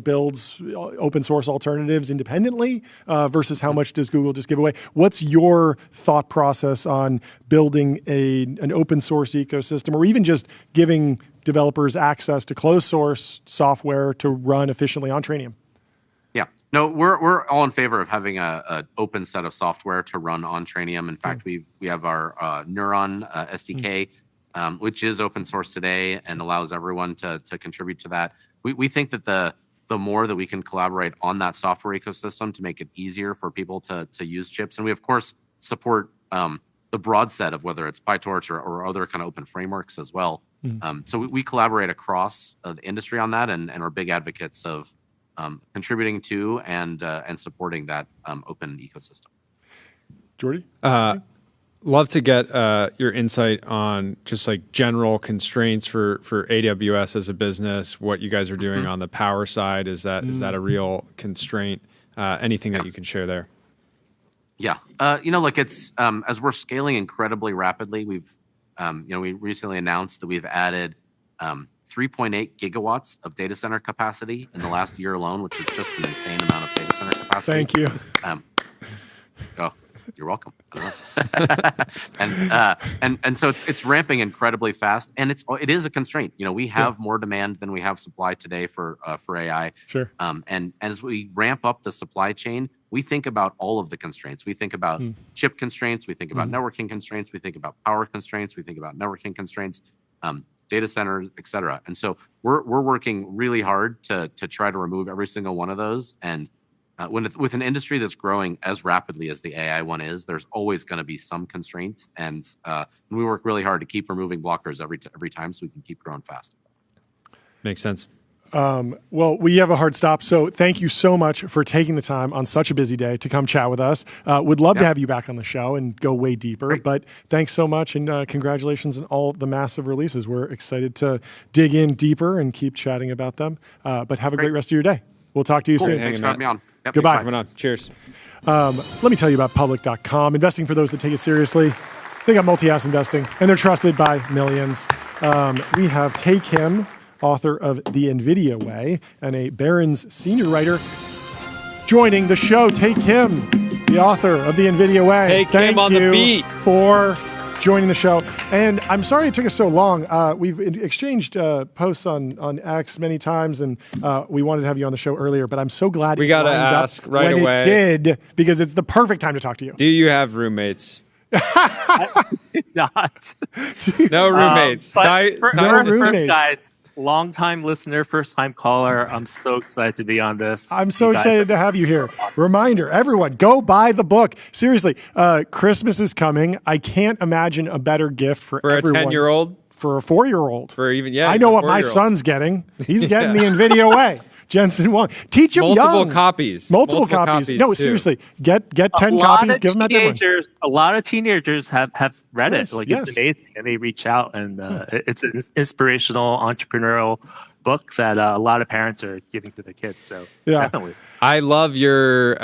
builds open source alternatives independently versus how much does Google just give away. What's your thought process on building an open source ecosystem, or even just giving developers access to closed source software to run efficiently on Trainium? Yeah, no, we're all in favor of having an open set of software to run on Trainium. In fact, we have our Neuron SDK, which is open source today and allows everyone to contribute to that. We think that the more that we can collaborate on that software ecosystem to make it easier for people to use chips, and we of course support the broad set of whether it's PyTorch or other kind of open frameworks as well. So we collaborate across the industry on that, and are big advocates of contributing to and supporting that open ecosystem. Jordy? Love to get your insight on just like general constraints for AWS as a business, what you guys are doing on the power side. Is that a real constraint? Anything that you can share there? Yeah, look, it's as we're scaling incredibly rapidly. We recently announced that we've added 3.8 gigawatts of data center capacity in the last year alone, which is just an insane amount of data center capacity. Thank you. You're welcome. And so it's ramping incredibly fast, and it is a constraint. We have more demand than we have supply today for AI. Sure. And as we ramp up the supply chain, we think about all of the constraints. We think about chip constraints. We think about networking constraints. We think about power constraints. We think about networking constraints, data centers, et cetera. And so we're working really hard to try to remove every single one of those. And with an industry that's growing as rapidly as the AI one is, there's always going to be some constraint. And we work really hard to keep removing blockers every time so we can keep growing fast. Makes sense. Well, we have a hard stop, so thank you so much for taking the time on such a busy day to come chat with us. Would love to have you back on the show and go way deeper, but thanks so much, and congratulations on all the massive releases. We're excited to dig in deeper and keep chatting about them, but have a great rest of your day. We'll talk to you soon. Thanks for having me on. Yep, Goodbye. Coming on. Cheers. Let me tell you about public.com, investing for those that take it seriously. They got multi-ass investing, and they're trusted by millions. We have Tae Kim, author of The Nvidia Way, and a Barron's senior writer, joining the show. Tae Kim, the author of The Nvidia Way. Tae Kim on the beat. For joining the show. And I'm sorry it took us so long. We've exchanged posts on X many times, and we wanted to have you on the show earlier, but I'm so glad we got to ask right when away. It did, because it's the perfect time to talk to you. Do you have roommates? Not. No roommates. No roommates. Guys, long-time listener, first-time caller. I'm so excited to be on this. I'm so excited to have you here. Reminder, everyone, go buy the book. Seriously, Christmas is coming. I can't imagine a better gift for everyone. A 10-year-old? For a 4-year-old. For even, I know what my son's getting. He's getting The Nvidia Way. Jensen Huang. Teach him multiple young. Copies. Multiple copies. No, too. Seriously. Get 10 copies. Give them out to everyone. A lot of teenagers have read it. Like, yes. It's amazing. And they reach out, and it's an inspirational, entrepreneurial book that a lot of parents are giving to their kids. So definitely. I love your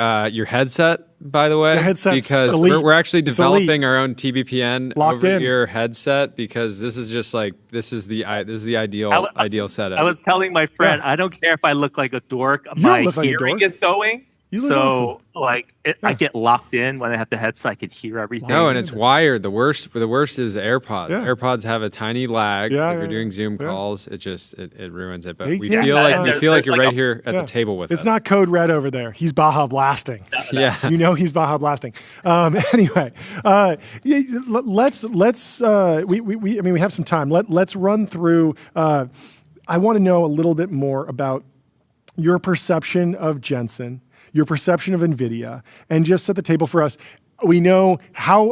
headset, by the way. The headset's because elite. we're actually developing our own TBPN Locked in. over-ear headset, because this is just like this is the ideal setup. I was telling my friend, I don't care if I look like a dork. You My don't look like a hearing dork. is going. You look So awesome. I get locked in when I have the headset. I can hear everything. No, and it's wired. The worst is AirPods. Yeah. AirPods have a tiny lag. Yeah, if you're yeah, doing yeah. Zoom Yeah. calls, it ruins it. But Hey, we yeah. feel like you're Like right here at the table with It's us. not code red over there. He's Baja blasting. Yeah. You know he's Baja blasting. Anyway, let's we have some time. Let's run through. I want to know a little bit more about your perception of Jensen, your perception of Nvidia, and just set the table for us. We know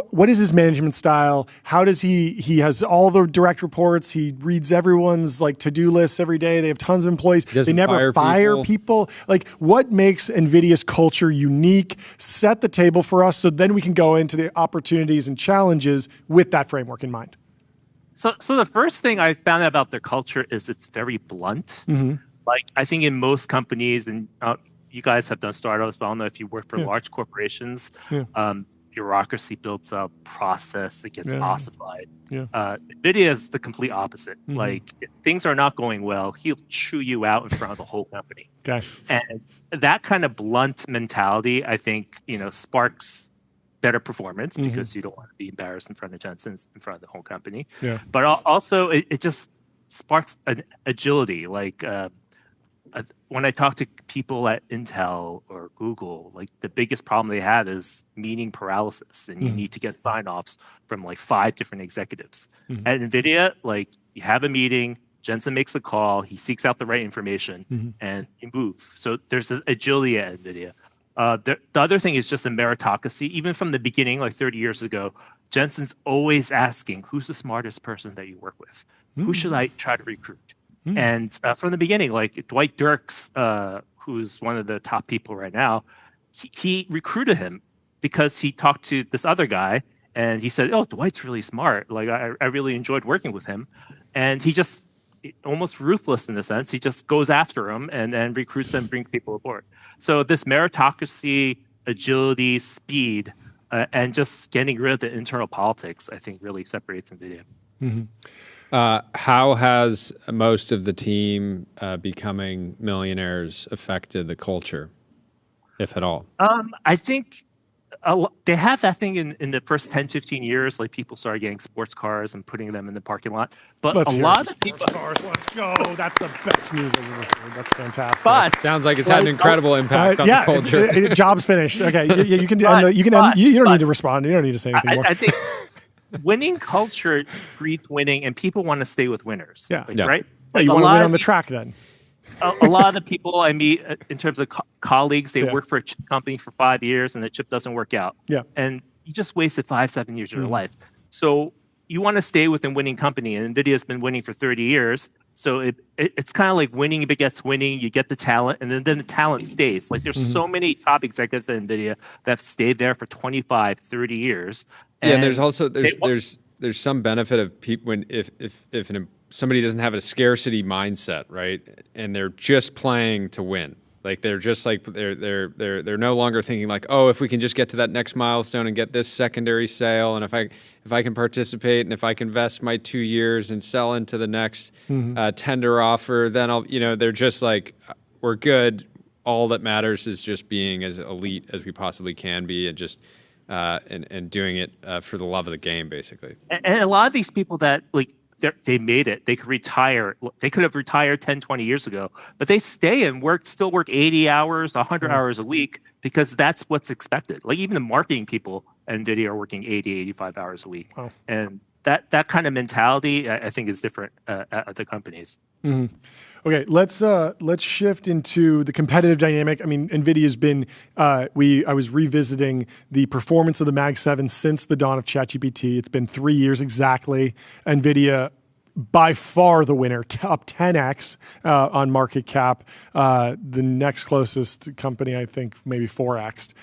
what is his management style? How does he has all the direct reports. He reads everyone's like to-do lists every day. They have tons of employees. They never fire people. Like, what makes Nvidia's culture unique? Set the table for us so then we can go into the opportunities and challenges with that framework in mind. So the first thing I found out about their culture is it's very blunt. Like, I think in most companies, and you guys have done startups, but I don't know if you work for large corporations, bureaucracy builds up, process, it gets ossified. NVIDIA is the complete opposite. Like, if things are not going well, he'll chew you out in front of the whole company. Okay. And that kind of blunt mentality, I think, sparks better performance because you don't want to be embarrassed in front of Jensen, in front of the whole company. But also, it just sparks an agility. Like, when I talk to people at Intel or Google, like, the biggest problem they have is meeting paralysis, and you need to get sign-offs from like 5 different executives. At NVIDIA, like, you have a meeting, Jensen makes the call, he seeks out the right information, and you move. So there's this agility at NVIDIA. The other thing is just a meritocracy. Even from the beginning, like 30 years ago, Jensen's always asking, who's the smartest person that you work with? Who should I try to recruit? And from the beginning, like Dwight Dirks, who's one of the top people right now, he recruited him because he talked to this other guy and he said, oh, Dwight's really smart. Like, I really enjoyed working with him. And he just, almost ruthless in a sense, he just goes after him and recruits them, brings people aboard. So this meritocracy, agility, speed, and just getting rid of the internal politics, I think really separates NVIDIA. How has most of the team becoming millionaires affected the culture, if at all? I think they had that thing in the first 10, 15 years, like people started getting sports cars and putting them in the parking lot. But a lot of people... Cars, let's go. That's the best news I've ever heard. That's fantastic. But sounds like it's had an incredible impact on the culture. Job's finished. Okay, you can end. You don't need to respond. You don't need to say anything more. I think winning culture breeds winning, and people want to stay with winners. Right? Well, you want to win on the track then. A lot of the people I meet in terms of colleagues, they work for a chip company for 5 years and the chip doesn't work out. And you just wasted 5-7 years of your life. So you want to stay with a winning company, and NVIDIA's been winning for 30 years. So it's kind of like winning begets winning. You get the talent, and then the talent stays. Like, there's so many top executives at NVIDIA that have stayed there for 25, 30 years. And there's also there's some benefit of people when if somebody doesn't have a scarcity mindset, right, and they're just playing to win. Like, they're just like they're no longer thinking like, oh, if we can just get to that next milestone and get this secondary sale, and if I can participate, and if I can invest my 2 years and sell into the next tender offer, then I'll, they're just like, we're good. All that matters is just being as elite as we possibly can be, and just and doing it for the love of the game, basically. And a lot of these people that they made it. They could retire. They could have retired 10, 20 years ago, but they stay and still work 80 hours, 100 hours a week because that's what's expected. Like, even the marketing people at NVIDIA are working 80, 85 hours a week. Wow. And that kind of mentality, I think, is different at the companies. Okay, let's shift into the competitive dynamic. I mean, NVIDIA's been, I was revisiting the performance of the Mag 7 since the dawn of ChatGPT. It's been 3 years exactly. NVIDIA, by far the winner, up 10x on market cap. The next closest company, I think, maybe 4x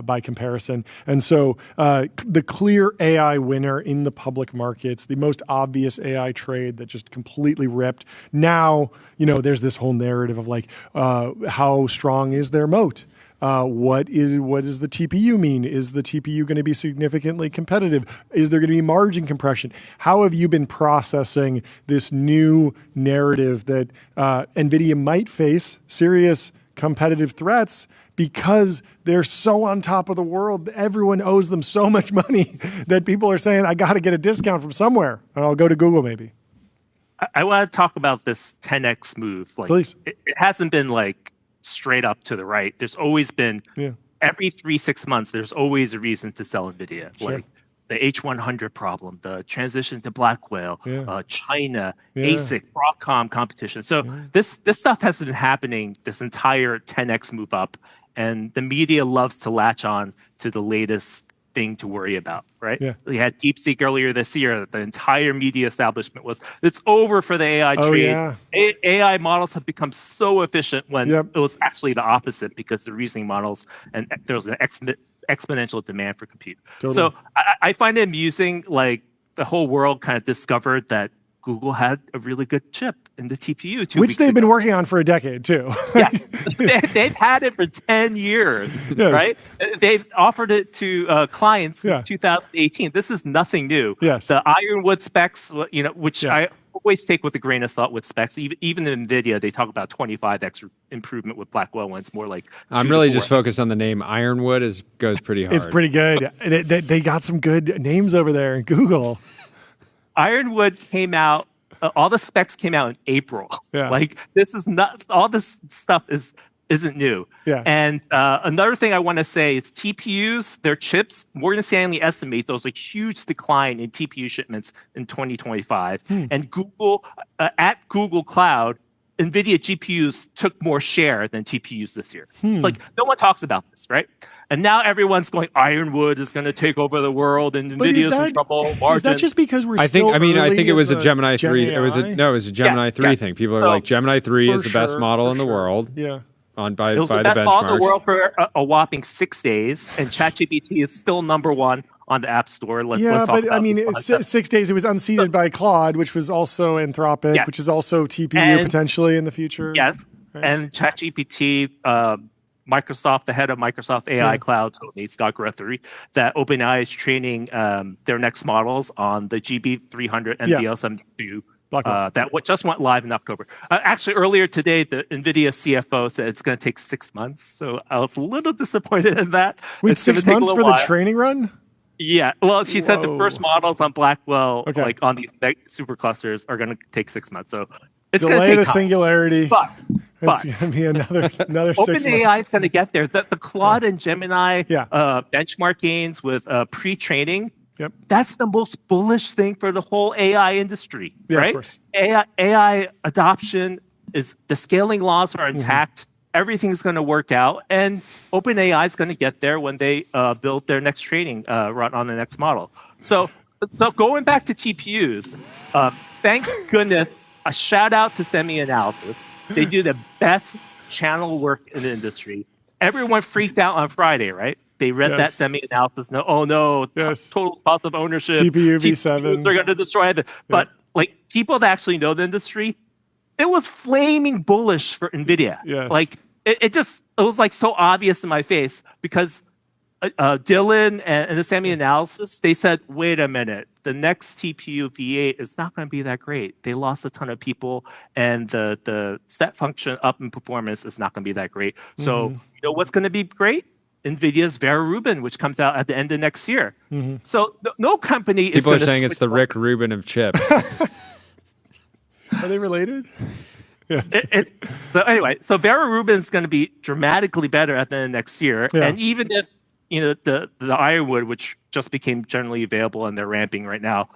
by comparison. And so the clear AI winner in the public markets, the most obvious AI trade that just completely ripped. Now, there's this whole narrative of like, how strong is their moat? What does the TPU mean? Is the TPU going to be significantly competitive? Is there going to be margin compression? How have you been processing this new narrative that NVIDIA might face serious competitive threats because they're so on top of the world. Everyone owes them so much money that people are saying, I got to get a discount from somewhere. And I'll go to Google maybe. I want to talk about this 10x move. Like, Please. It hasn't been like straight up to the right. There's always been every 3-6 months. There's always a reason to sell Nvidia. Sure. Like the H100 problem, the transition to Blackwell, China, ASIC, Broadcom competition. So this stuff has been happening. This entire 10x move up, and the media loves to latch on to the latest thing to worry about, right? Yeah. We had DeepSeek earlier this year. The entire media establishment was, it's over for the AI trade. AI models have become so efficient when it was actually the opposite because the reasoning models, and there was an exponential demand for compute. Totally. So I find it amusing, like the whole world kind of discovered that Google had a really good chip in the TPU 2 Which weeks they've ago. been working on for a decade too. Yeah, they've had it for 10 years, right? They've offered it to clients in 2018. This is nothing new. Yes. The Ironwood specs, which I always take with a grain of salt with specs. Even in NVIDIA, they talk about 25x improvement with Blackwell when it's more like I'm really just focused on the name. Ironwood goes pretty hard. It's pretty good. They got some good names over there in Google. Ironwood came out, all the specs came out in April. Yeah. Like this is not, all this stuff isn't new. Yeah. And another thing I want to say is TPUs, their chips, Morgan Stanley estimates there was a huge decline in TPU shipments in 2025. And Google, at Google Cloud, NVIDIA GPUs took more share than TPUs this year. It's like, no one talks about this, right? And now everyone's going, Ironwood is going to take over the world and NVIDIA's in trouble. Is that just because we're I think it was a Gemini 3. Gen It was a Gemini 3 thing. People are like, Gemini 3 is the best model in the world. Yeah. By it was the best model in the benchmarks. world for a whopping 6 days, and ChatGPT is still #1 on the App Store. Let's talk about I mean, 6 days it was unseated by Claude, which was also Anthropic, which is also TPU potentially in the future. Yes, right. And ChatGPT, Microsoft, the head of Microsoft AI Cloud, Scott Guthrie, that OpenAI is training their next models on the GB300 and DL72. That just went live in October. Actually, earlier today, the NVIDIA CFO said it's going to take 6 months. So I was a little disappointed in that. Wait, 6 months for the training run? Yeah. Well, she said the first models on Blackwell, like on these super clusters, are going to take 6 months. So it's going to take the time. Singularity. But it's going to be another 6 months. OpenAI is going to get there. The Claude and Gemini benchmark gains with pre-training. Yep. That's the most bullish thing for the whole AI industry, right? Of course. AI adoption is, the scaling laws are intact. Everything's going to work out, and OpenAI is going to get there when they build their next training run on the next model. So going back to TPUs, thank goodness, a shout out to SemiAnalysis. They do the best channel work in the industry. Everyone freaked out on Friday, right? They read that SemiAnalysis. Total cost of ownership. TPU V7. They're going to destroy it. But like people that actually know the industry, it was flaming bullish for NVIDIA. Yes. Like it was like so obvious in my face because Dylan and the SemiAnalysis, they said, wait a minute, the next TPU V8 is not going to be that great. They lost a ton of people, and the step function up in performance is not going to be that great. So you know what's going to be great? NVIDIA's Vera Rubin, which comes out at the end of next year. So no company is People are saying it's the Rick Rubin of chips. Are they related? Yes. So anyway, so Vera Rubin is going to be dramatically better at the end of next year. And even if the Ironwood, which just became generally available and they're ramping right now,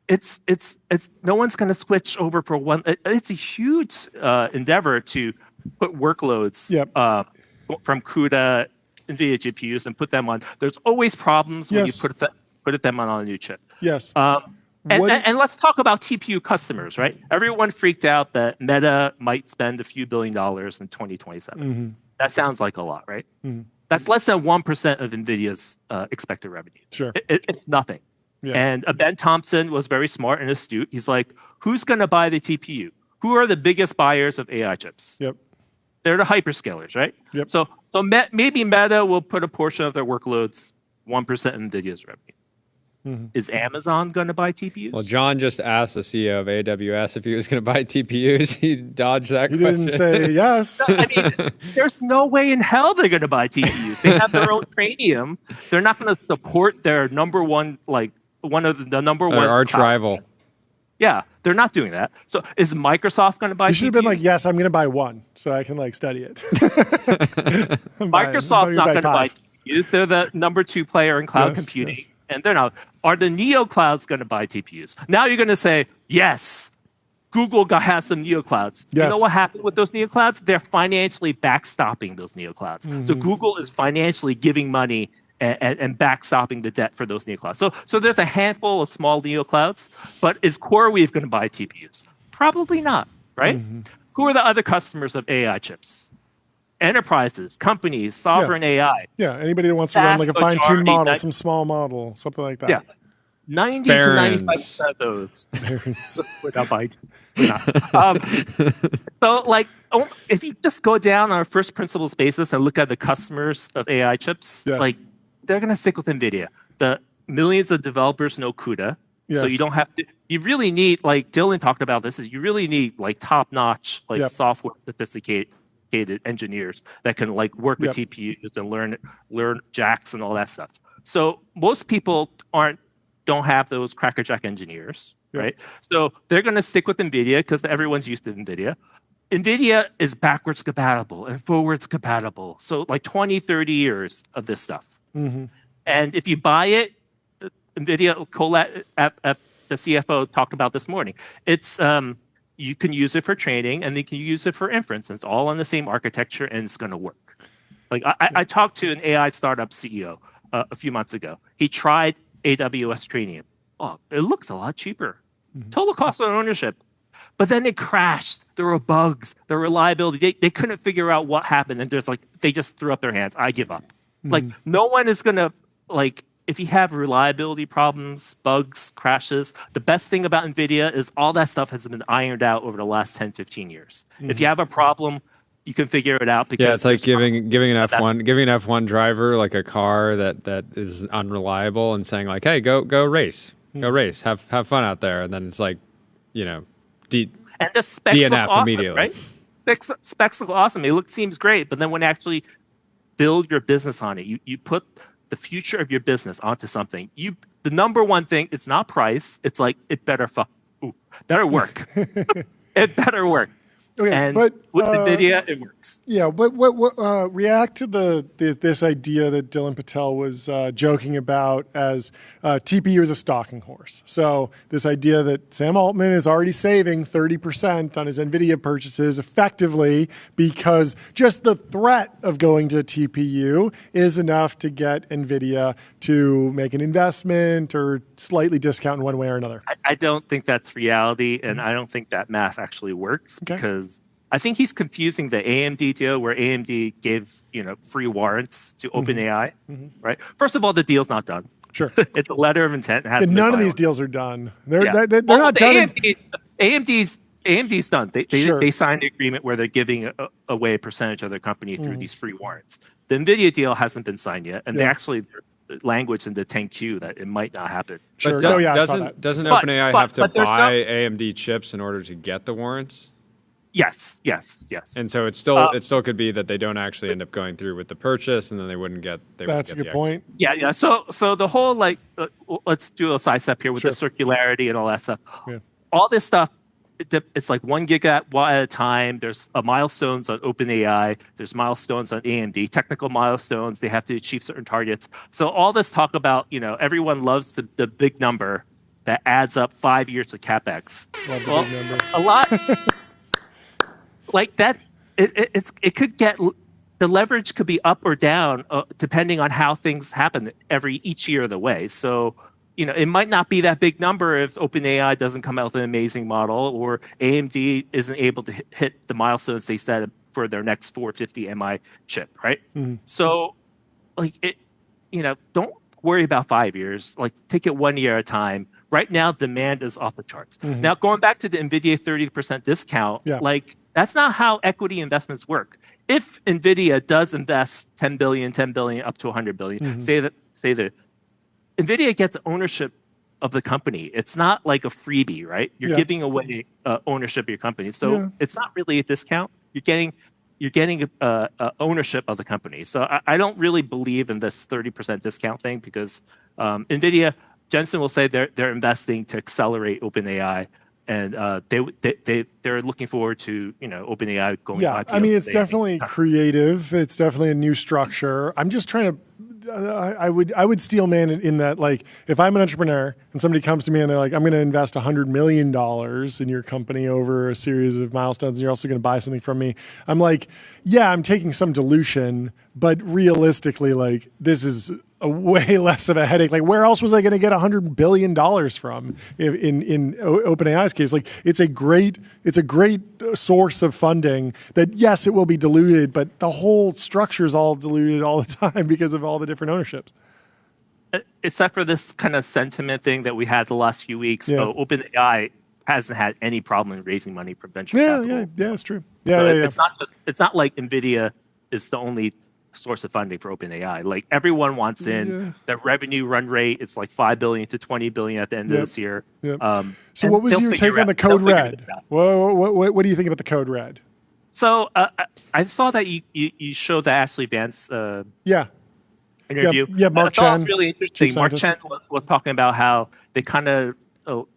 it's no one's going to switch over for one. It's a huge endeavor to put workloads from CUDA NVIDIA GPUs and put them on. There's always problems when you put them on a new chip. Yes. And let's talk about TPU customers, right? Everyone freaked out that Meta might spend a few $1 billion in 2027. That sounds like a lot, right? That's less than 1% of NVIDIA's expected revenue. Sure. It's nothing. Yeah. And Ben Thompson was very smart and astute. He's like, who's going to buy the TPU? Who are the biggest buyers of AI chips? Yep. They're the hyperscalers, right? Yep. So maybe Meta will put a portion of their workloads, 1% of NVIDIA's revenue. Is Amazon going to buy TPUs? Well, John just asked the CEO of AWS if he was going to buy TPUs. He dodged that He question. didn't say yes. I mean, there's no way in hell they're going to buy TPUs. They have their own Trainium. They're not going to support their number one, like one of the number one arch rival. Yeah, they're not doing that. So is Microsoft going to buy TPUs? You should have been like, yes, I'm going to buy one so I can like study it. Microsoft's not going to buy TPUs. They're the number 2 player in cloud computing. Yes. And they're not. Are the neoclouds going to buy TPUs? Now you're going to say, yes, Google has some neoclouds. Yes. You know what happened with those neoclouds? They're financially backstopping those neoclouds. So Google is financially giving money and backstopping the debt for those neoclouds. So there's a handful of small neoclouds, but is CoreWeave going to buy TPUs? Probably not, right? Who are the other customers of AI chips? Enterprises, companies, sovereign AI. Yeah, anybody that wants to run like a fine-tuned model, some small model, something like that. Yeah, 90 to 95% of those would not buy. So, like, if you just go down on a first principles basis and look at the customers of AI chips, like, they're going to stick with Nvidia. The millions of developers know CUDA, so you don't have to. You really need, like Dylan talked about this, is you really need like top-notch, like software sophisticated engineers that can like work with TPUs and learn jacks and all that stuff. So most people don't have those crackerjack engineers, right? So they're going to stick with NVIDIA because everyone's used to NVIDIA. NVIDIA is backwards compatible and forwards compatible. So like 20, 30 years of this stuff. And if you buy it, NVIDIA, Colette at the CFO talked about this morning. It's you can use it for training and you can use it for inference. It's all on the same architecture and it's going to work. Like I talked to an AI startup CEO a few months ago. He tried AWS Trainium. Oh, it looks a lot cheaper. Total cost of ownership. But then it crashed. There were bugs. The reliability. They couldn't figure out what happened. And they just threw up their hands. I give up. Like no one is going to like. If you have reliability problems, bugs, crashes, the best thing about NVIDIA is all that stuff has been ironed out over the last 10, 15 years. If you have a problem, you can figure it out. Because it's like giving an F1 driver like a car that is unreliable and saying like, hey, go race, have fun out there, and then it's like, and the specs DNF look awesome, immediately. Right? Specs look awesome. It seems great, but then when you actually build your business on it, you put the future of your business onto something. The number one thing, it's not price. It's like it better better work. It better work. Okay, and but with NVIDIA, it works. Yeah, but what react to this idea that Dylan Patel was joking about as TPU is a stalking horse. So this idea that Sam Altman is already saving 30% on his NVIDIA purchases effectively because just the threat of going to TPU is enough to get NVIDIA to make an investment or slightly discount in one way or another. I don't think that's reality, and I don't think that math actually works because I think he's confusing the AMD deal where AMD gave free warrants to OpenAI, right? First of all, the deal's not done. Sure, it's a letter of intent. None of these deals are done. They're not done. AMD's done. They signed an agreement where they're giving away a percentage of their company through these free warrants. The NVIDIA deal hasn't been signed yet, and they actually language in the 10Q that it might not happen. Sure. Doesn't OpenAI have to buy AMD chips in order to get the warrants? Yes. And so it still could be that they don't actually end up going through with the purchase, and then they wouldn't get. That's a good point. Yeah. So the whole let's do a side step here with the circularity and all that stuff. Yeah. All this stuff, it's like 1 gigawatt at a time. There's milestones on OpenAI. There's milestones on AMD. Technical milestones. They have to achieve certain targets. So all this talk about everyone loves the big number that adds up 5 years of capex. Love the big number. A lot. Like that, it could get the leverage could be up or down depending on how things happen each year of the way. So it might not be that big number if OpenAI doesn't come out with an amazing model or AMD isn't able to hit the milestones they set for their next 450 MI chip, right? So, don't worry about 5 years. Like take it 1 year at a time. Right now, demand is off the charts. Now, going back to the NVIDIA 30% discount, that's not how equity investments work. If NVIDIA does invest $10 billion up to $100 billion, say that NVIDIA gets ownership of the company. It's not like a freebie, right? You're giving away ownership of your company. So it's not really a discount. You're getting ownership of the company. So I don't really believe in this 30% discount thing because NVIDIA, Jensen will say they're investing to accelerate OpenAI. And they're looking forward to OpenAI going. Yeah, I mean it's definitely creative. It's definitely a new structure. I'm just trying to. I would steel man in that, like, if I'm an entrepreneur and somebody comes to me and they're like, I'm going to invest $100 million in your company over a series of milestones, and you're also going to buy something from me. I'm like, yeah, I'm taking some dilution, but realistically, like, this is a way less of a headache. Like, where else was I going to get $100 billion from in OpenAI's case? Like, it's a great source of funding that, yes, it will be diluted, but the whole structure is all diluted all the time because of all the different ownerships. Except for this kind of sentiment thing that we had the last few weeks. So OpenAI hasn't had any problem in raising money from venture capital. Yeah, it's true. It's not like NVIDIA is the only source of funding for OpenAI. Like, everyone wants in. The revenue run rate, it's like $5 billion to $20 billion at the end of this year. So what was your take on the Code Red? What do you think about the Code Red? So I saw that you showed the Ashley Vance interview. Mark Chen. I thought it was really interesting. Mark Chen was talking about how they kind of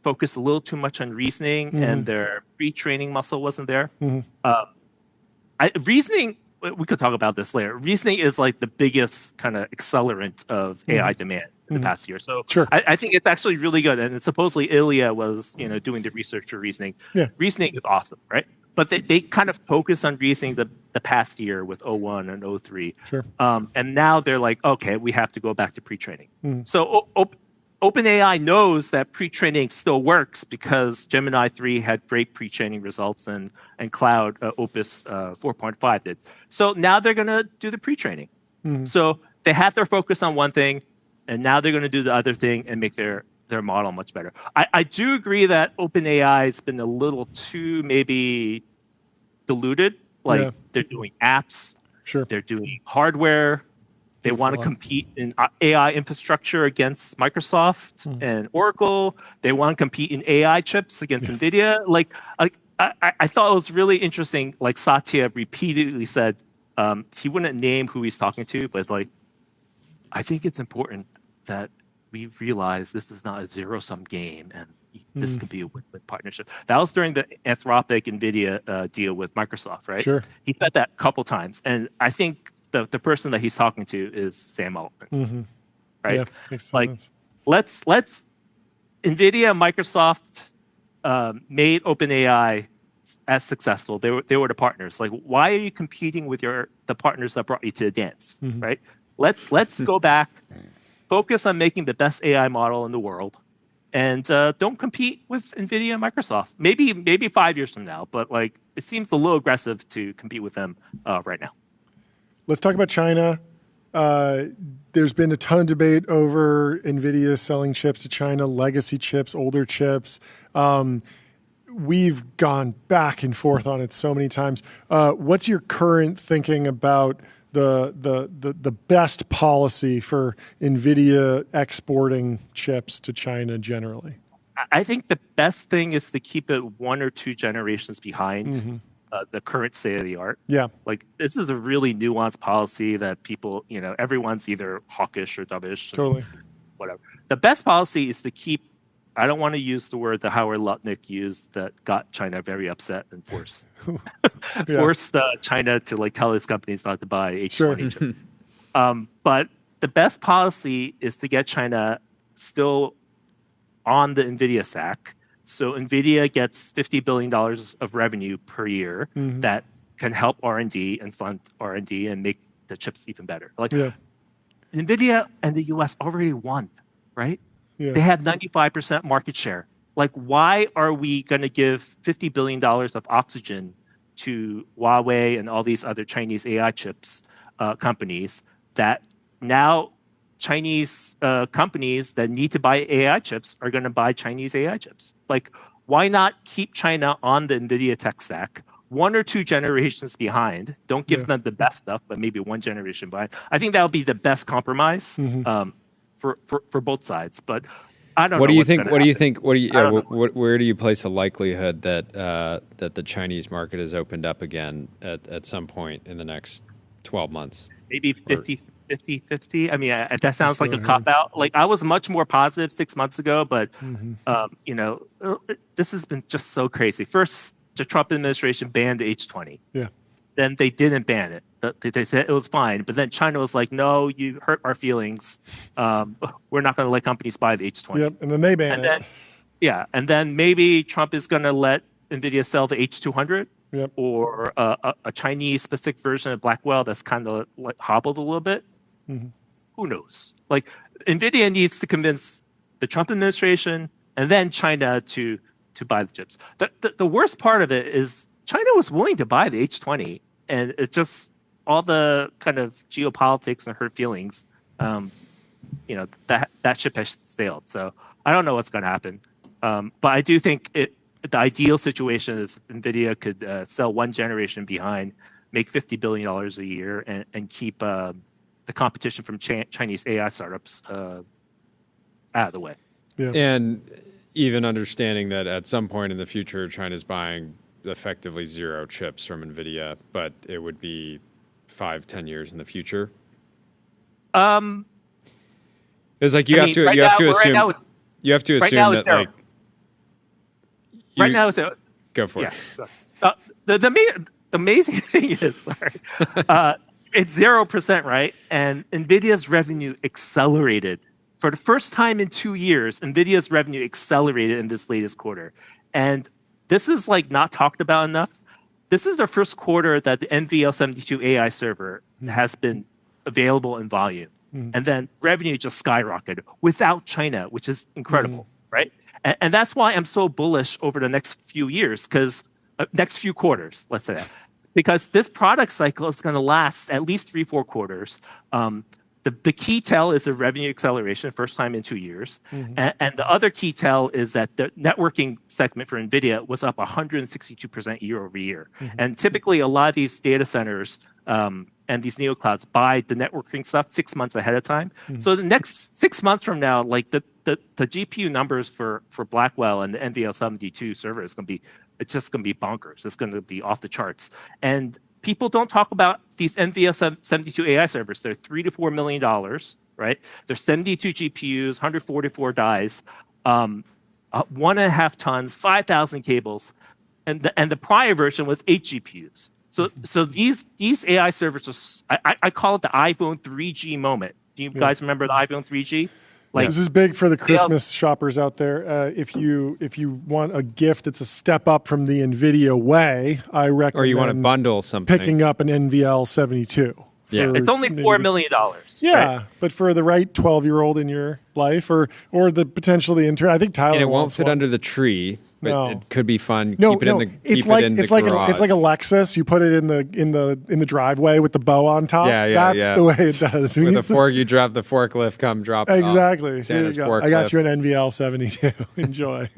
focused a little too much on reasoning and their pre-training muscle wasn't there. Reasoning, we could talk about this later. Reasoning is like the biggest kind of accelerant of AI demand in the past year. So I think it's actually really good. And supposedly Ilya was doing the research for reasoning. Reasoning is awesome, right? But they kind of focused on reasoning the past year with O1 and O3. And now they're like, okay, we have to go back to pre-training. So OpenAI knows that pre-training still works because Gemini 3 had great pre-training results and Cloud Opus 4.5 did. So now they're going to do the pre-training. So they had their focus on one thing, and now they're going to do the other thing and make their model much better. I do agree that OpenAI has been a little too maybe diluted. Like, they're doing apps. They're doing hardware. They want to compete in AI infrastructure against Microsoft and Oracle. They want to compete in AI chips against Nvidia. I thought it was really interesting. Like, Satya repeatedly said he wouldn't name who he's talking to, but it's like, I think it's important that we realize this is not a zero-sum game, and this could be a win-win partnership. That was during the Anthropic Nvidia deal with Microsoft, right? He said that a couple times, and I think the person that he's talking to is Sam Altman, right? Like, let's NVIDIA and Microsoft made OpenAI as successful. They were the partners. Like, why are you competing with the partners that brought you to the dance, right? Let's go back, focus on making the best AI model in the world, and don't compete with NVIDIA and Microsoft. Maybe 5 years from now, but like, it seems a little aggressive to compete with them right now. Let's talk about China. There's been a ton of debate over NVIDIA selling chips to China, legacy chips, older chips. We've gone back and forth on it so many times. What's your current thinking about the best policy for NVIDIA exporting chips to China generally? I think the best thing is to keep it 1 or 2 generations behind the current state of the art. Like, this is a really nuanced policy that people, everyone's either hawkish or dovish. Whatever. The best policy is to keep, I don't want to use the word that Howard Lutnick used that got China very upset and forced China to tell its companies not to buy H20 chips. But the best policy is to get China still on the NVIDIA stack. So NVIDIA gets $50 billion of revenue per year that can help R&D and fund R&D and make the chips even better. NVIDIA and the US already won, right? They have 95% market share. Like, why are we going to give $50 billion of oxygen to Huawei and all these other Chinese AI chips companies that now Chinese companies that need to buy AI chips are going to buy Chinese AI chips? Like, why not keep China on the NVIDIA tech stack, 1 or 2 generations behind? Don't give them the best stuff, but maybe 1 generation behind. I think that would be the best compromise. for both sides. But I don't know. What do you what's think? gonna What do you happen. think? What do you? Yeah, where do you place the likelihood that that the Chinese market has opened up again at some point in the next 12 months? Maybe 50-50. I mean, that sounds like a cop out. Like I was much more positive 6 months ago, but this has been just so crazy. First, the Trump administration banned the H20. Yeah. Then they didn't ban it. They said it was fine, but then China was like, "No, you hurt our feelings. We're not going to let companies buy the H20." Yep, and then they ban it. Yeah, and then maybe Trump is going to let Nvidia sell the H200 or a Chinese-specific version of Blackwell that's kind of like hobbled a little bit. Who knows? Like Nvidia needs to convince the Trump administration and then China to buy the chips. The worst part of it is China was willing to buy the H20, and it's just all the kind of geopolitics and hurt feelings. That ship has sailed. So I don't know what's going to happen. But I do think the ideal situation is Nvidia could sell one generation behind, make $50 billion a year, and keep the competition from Chinese AI startups out of the way. Yeah. And even understanding that at some point in the future, China's buying effectively zero chips from Nvidia, but it would be 5-10 years in the future. It's like you have to assume that like right now it's go for it. The amazing thing is, it's 0%, right? And Nvidia's revenue accelerated for the first time in 2 years. Nvidia's revenue accelerated in this latest quarter, and this is like not talked about enough. This is the first quarter that the NVL72 AI server has been available in volume. And then revenue just skyrocketed without China, which is incredible, right? And that's why I'm so bullish over the next few years, because next few quarters, let's say that. Because this product cycle is going to last at least 3-4 quarters. The key tell is the revenue acceleration, first time in 2 years. And the other key tell is that the networking segment for NVIDIA was up 162% year over year. And typically, a lot of these data centers and these neoclouds buy the networking stuff 6 months ahead of time. So the next 6 months from now, like the GPU numbers for Blackwell and the NVL72 server is going to be, it's just going to be bonkers. It's going to be off the charts. And people don't talk about these NVL72 AI servers. They're $3 to $4 million, right? They're 72 GPUs, 144 dies, 1.5 tons, 5,000 cables, and the prior version was 8 GPUs. So these AI servers are, I call it the iPhone 3G moment. Do you guys remember the iPhone 3G? Like, this is big for the Christmas shoppers out there. If you want a gift that's a step up from the Nvidia Way, I recommend. Or you want to bundle something. Picking up an NVL72. Yeah, it's only $4 million. Yeah, right? but for the right 12-year-old in your life, or the potentially intern, I think Tyler. And it won't wants fit one. under the tree. But it could be fun. No, keep it in the it's garage. it's like a Lexus. You put it in the driveway with the bow on top. That's the way it does. With a fork, you drop the forklift. Come drop it exactly. off. Here you go. Forklift. I got you an NVL72. Enjoy.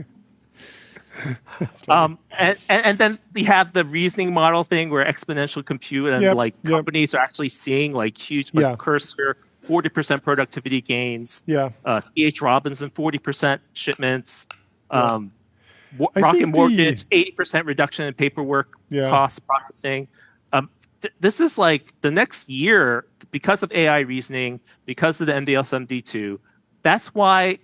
And then we have the reasoning model thing where exponential compute and companies are actually seeing like huge Cursor 40% productivity gains. C.H. Robinson 40% shipments. Rocket Mortgage, 80% reduction in paperwork cost processing. This is like the next year, because of AI reasoning, because of the NVL72. That's why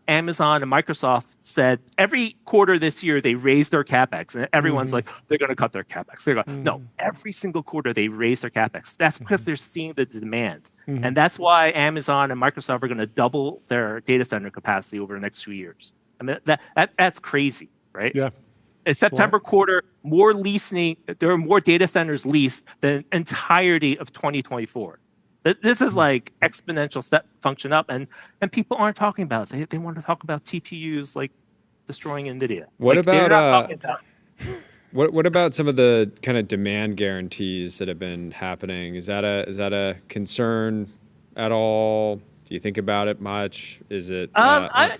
Amazon and Microsoft said every quarter this year they raised their capex, and everyone's like, they're going to cut their capex. They're going, no, every single quarter they raise their capex. That's because they're seeing the demand, and that's why Amazon and Microsoft are going to double their data center capacity over the next 2 years. I mean, that's crazy, right? Yeah. In September quarter, more leasing. There are more data centers leased than entirety of 2024. This is like exponential step function up, and people aren't talking about it. They want to talk about TPUs like destroying NVIDIA. What like, about what about some of the kind of demand guarantees that have been happening? Is that a concern at all? Do you think about it much? Is it not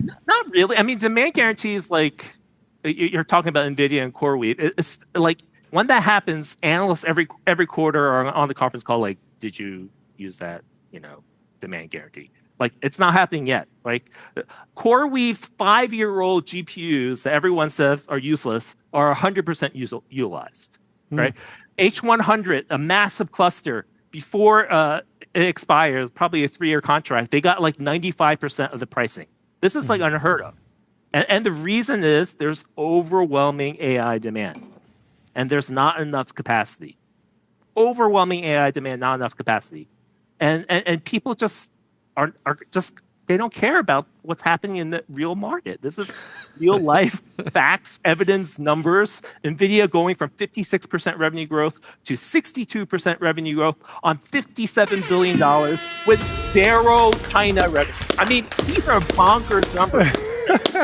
really? I mean, demand guarantees, like you're talking about NVIDIA and CoreWeave. It's like when that happens, analysts every quarter are on the conference call like, did you use that demand guarantee? Like, it's not happening yet. Like, CoreWeave's 5-year-old GPUs that everyone says are useless are 100% utilized, right? H100, a massive cluster, before it expires, probably a 3-year contract, they got like 95% of the pricing. This is like unheard of. And the reason is there's overwhelming AI demand, and there's not enough capacity. Overwhelming AI demand, not enough capacity. And people just are just, they don't care about what's happening in the real market. This is real life facts, evidence, numbers. Nvidia going from 56% revenue growth to 62% revenue growth on $57 billion with zero China revenue. I mean, these are bonkers numbers.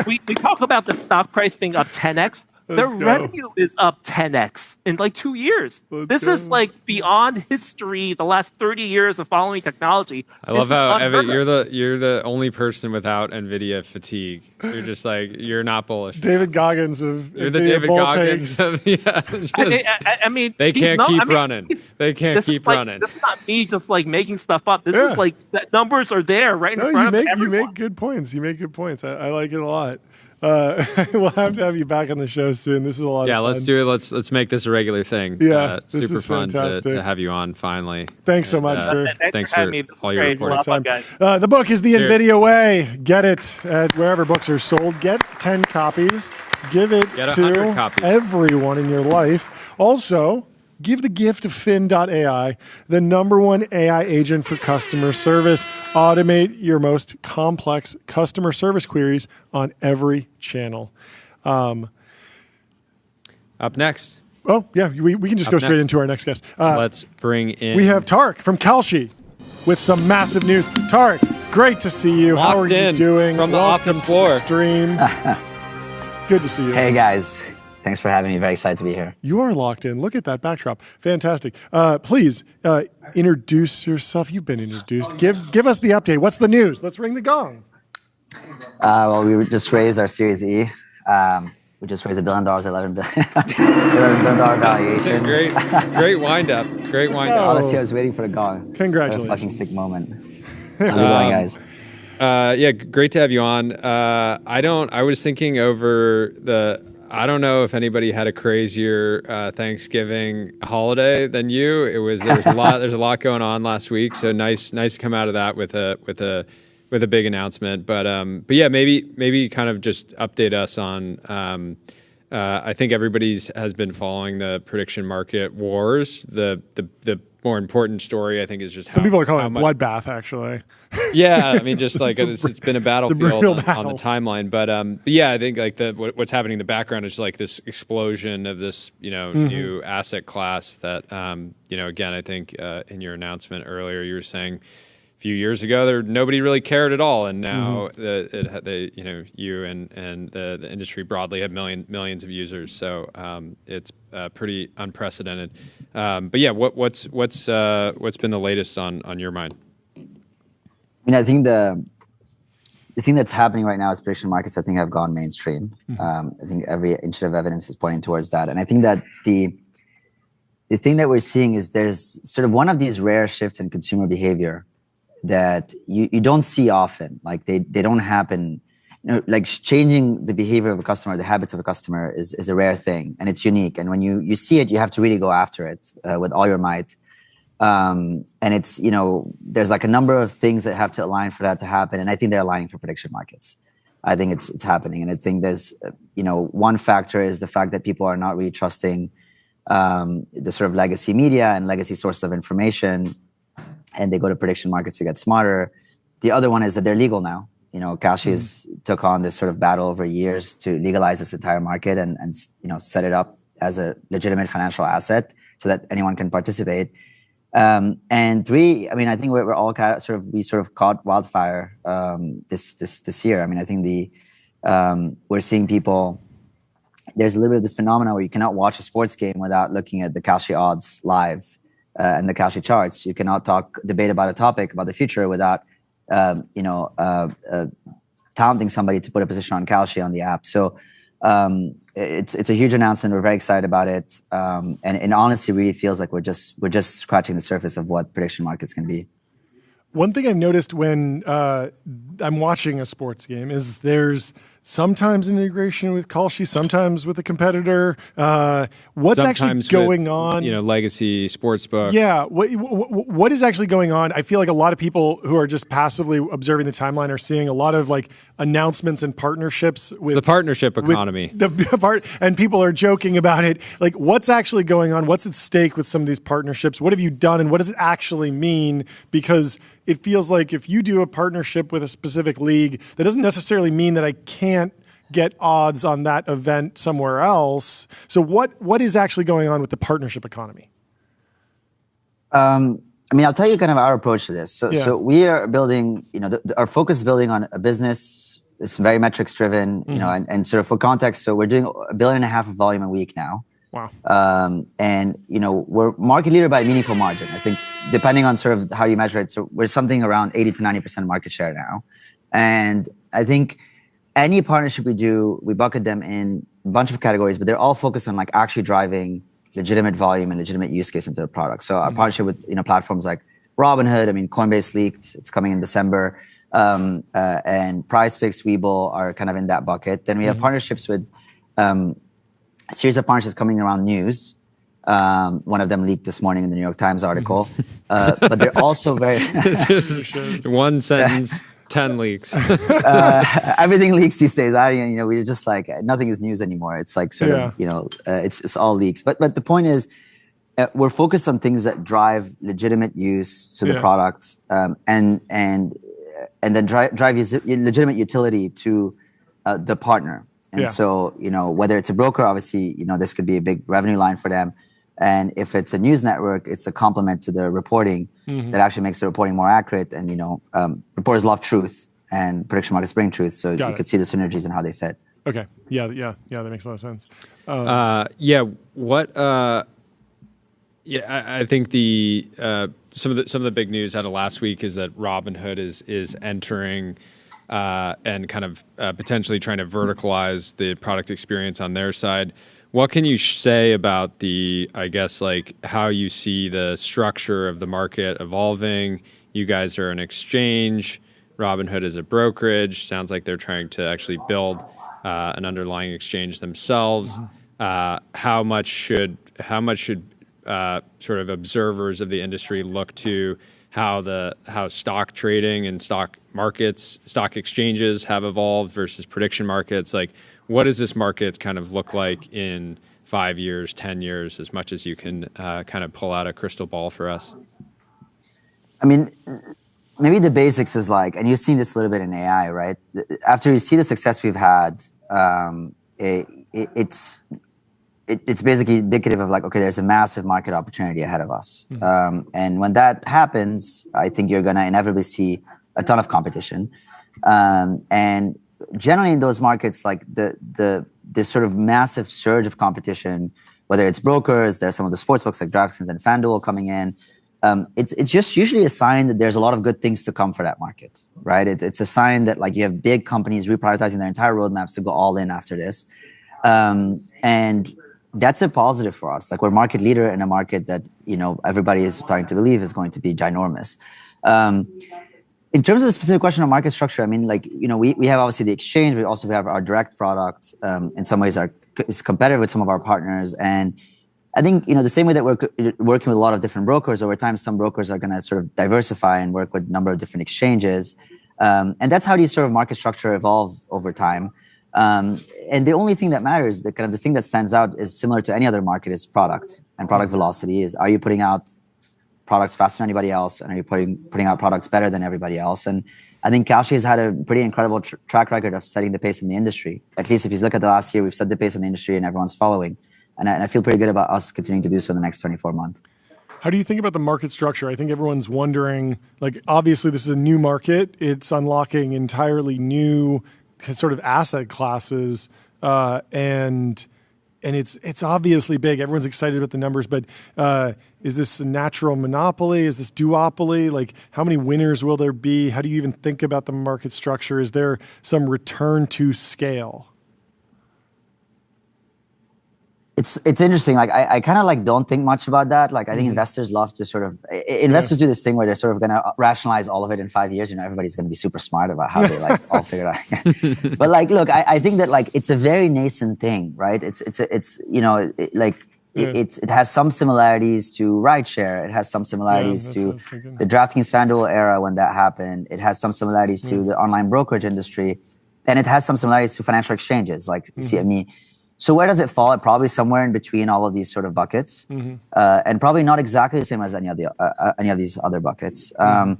we talk about the stock price being up 10x. Their revenue is up 10x in like 2 years. This is like beyond history. The last 30 years of following technology. I love how Evan, you're the only person without Nvidia fatigue. You're just like, you're not bullish. David Goggins of you're the David Goggins of I mean, they can't keep running. They can't keep running. This is not me just like making stuff up. This is like the numbers are there right in front of everyone. You make good points. You make good points. I like it a lot. We'll have to have you back on the show soon. This is a lot of fun. Yeah, let's do it. Let's make this a regular thing. Yeah, this super is fun fantastic. to have you on finally. Thanks so much thanks for all your reporting time. The book is The Nvidia Way. Get it at wherever books are sold. Get 10 copies. Give it to everyone in your life. Also, give the gift of Fin.ai, the #1 AI agent for customer service. Automate your most complex customer service queries on every channel. Up next. Oh, yeah, we can just go straight into our next guest. Let's bring in... We have Tarek from Kalshi with some massive news. Tarek, great to see you. Locked How are you doing? From the Welcome office floor. To the stream. Good to see you. Hey, guys. Thanks for having me. Very excited to be here. You are locked in. Look at that backdrop. Fantastic. Please introduce yourself. You've been introduced. Give us the update. What's the news? Let's ring the gong. Well, we just raised our Series E. We just raised $1 billion, $11 billion valuation. Great wind up. Great wind up. Honestly, I was waiting for the gong. Congratulations. What a fucking sick moment. How's it going, guys? Yeah, great to have you on. I was thinking over I don't know if anybody had a crazier Thanksgiving holiday than you. There's a lot going on last week, so nice to come out of that with a big announcement. But yeah, maybe kind of just update us on. I think everybody's has been following the prediction market wars. The more important story, I think, is just how some people are calling it bloodbath, actually. Yeah, I mean, just like it's been a battlefield on the timeline. But yeah, I think like what's happening in the background is like this explosion of this new asset class that again, I think in your announcement earlier you were saying a few years ago nobody really cared at all, and now you and the industry broadly have millions of users. So it's pretty unprecedented. But yeah, what's been the latest on your mind? I mean, I think the thing that's happening right now is prediction markets, I think, have gone mainstream. I think every inch of evidence is pointing towards that. And I think that the thing that we're seeing is there's sort of one of these rare shifts in consumer behavior that you don't see often. Like they don't happen. Like changing the behavior of a customer, the habits of a customer is a rare thing, and it's unique. And when you see it, you have to really go after it with all your might. And it's, there's like a number of things that have to align for that to happen. And I think they're aligning for prediction markets. I think it's happening. And I think there's, one factor is the fact that people are not really trusting the sort of legacy media and legacy sources of information, and they go to prediction markets to get smarter. The other one is that they're legal now. Kalshi took on this sort of battle over years to legalize this entire market and set it up as a legitimate financial asset so that anyone can participate. And three, I mean, I think we're all we caught wildfire this year. I mean, I think we're seeing people. There's a little bit of this phenomenon where you cannot watch a sports game without looking at the Kalshi odds live and the Kalshi charts. You cannot debate about a topic about the future without talenting somebody to put a position on Kalshi on the app. So it's a huge announcement. We're very excited about it, and honestly, really feels like we're just scratching the surface of what prediction markets can be. One thing I've noticed when I'm watching a sports game is there's sometimes an integration with Kalshi, sometimes with a competitor. What's Sometimes actually going with, on? Legacy sportsbook. Yeah, what is actually going on? I feel like a lot of people who are just passively observing the timeline are seeing a lot of like announcements and partnerships with the partnership economy. And people are joking about it. Like, what's actually going on? What's at stake with some of these partnerships? What have you done, and what does it actually mean? Because it feels like if you do a partnership with a specific league, that doesn't necessarily mean that I can't get odds on that event somewhere else. So what is actually going on with the partnership economy? I'll tell you kind of our approach to this. So we are building, our focus is building on a business. It's very metrics driven, and sort of for context. So we're doing $1.5 billion of volume a week now. Wow. And we're market leader by a meaningful margin. I think depending on sort of how you measure it, so we're something around 80 to 90% market share now. And I think any partnership we do, we bucket them in a bunch of categories, but they're all focused on like actually driving legitimate volume and legitimate use case into the product. So our partnership with platforms like Robinhood, Coinbase leaked, it's coming in December, and PrizePicks, Webull are kind of in that bucket. Then we have partnerships with a series of partnerships coming around news. One of them leaked this morning in the New York Times article, but they're also very one sentence. 10 leaks. Everything leaks these days. We're just like, nothing is news anymore. It's like sort of, it's all leaks. But the point is, we're focused on things that drive legitimate use to the product, and then drive legitimate utility to the partner. And so, whether it's a broker, obviously, this could be a big revenue line for them. And if it's a news network, it's a complement to the reporting that actually makes the reporting more accurate. And, reporters love truth and prediction markets bring truth. So you could see the synergies and how they fit. Okay. Yeah. That makes a lot of sense. I think some of the big news out of last week is that Robinhood is entering and kind of potentially trying to verticalize the product experience on their side. What can you say about how you see the structure of the market evolving? You guys are an exchange. Robinhood is a brokerage. Sounds like they're trying to actually build an underlying exchange themselves. How much should sort of observers of the industry look to how stock trading and stock markets, stock exchanges have evolved versus prediction markets? Like, what does this market kind of look like in 5 years, 10 years, as much as you can kind of pull out a crystal ball for us? Maybe the basics is like, and you've seen this a little bit in AI, right? After you see the success we've had, it's basically indicative of like, okay, there's a massive market opportunity ahead of us. And when that happens, I think you're going to inevitably see a ton of competition. And generally in those markets, like this sort of massive surge of competition, whether it's brokers, there's some of the sports books like DraftKings and FanDuel coming in. It's just usually a sign that there's a lot of good things to come for that market, right? It's a sign that like you have big companies reprioritizing their entire roadmaps to go all in after this. And that's a positive for us. Like, we're market leader in a market that, everybody is starting to believe is going to be ginormous. In terms of the specific question on market structure, we have obviously the exchange. We also have our direct product. In some ways, is competitive with some of our partners. And I think, the same way that we're working with a lot of different brokers, over time, some brokers are going to sort of diversify and work with a number of different exchanges. And that's how these sort of market structure evolve over time. And the only thing that matters, the thing that stands out is similar to any other market, is product and product velocity. Are you putting out products faster than anybody else, and are you putting out products better than everybody else? And I think Kalshi has had a pretty incredible track record of setting the pace in the industry. At least if you look at the last year, we've set the pace in the industry and everyone's following. And I feel pretty good about us continuing to do so in the next 24 months. How do you think about the market structure? I think everyone's wondering, like, obviously this is a new market. It's unlocking entirely new sort of asset classes, and it's obviously big. Everyone's excited about the numbers, but is this a natural monopoly? Is this duopoly? Like, how many winners will there be? How do you even think about the market structure? Is there some return to scale? It's interesting. Like I kind of like don't think much about that. Like I think investors love to sort of investors do this thing where they're sort of going to rationalize all of it in 5 years. You know, everybody's going to be super smart about how they like all figure it out. But like, look, I think that like it's a very nascent thing, right? It's you know it has some similarities to rideshare. It has some similarities to the DraftKings FanDuel era when that happened. It has some similarities to the online brokerage industry, and it has some similarities to financial exchanges like CME. So where does it fall? It probably somewhere in between all of these sort of buckets, and probably not exactly the same as any of these other buckets. And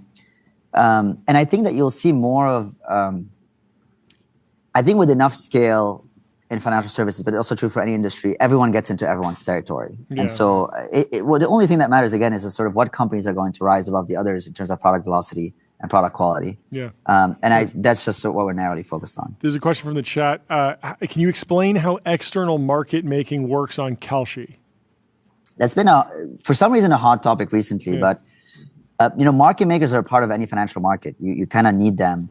I think that you'll see more of. I think with enough scale in financial services, but also true for any industry, everyone gets into everyone's territory. And so well, the only thing that matters again is sort of what companies are going to rise above the others in terms of product velocity and product quality. That's just what we're narrowly focused on. There's a question from the chat. Can you explain how external market making works on Kalshi? That's been for some reason a hot topic recently, but you know, market makers are a part of any financial market. You kind of need them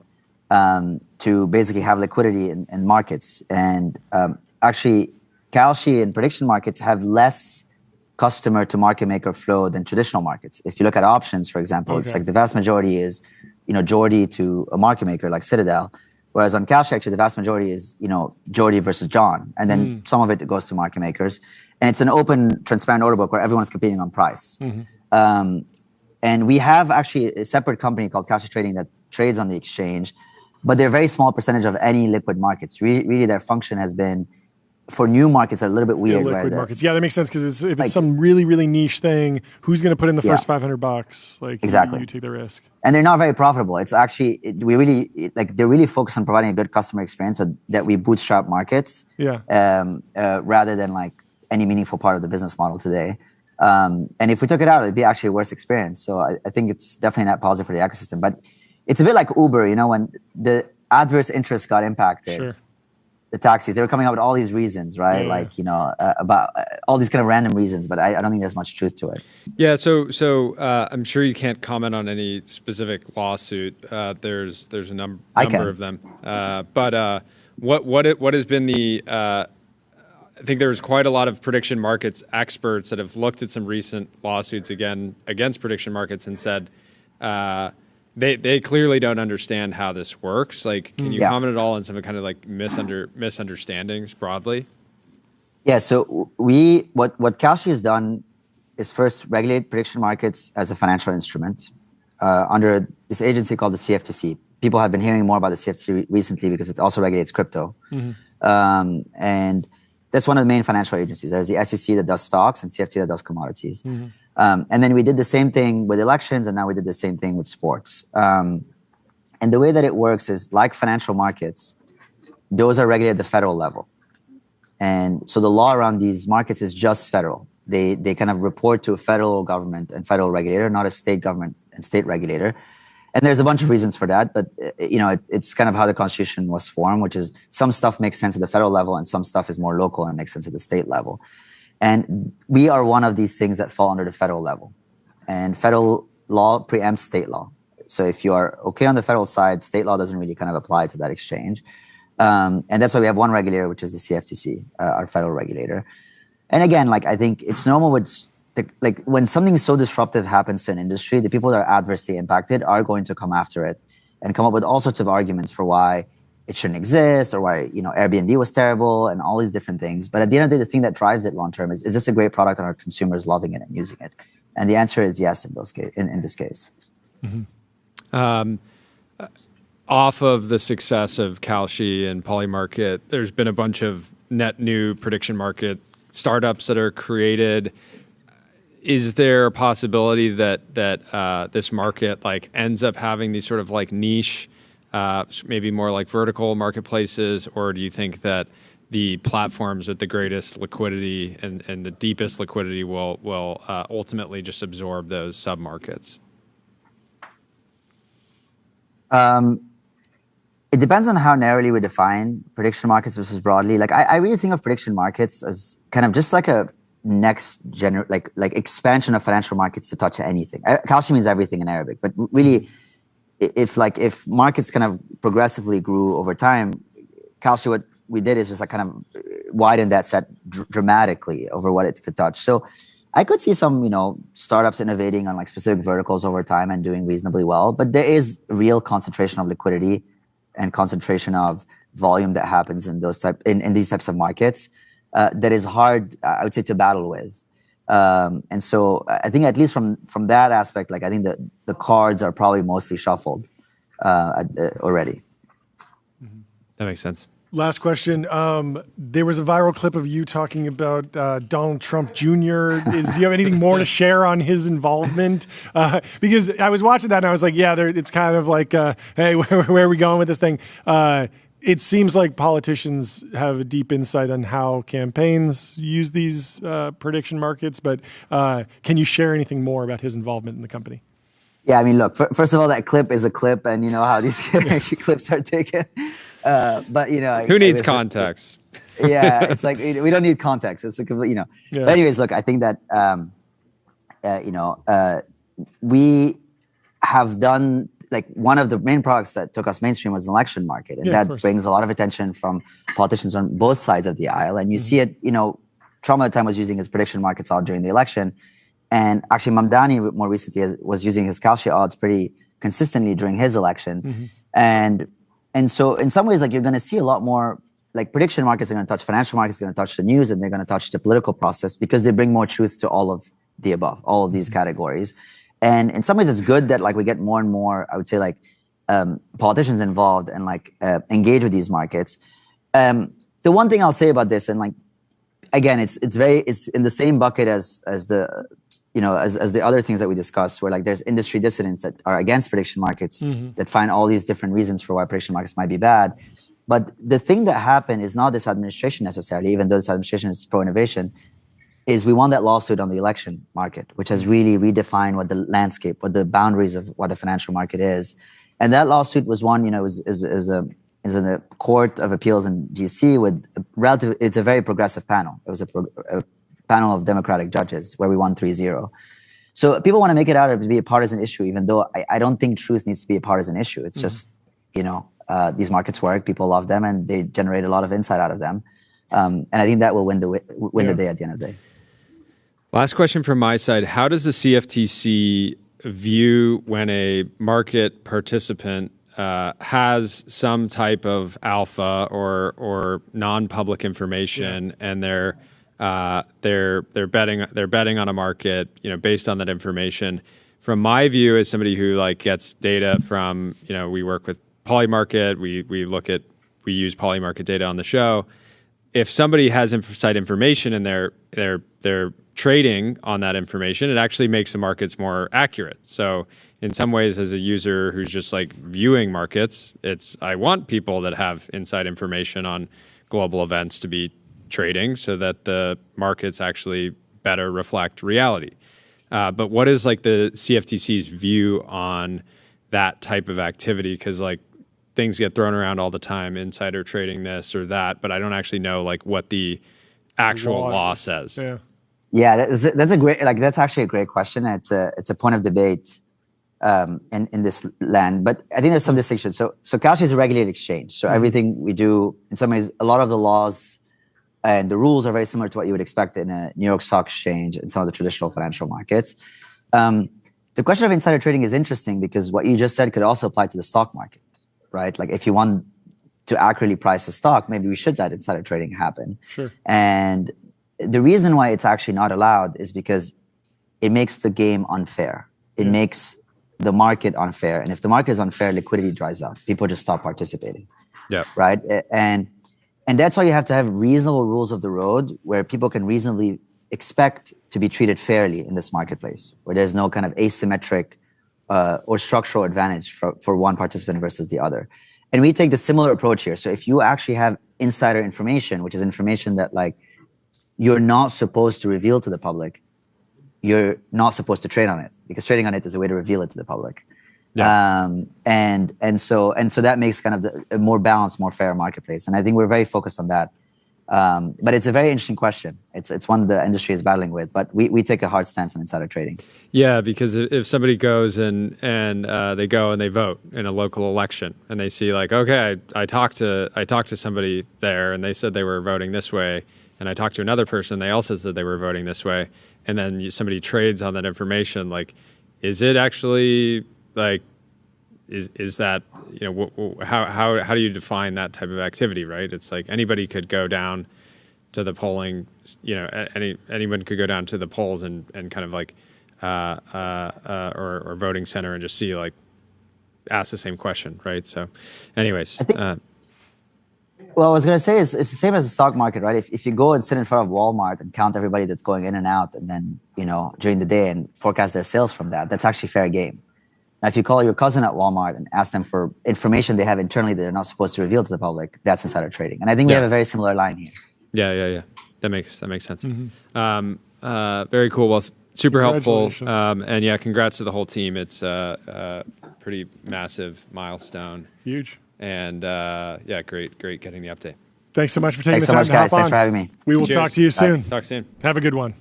to basically have liquidity in markets. And actually, Kalshi and prediction markets have less customer to market maker flow than traditional markets. If you look at options, for example, it's like the vast majority is, you know, Jordy to a market maker like Citadel. Whereas on Kalshi, actually, the vast majority is, you know, Jordy versus John. And then some of it goes to market makers. And it's an open, transparent order book where everyone's competing on price. And we have actually a separate company called Kalshi Trading that trades on the exchange, but they're a very small percentage of any liquid markets. Really, their function has been for new markets are a little bit weird. Liquid markets. Yeah, that makes sense because if it's some really, really niche thing, who's going to put in the first $500? Like exactly, you take the risk. And they're not very profitable. It's actually they're really focused on providing a good customer experience so that we bootstrap markets. Rather than like any meaningful part of the business model today. And if we took it out, it'd be actually a worse experience. So I think it's definitely not positive for the ecosystem. But it's a bit like Uber, you know, when the adverse interest got impacted. The taxis, they were coming up with all these reasons, right? Like, you know, about all these kind of random reasons, but I don't think there's much truth to it. Yeah, so I'm sure you can't comment on any specific lawsuit. There's a number of them. But what has been the I think there's quite a lot of prediction markets experts that have looked at some recent lawsuits against prediction markets and said they clearly don't understand how this works. Like, can you comment at all on some kind of like misunderstandings broadly? Yeah. So what Kalshi has done is first regulate prediction markets as a financial instrument under this agency called the CFTC. People have been hearing more about the CFTC recently because it also regulates crypto, and that's one of the main financial agencies. There's the SEC that does stocks and CFTC that does commodities. And then we did the same thing with elections, and now we did the same thing with sports. And the way that it works is like financial markets, those are regulated at the federal level. And so the law around these markets is just federal. They kind of report to a federal government and federal regulator, not a state government and state regulator. And there's a bunch of reasons for that, but you know, it's kind of how the Constitution was formed, which is some stuff makes sense at the federal level and some stuff is more local and makes sense at the state level. And we are one of these things that fall under the federal level. And federal law preempts state law. So if you are okay on the federal side, state law doesn't really kind of apply to that exchange. And that's why we have one regulator, which is the CFTC, our federal regulator. And again, like I think it's normal like when something so disruptive happens to an industry, the people that are adversely impacted are going to come after it and come up with all sorts of arguments for why it shouldn't exist or why, you know, Airbnb was terrible and all these different things. But at the end of the day, the thing that drives it long term is this a great product and are consumers loving it and using it? And the answer is yes in this case. Off of the success of Kalshi and Polymarket, there's been a bunch of net new prediction market startups that are created. Is there a possibility that this market like ends up having these sort of like niche, maybe more like vertical marketplaces, or do you think that the platforms with the greatest liquidity and the deepest liquidity will ultimately just absorb those sub-markets? It depends on how narrowly we define prediction markets versus broadly. Like I really think of prediction markets as kind of just like a next like expansion of financial markets to touch anything. Kalshi means everything in Arabic, but really, if markets kind of progressively grew over time, Kalshi, what we did is just like kind of widen that set dramatically over what it could touch. So I could see some, startups innovating on like specific verticals over time and doing reasonably well. But there is real concentration of liquidity and concentration of volume that happens in these types of markets that is hard, I would say, to battle with. And so I think at least from that aspect, like I think the cards are probably mostly shuffled already. That makes sense. Last question. There was a viral clip of you talking about Donald Trump Jr. Do you have anything more to share on his involvement? Because I was watching that and I was like, yeah, it's kind of like, hey, where are we going with this thing? It seems like politicians have a deep insight on how campaigns use these prediction markets, but can you share anything more about his involvement in the company? Yeah, I mean, look, first of all, that clip is a clip, and you know how these clips are taken. But who needs context? Yeah, it's like we don't need context. It's a complete, Yeah. But anyways, look, I think that we have done like one of the main products that took us mainstream was an election market, and that brings a lot of attention from politicians on both sides of the aisle. And you see it, Trump at the time was using his prediction markets all during the election, and actually Mamdani more recently was using his Kalshi odds pretty consistently during his election, and so in some ways, like you're going to see a lot more, like prediction markets are going to touch financial markets, are going to touch the news, and they're going to touch the political process because they bring more truth to all of the above, all of these categories. And in some ways, it's good that like we get more and more, I would say, like politicians involved and like engage with these markets. The one thing I'll say about this, and like again, it's in the same bucket as the other things that we discussed, where like there's industry dissidents that are against prediction markets that find all these different reasons for why prediction markets might be bad. But the thing that happened is not this administration necessarily, even though this administration is pro-innovation, is we won that lawsuit on the election market, which has really redefined what the landscape, what the boundaries of what a financial market is. And that lawsuit was won, is in the Court of Appeals in GC with it's a very progressive panel. It was a panel of Democratic judges where we won 3-0. So people want to make it out to be a partisan issue, even though I don't think truth needs to be a partisan issue. It's just, these markets work, people love them, and they generate a lot of insight out of them. And I think that will win the day at the end of the day. Last question from my side. How does the CFTC view when a market participant has some type of alpha or non-public information, and they're betting on a market, based on that information? From my view, as somebody who like gets data from, we work with Polymarket, we use Polymarket data on the show. If somebody has inside information and they're trading on that information, it actually makes the markets more accurate. So in some ways, as a user who's just like viewing markets, I want people that have inside information on global events to be trading so that the markets actually better reflect reality. But what is like the CFTC's view on that type of activity? Because like things get thrown around all the time, insider trading this or that, but I don't actually know like what the actual law says. Yeah, that's a great, like that's actually a great question. It's a point of debate in this land, but I think there's some distinction. So Kalshi is a regulated exchange. So everything we do, in some ways, a lot of the laws and the rules are very similar to what you would expect in a New York Stock Exchange and some of the traditional financial markets. The question of insider trading is interesting because what you just said could also apply to the stock market, right? Like if you want to accurately price a stock, maybe we should let insider trading happen. Sure. And the reason why it's actually not allowed is because it makes the game unfair. It makes the market unfair. And if the market is unfair, liquidity dries up. People just stop participating. Yeah. Right. And that's why you have to have reasonable rules of the road where people can reasonably expect to be treated fairly in this marketplace, where there's no kind of asymmetric or structural advantage for one participant versus the other. And we take the similar approach here. So if you actually have insider information, which is information that like you're not supposed to reveal to the public, you're not supposed to trade on it, because trading on it is a way to reveal it to the public. Yeah. And so that makes kind of a more balanced, more fair marketplace. And I think we're very focused on that. But it's a very interesting question. It's one the industry is battling with, but we take a hard stance on insider trading. Yeah, because if somebody goes and they go and they vote in a local election and they see like, okay, I talked to somebody there and they said they were voting this way, and I talked to another person, they also said they were voting this way, and then somebody trades on that information, like, is it actually like, is that, you know, how do you define that type of activity, right? It's like anybody could go down to the polling, you know, anyone could go down to the polls and kind of like, or voting center and just see, like, ask the same question, right? So anyways. Well, I was going to say it's the same as the stock market, right? If you go and sit in front of Walmart and count everybody that's going in and out, and then, you know, during the day and forecast their sales from that, that's actually fair game. Now, if you call your cousin at Walmart and ask them for information they have internally that they're not supposed to reveal to the public, that's insider trading. And I think we have a very similar line here. Yeah. That makes sense. Very cool. Well, super helpful. And yeah, congrats to the whole team. It's a pretty massive milestone. Huge. And yeah, great getting the update. Thanks so much for taking the time to hop on. Thanks for having me. We will talk to you soon. Talk soon. Have a good one.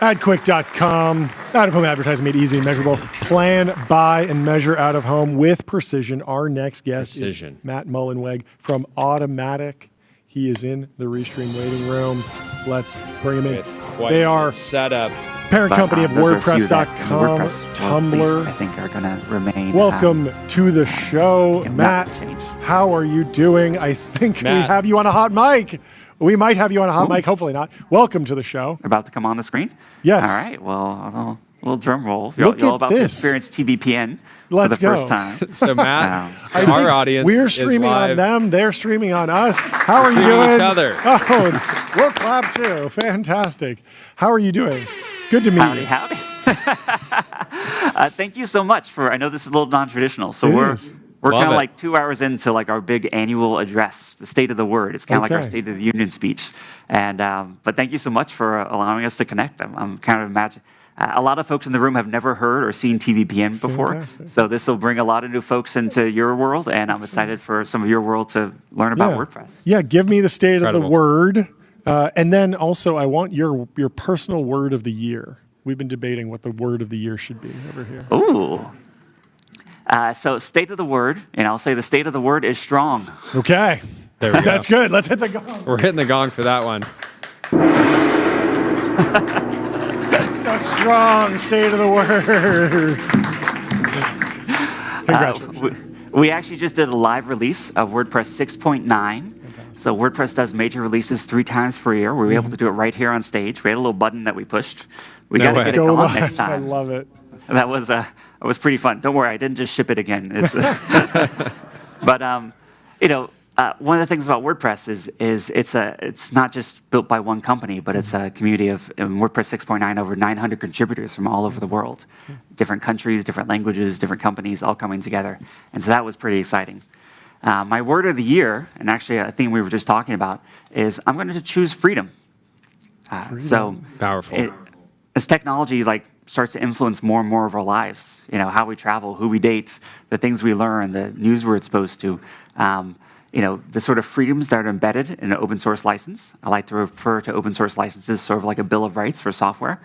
AdQuick.com. Out-of-home advertising made easy and measurable. Plan, buy, and measure out-of-home with precision. Our next guest is Matt Mullenweg from Automattic. He is in the Restream waiting room. Let's bring him in. They are setup. Parent company of WordPress.com, Tumblr. I think are going to remain. Welcome to the show, Matt. How are you doing? I think we have you on a hot mic. We might have you on a hot mic. Hopefully not. Welcome to the show. About to come on the screen? Yes. All right. Well, a little drum roll. You're all about to experience TBPN for the first time. So Matt, our audience, we're streaming on them. They're streaming on us. How are you doing? Each other. Oh, we'll clap too. Fantastic. How are you doing? Good to meet you. Howdy. Thank you so much for. I know this is a little non-traditional, so we're kind of like 2 hours into like our big annual address, the State of the Word. It's kind of like our State of the Union speech. And but thank you so much for allowing us to connect. I'm kind of imagining. A lot of folks in the room have never heard or seen TVPN before, so this will bring a lot of new folks into your world, and I'm excited for some of your world to learn about WordPress. Yeah, give me the State of the Word, and then also I want your personal word of the year. We've been debating what the word of the year should be over here. Ooh. So State of the Word, and I'll say the State of the Word is strong. Okay. There we go. That's good. Let's hit the gong. We're hitting the gong for that one. A strong State of the Word. Congratulations. We actually just did a live release of WordPress 6.9. So WordPress does major releases 3 times per year. We were able to do it right here on stage. We had a little button that we pushed. We got to get it going next time. I love it. That was pretty fun. Don't worry, I didn't just ship it again. But you know, one of the things about WordPress is it's not just built by one company, but it's a community of WordPress 6.9 over 900 contributors from all over the world, different countries, different languages, different companies, all coming together. And so that was pretty exciting. My word of the year, and actually a thing we were just talking about, is I'm going to choose freedom. So powerful. As technology starts to influence more and more of our lives, you know, how we travel, who we date, the things we learn, the news we're exposed to, you know, the sort of freedoms that are embedded in an open source license. I like to refer to open source licenses sort of like a bill of rights for software.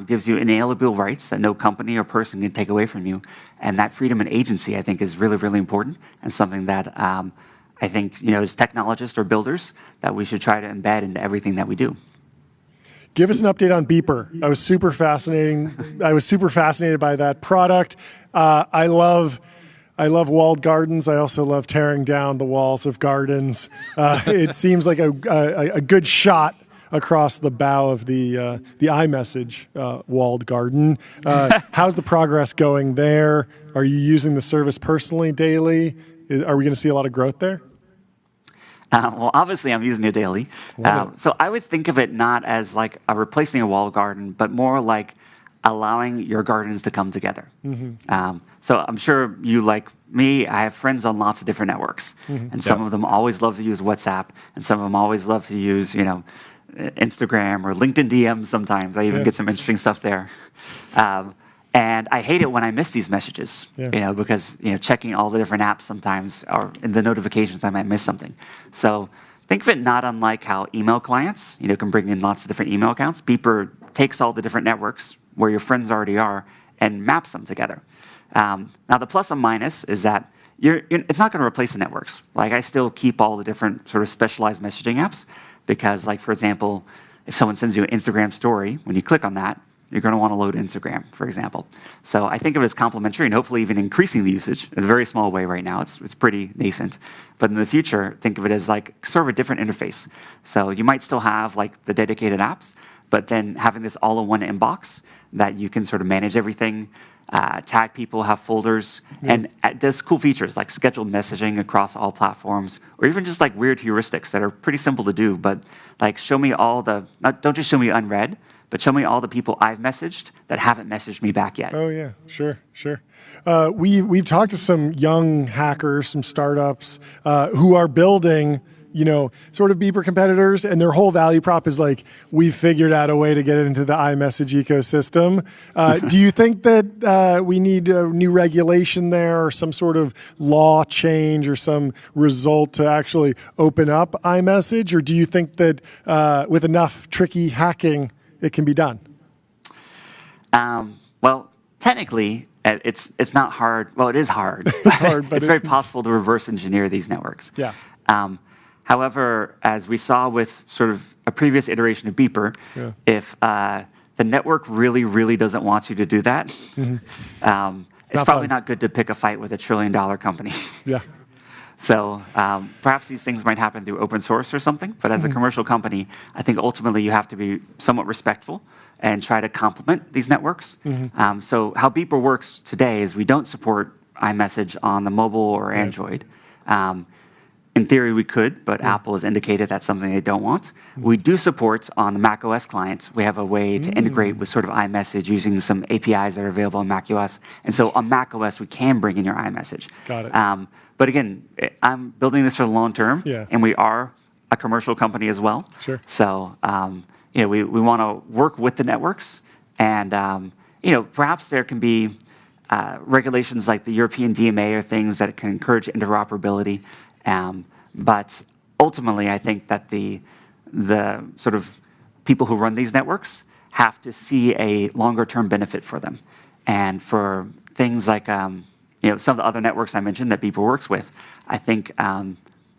Gives you inalienable rights that no company or person can take away from you. And that freedom and agency, I think, is really, really important, and something that I think, you know, as technologists or builders, that we should try to embed into everything that we do. Give us an update on Beeper. I was super fascinated by that product. I love walled gardens. I also love tearing down the walls of gardens. It seems like a good shot across the bow of the iMessage walled garden. How's the progress going there? Are you using the service personally daily? Are we going to see a lot of growth there? Well, obviously, I'm using it daily. So I would think of it not as like replacing a walled garden, but more like allowing your gardens to come together. So I'm sure you, like me, I have friends on lots of different networks. And some of them always love to use WhatsApp, and some of them always love to use, you know, Instagram or LinkedIn DMs sometimes. I even get some interesting stuff there. And I hate it when I miss these messages, you know, because, you know, checking all the different apps sometimes, or in the notifications, I might miss something. So think of it not unlike how email clients, you know, can bring in lots of different email accounts. Beeper takes all the different networks where your friends already are and maps them together. Now, the plus and minus is that it's not going to replace the networks. Like, I still keep all the different sort of specialized messaging apps, because, like, for example, if someone sends you an Instagram story, when you click on that, you're going to want to load Instagram, for example. So I think of it as complementary and hopefully even increasing the usage in a very small way right now. It's pretty nascent. But in the future, think of it as like sort of a different interface. So you might still have like the dedicated apps, but then having this all-in-one inbox that you can sort of manage everything, tag people, have folders, and it does cool features like scheduled messaging across all platforms, or even just like weird heuristics that are pretty simple to do, but like show me all the, don't just show me unread, but show me all the people I've messaged that haven't messaged me back yet. Oh yeah, sure. We've talked to some young hackers, some startups who are building, sort of Beeper competitors, and their whole value prop is like, we've figured out a way to get it into the iMessage ecosystem. Do you think that we need a new regulation there, or some sort of law change, or some result to actually open up iMessage, or do you think that with enough tricky hacking, it can be done? Well, technically, it's not hard. Well, it is hard. It's hard, but it's very possible to reverse engineer these networks. Yeah. However, as we saw with sort of a previous iteration of Beeper, if the network really, really doesn't want you to do that, it's probably not good to pick a fight with $1 trillion company. Yeah. So perhaps these things might happen through open source or something, but as a commercial company, I think ultimately you have to be somewhat respectful and try to complement these networks. So how Beeper works today is we don't support iMessage on the mobile or Android. In theory, we could, but Apple has indicated that's something they don't want. We do support on the macOS client. We have a way to integrate with sort of iMessage using some APIs that are available on macOS. And so on macOS, we can bring in your iMessage. Got it. But again, I'm building this for the long term, and we are a commercial company as well. Sure. So we want to work with the networks, and perhaps there can be regulations like the European DMA or things that can encourage interoperability. But ultimately, I think that the sort of people who run these networks have to see a longer term benefit for them. And for things like some of the other networks I mentioned that Beeper works with, I think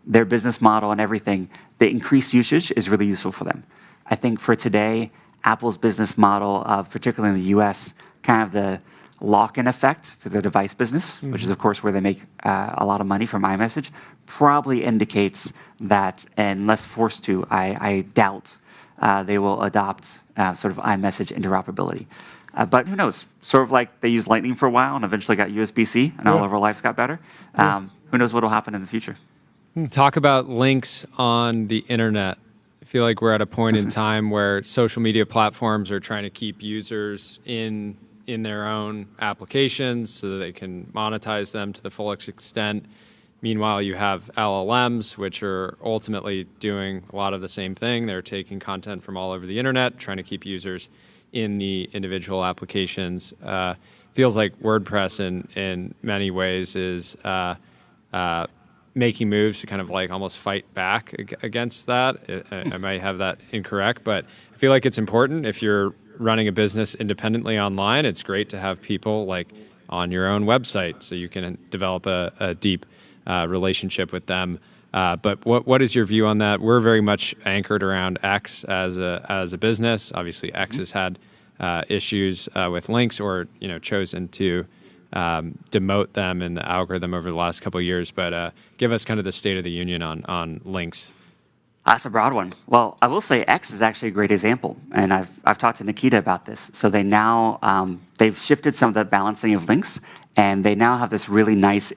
their business model and everything, the increased usage is really useful for them. I think for today, Apple's business model, particularly in the US, kind of the lock-in effect to their device business, which is, of course, where they make a lot of money from iMessage, probably indicates that, unless forced to, I doubt they will adopt sort of iMessage interoperability. But who knows? Sort of like they used Lightning for a while and eventually got USB-C, and all of our lives got better. Who knows what will happen in the future? Talk about links on the internet. I feel like we're at a point in time where social media platforms are trying to keep users in their own applications so that they can monetize them to the fullest extent. Meanwhile, you have LLMs, which are ultimately doing a lot of the same thing. They're taking content from all over the internet, trying to keep users in the individual applications. Feels like WordPress in many ways is making moves to kind of like almost fight back against that. I might have that incorrect, but I feel like it's important if you're running a business independently online. It's great to have people like on your own website so you can develop a deep relationship with them. But what is your view on that? We're very much anchored around X as a business. Obviously, X has had issues with links, or chosen to demote them in the algorithm over the last couple of years. But give us kind of the state of the union on links. That's a broad one. Well, I will say X is actually a great example, and I've talked to Nikita about this. So they now they've shifted some of the balancing of links, and they now have this really nice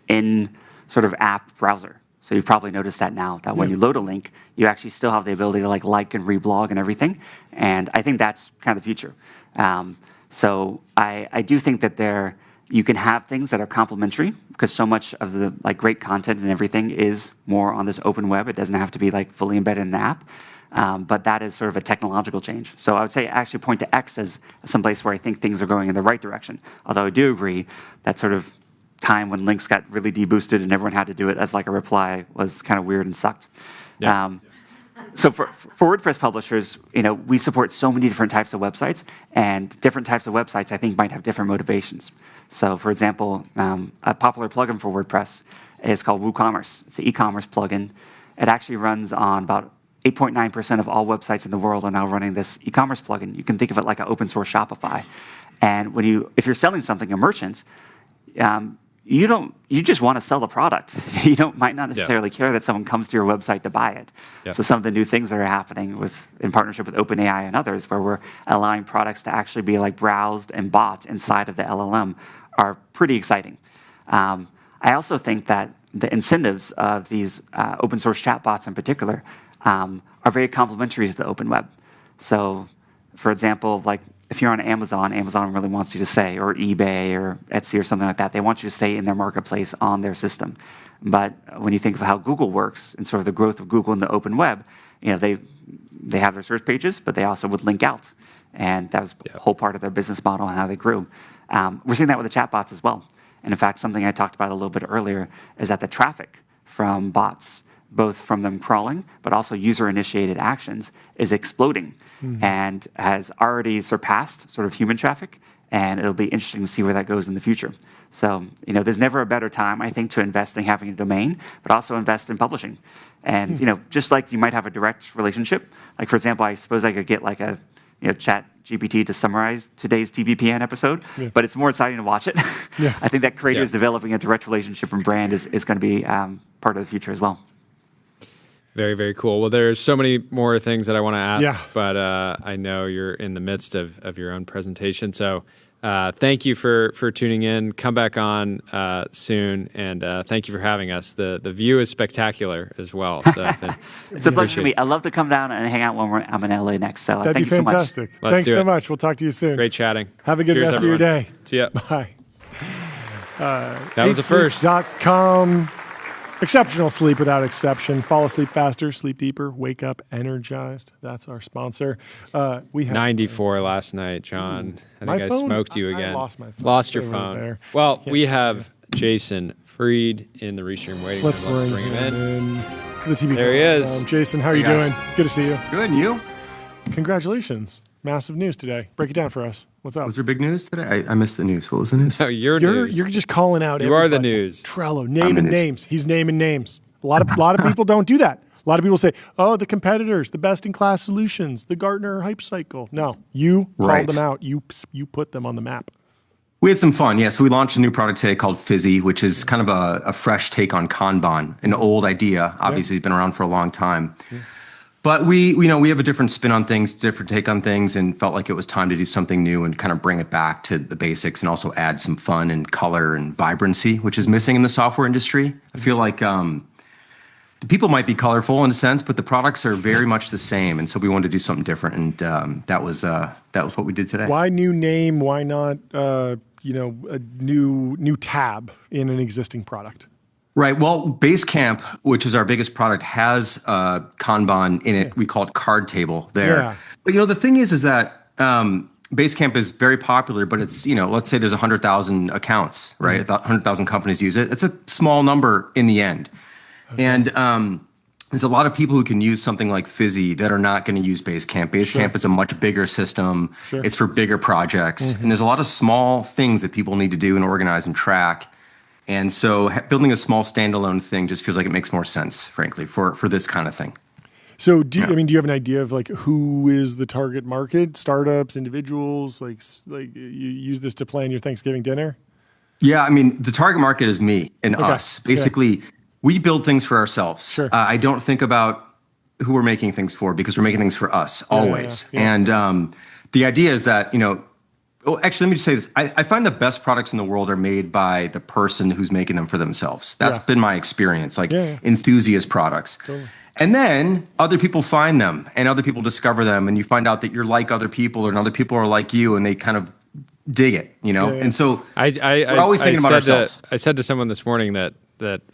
sort of app browser. So you've probably noticed that now, that when you load a link, you actually still have the ability to like and reblog and everything. And I think that's kind of the future. So I do think that you can have things that are complementary, because so much of the great content and everything is more on this open web. It doesn't have to be fully embedded in an app. But that is sort of a technological change. So I would say actually point to X as some place where I think things are going in the right direction. Although I do agree that sort of time when links got really deboosted and everyone had to do it as a reply was kind of weird and sucked. Yeah. So for WordPress publishers, we support so many different types of websites, and different types of websites I think might have different motivations. So for example, a popular plugin for WordPress is called WooCommerce. It's an e-commerce plugin. It actually runs on about 8.9% of all websites in the world are now running this e-commerce plugin. You can think of it like an open source Shopify. And if you're selling something, a merchant, you just want to sell the product. You might not necessarily care that someone comes to your website to buy it. So some of the new things that are happening in partnership with OpenAI and others, where we're allowing products to actually be like browsed and bought inside of the LLM, are pretty exciting. I also think that the incentives of these open source chatbots in particular are very complementary to the open web. So, for example, like if you're on Amazon, Amazon really wants you to say, or eBay or Etsy or something like that, they want you to stay in their marketplace on their system. But when you think of how Google works and sort of the growth of Google in the open web, they have their search pages, but they also would link out. And that was a whole part of their business model and how they grew. We're seeing that with the chatbots as well. And in fact, something I talked about a little bit earlier is that the traffic from bots, both from them crawling, but also user-initiated actions, is exploding and has already surpassed sort of human traffic. And it'll be interesting to see where that goes in the future. So, there's never a better time, I think, to invest in having a domain, but also invest in publishing. And, just like you might have a direct relationship, like, for example, I suppose I could get like a chat GPT to summarize today's TBPN episode, but it's more exciting to watch it. I think that creators developing a direct relationship and brand is going to be part of the future as well. Very, very cool. Well, there's so many more things that I want to ask, but I know you're in the midst of your own presentation. So thank you for tuning in. Come back on soon, and thank you for having us. The view is spectacular as well. So it's a pleasure to meet. I'd love to come down and hang out when I'm in LA next. So that'd thank be you fantastic. so much. Thanks so much. We'll talk to you soon. Great chatting. Have a good Cheers, rest everyone. of your day. See ya. Bye. That was the first. Sleep.com. Exceptional sleep without exception. Fall asleep faster, sleep deeper, wake up energized. That's our sponsor. We have 94 last night, John. I think I smoked you again. I lost my phone. Lost your phone. Well, we have Jason Fried in the Research waiting room. Let's bring him in to the TV. There he is. Jason, how are you doing? Good to see you. Good, and you? Congratulations. Massive news today. Break it down for us. What's up? Was there big news today? I missed the news. What was the news? No, you're just calling out. You are the news. Trello, naming names. He's naming names. A lot of people don't do that. A lot of people say, "Oh, the competitors, the best-in-class solutions, the Gartner hype cycle." No, you called them out. You put them on the map. We had some fun. Yeah, so we launched a new product today called Fizzy, which is kind of a fresh take on Kanban, an old idea. Obviously, it's been around for a long time. Yeah. But we have a different spin on things, different take on things, and felt like it was time to do something new and kind of bring it back to the basics and also add some fun and color and vibrancy, which is missing in the software industry. I feel like the people might be colorful in a sense, but the products are very much the same. And so we wanted to do something different, and that was what we did today. Why new name? Why not a new tab in an existing product? Right. Well, Basecamp, which is our biggest product, has Kanban in it. We call it card table there. Yeah. But the thing is that Basecamp is very popular, but it's let's say there's 100,000 accounts, right? 100,000 companies use it. It's a small number in the end, and there's a lot of people who can use something like Fizzy that are not going to use Basecamp. Basecamp is a much bigger system. It's for bigger projects, and there's a lot of small things that people need to do and organize and track. And so building a small standalone thing just feels like it makes more sense, frankly, for this kind of thing. So do you have an idea of like who is the target market? Startups, individuals, like you use this to plan your Thanksgiving dinner? Yeah, I mean, the target market is me and us. Basically, we build things for ourselves. I don't think about who we're making things for because we're making things for us always. And the idea is that, well, actually, let me just say this. I find the best products in the world are made by the person who's making them for themselves. That's been my experience, enthusiast products. Totally. And then other people find them and other people discover them and you find out that you're like other people and other people are like you and they kind of dig it, And so we're always thinking about ourselves. I said to someone this morning that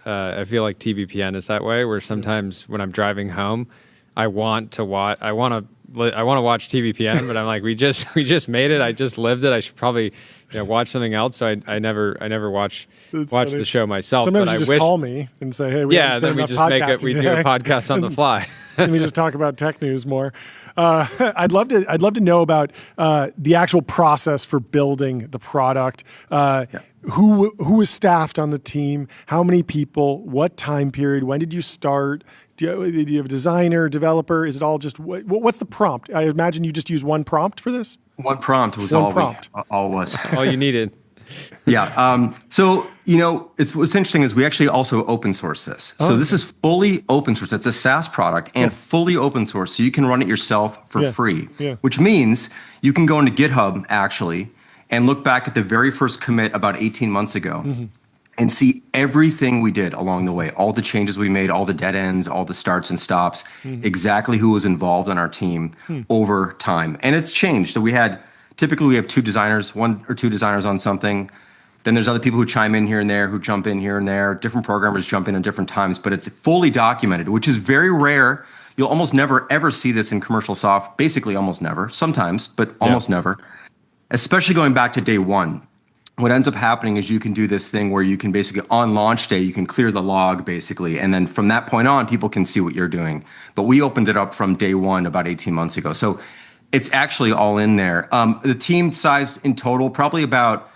I feel like TBPN is that way, where sometimes when I'm driving home, I want to watch TBPN, but I'm like, we just made it. I just lived it. I should probably watch something else. So I never watch funny. the show myself. Sometimes but you I just wish, call me and say, "Hey, then we just make it. We do a podcast on the fly. And we just talk about tech news more." I'd love to know about the actual process for building the product. Who was staffed on the team? How many people? What time period? When did you start? Do you have a designer, developer? Is it all just what's the prompt? I imagine you just use one prompt for this. One prompt was all it was. All you needed. Yeah. So, what's interesting is we actually also open source this. So this is fully open source. It's a SaaS product and fully open source. So you can run it yourself for free, which means you can go into GitHub actually and look back at the very first commit about 18 months ago and see everything we did along the way, all the changes we made, all the dead ends, all the starts and stops, exactly who was involved on our team over time. And it's changed. So typically we have one or two designers on something. Then there's other people who chime in here and there, who jump in here and there. Different programmers jump in at different times, but it's fully documented, which is very rare. You'll almost never, ever see this in commercial software. Basically, almost never. Sometimes, but almost never. Especially going back to day one. What ends up happening is you can do this thing where you can basically, on launch day, you can clear the log, basically. And then from that point on, people can see what you're doing. But we opened it up from day one about 18 months ago. So it's actually all in there. The team size in total, probably about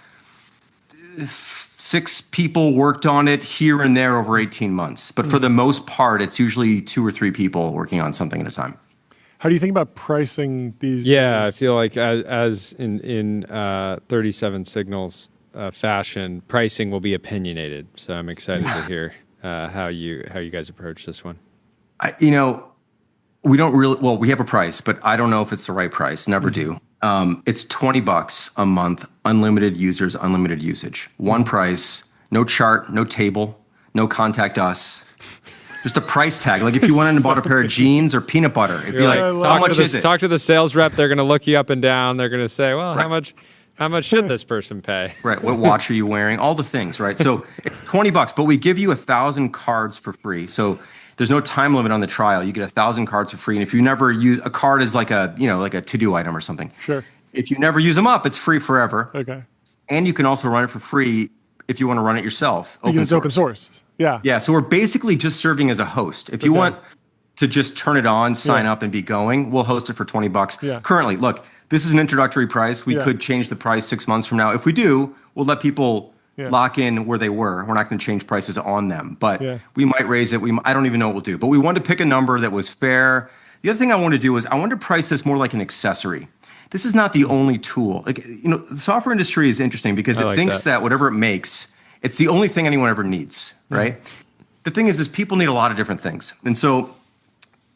6 people worked on it here and there over 18 months. But for the most part, it's usually 2 or 3 people working on something at a time. How do you think about pricing these? Yeah, days? I feel like as in 37 Signals fashion, pricing will be opinionated. So I'm excited to hear how you guys approach this one. We don't really, we have a price, but I don't know if it's the right price. Never do. It's $20 a month, unlimited users, unlimited usage. One price, no chart, no table, no contact us. Just a price tag. Like if you went in and bought a pair of jeans or peanut butter, it'd be like, how much is it? Talk to the sales rep. They're going to look you up and down. They're going to say, well, how much should this person pay? Right. What watch are you wearing? All the things, right? So it's $20, but we give you 1,000 cards for free. So there's no time limit on the trial. You get 1,000 cards for free. And if you never use a card is like a to-do item or something. Sure. If you never use them up, it's free forever. Okay. And you can also run it for free if you want to run it yourself. Because it's open source. Yeah. Yeah. So we're basically just serving as a host. If you want to just turn it on, sign up and be going, we'll host it for $20. Yeah. Currently, look, this is an introductory price. We could change the price 6 months from now. If we do, we'll let people lock in where they were. We're not going to change prices on them, but we might raise it. I don't even know what we'll do, but we wanted to pick a number that was fair. The other thing I want to do is I wanted to price this more like an accessory. This is not the only tool. The software industry is interesting because it thinks that whatever it makes, it's the only thing anyone ever needs, right? The thing is people need a lot of different things. And so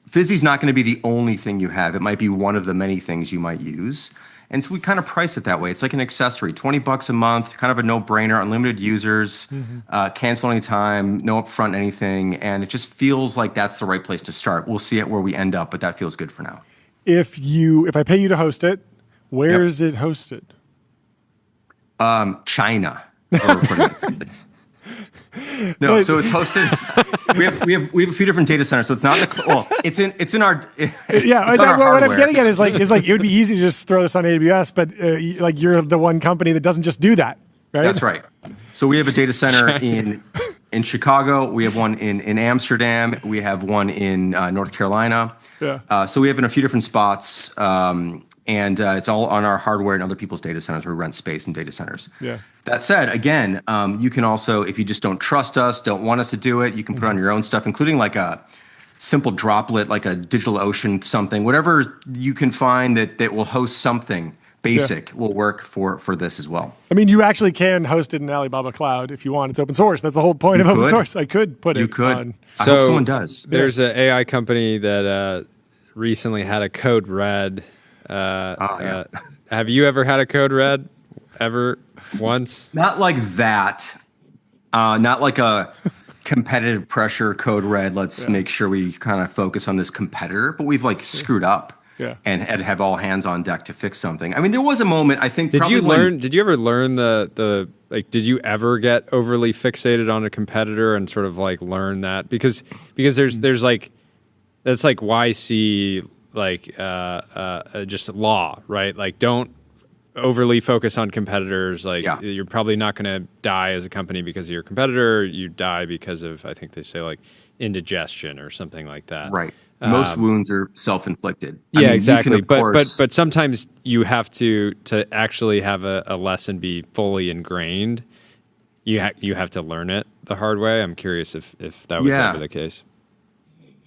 Fizzy's not going to be the only thing you have. It might be one of the many things you might use. And so we kind of price it that way. It's like an accessory, $20 a month, kind of a no-brainer, unlimited users, cancel anytime, no upfront anything. And it just feels like that's the right place to start. We'll see it where we end up, but that feels good for now. If I pay you to host it, where is it hosted? China. No, so it's hosted. We have a few different data centers. So it's not it's in our what I'm getting at is like it would be easy to just throw this on AWS, but you're the one company that doesn't just do that, right? That's right. So we have a data center in Chicago. We have one in Amsterdam. We have one in North Carolina. Yeah. So we have in a few different spots. And it's all on our hardware and other people's data centers. We rent space in data centers. Yeah. That said, again, you can also, if you just don't trust us, don't want us to do it, you can put on your own stuff, including like a simple droplet, like a DigitalOcean something, whatever you can find that will host something basic will work for this as well. I mean, you actually can host it in Alibaba Cloud if you want. It's open source. That's the whole point of open source. I could put it on. I hope someone does. There's an AI company that recently had a code red. Have you ever had a code red ever once? Not like that. Not like a competitive pressure code red. Let's make sure we kind of focus on this competitor, but we've screwed up and have all hands on deck to fix something. I mean, there was a moment, I think. Did you ever learn did you ever get overly fixated on a competitor and sort of learn that? Because there's that's like YC, just law, right? Don't overly focus on competitors. Like you're probably not going to die as a company because of your competitor. You die because of, I think they say, like indigestion or something like that. Right. Most wounds are self-inflicted. Yeah, exactly. But sometimes you have to actually have a lesson be fully ingrained. You have to learn it the hard way. I'm curious if that was ever the case.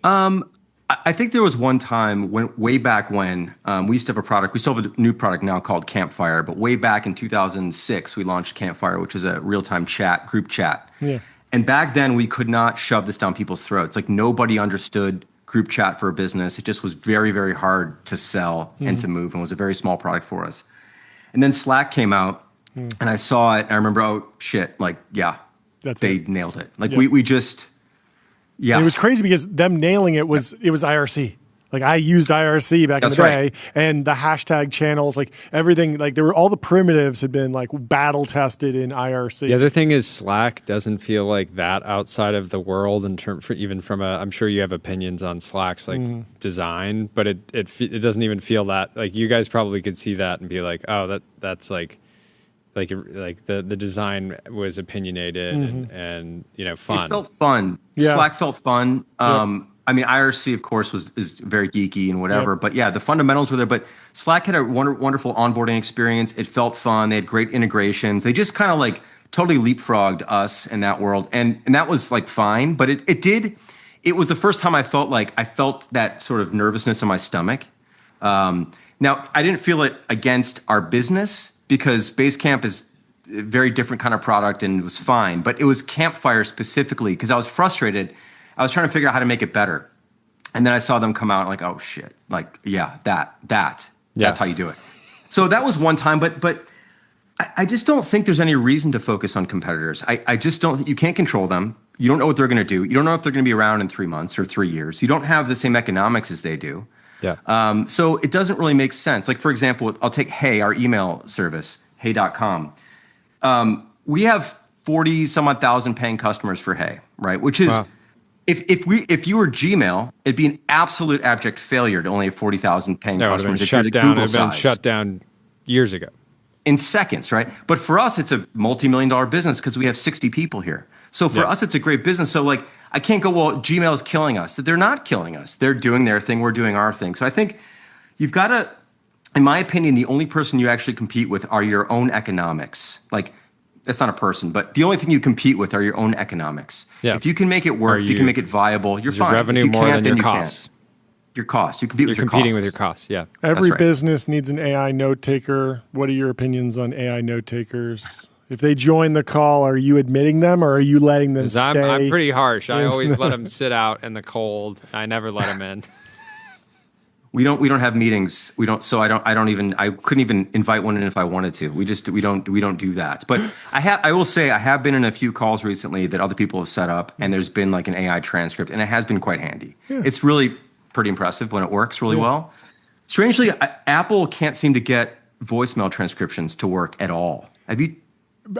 I think there was one time way back when we used to have a product. We still have a new product now called Campfire, but way back in 2006, we launched Campfire, which is a real-time group chat. Yeah. And back then, we could not shove this down people's throats. Like nobody understood group chat for a business. It just was very, very hard to sell and to move, and was a very small product for us. And then Slack came out, and I saw it, and I remember, oh shit, like they nailed it. Like we just. Yeah, and it was crazy because them nailing it was IRC. Like I used IRC back in the day, and the hashtag channels, like everything, like all the primitives had been like battle tested in IRC. The other thing is Slack doesn't feel like that outside of the world in term for even from a. I'm sure you have opinions on Slack's like design, but it doesn't even feel that. Like you guys probably could see that and be like, oh, that's like the design was opinionated and fun. It felt fun. Yeah. Slack felt fun. I mean, IRC of course is very geeky and whatever, but the fundamentals were there. But Slack had a wonderful onboarding experience. It felt fun. They had great integrations. They just kind of like totally leapfrogged us in that world, and that was like fine. But it was the first time I felt that sort of nervousness in my stomach. Now I didn't feel it against our business, because Basecamp is a very different kind of product and it was fine. But it was Campfire specifically because I was frustrated. I was trying to figure out how to make it better. And then I saw them come out like, oh shit, like, that's how you do it. So that was one time, but I just don't think there's any reason to focus on competitors. I just don't think you can't control them. You don't know what they're going to do. You don't know if they're going to be around in 3 months or 3 years. You don't have the same economics as they do. Yeah. So it doesn't really make sense. Like, for example, I'll take Hey, our email service, hey.com. We have 40 some odd thousand paying customers for Hey, right? Which is, if you were Gmail, it'd be an absolute abject failure to only have 40,000 paying customers. It would have been shut down years ago. In seconds, right? But for us, it's a multi-million-dollar business because we have 60 people here. So for us, it's a great business. So like, I can't go, well, Gmail is killing us. They're not killing us. They're doing their thing. We're doing our thing. So I think you've got to, in my opinion, the only person you actually compete with are your own economics. Like, that's not a person, but the only thing you compete with are your own economics. Yeah. If you can make it work, if you can make it viable, you're fine. Your revenue more than your costs. Your costs. You compete with your costs. You're competing with your costs, yeah. Every business needs an AI note taker. What are your opinions on AI note takers? If they join the call, are you admitting them or are you letting them stay? I'm pretty harsh. I always let them sit out in the cold. I never let them in. We don't have meetings. We don't. So I couldn't even invite one in if I wanted to. We don't do that. But I will say I have been in a few calls recently that other people have set up, and there's been like an AI transcript, and it has been quite handy. Yeah. It's really pretty impressive when it works really well. Strangely, Apple can't seem to get voicemail transcriptions to work at all. Have you?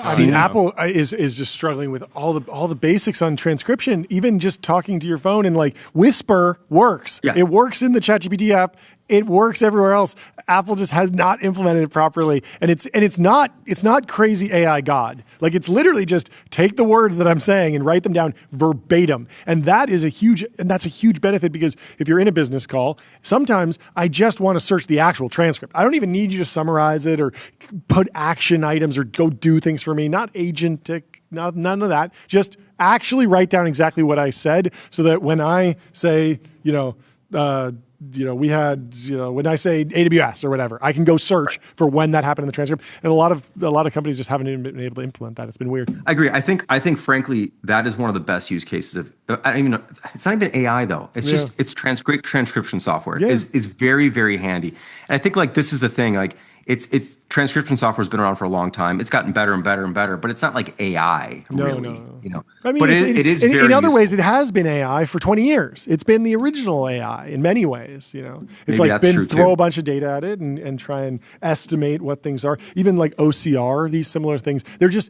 I mean, Apple is just struggling with all the basics on transcription. Even just talking to your phone and like Whisper works. Yeah. It works in the ChatGPT app. It works everywhere else. Apple just has not implemented it properly, and it's not crazy AI God. Like it's literally just take the words that I'm saying and write them down verbatim, and that's a huge benefit because if you're in a business call, sometimes I just want to search the actual transcript. I don't even need you to summarize it or put action items or go do things for me. Not agentic, none of that. Just actually write down exactly what I said, so that when I say, we had, when I say AWS or whatever, I can go search for when that happened in the transcript. And a lot of companies just haven't even been able to implement that. It's been weird. I agree. I think frankly, that is one of the best use cases of, I don't even know, it's not even AI though. It's just, it's transcription software is very, very handy. And I think like, this is the thing, like it's transcription software has been around for a long time. It's gotten better and better and better, but it's not like AI really. I mean, but it is very in other useful. ways, it has been AI for 20 years. It's been the original AI in many ways. It's like been throw a bunch of data at it and try and estimate what things are. Even like OCR, these similar things, they're just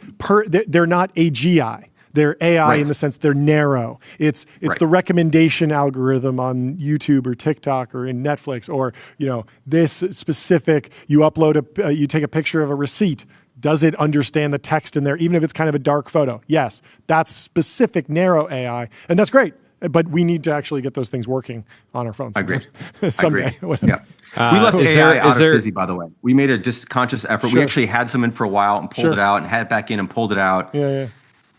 they're not AGI. They're AI Right. in the sense they're narrow. It's Right. the recommendation algorithm on YouTube or TikTok or in Netflix, or this specific. You upload you take a picture of a receipt. Does it understand the text in there, even if it's kind of a dark photo? Yes, that's specific narrow AI, and that's great. But we need to actually get those things working on our phones. I agree. Someday. I agree. Yeah. We left is AI there- out is of there- Busy, by the way. We made a conscious effort. We Sure. actually had some in for a while and pulled it out and had it back in and pulled it out. Yeah.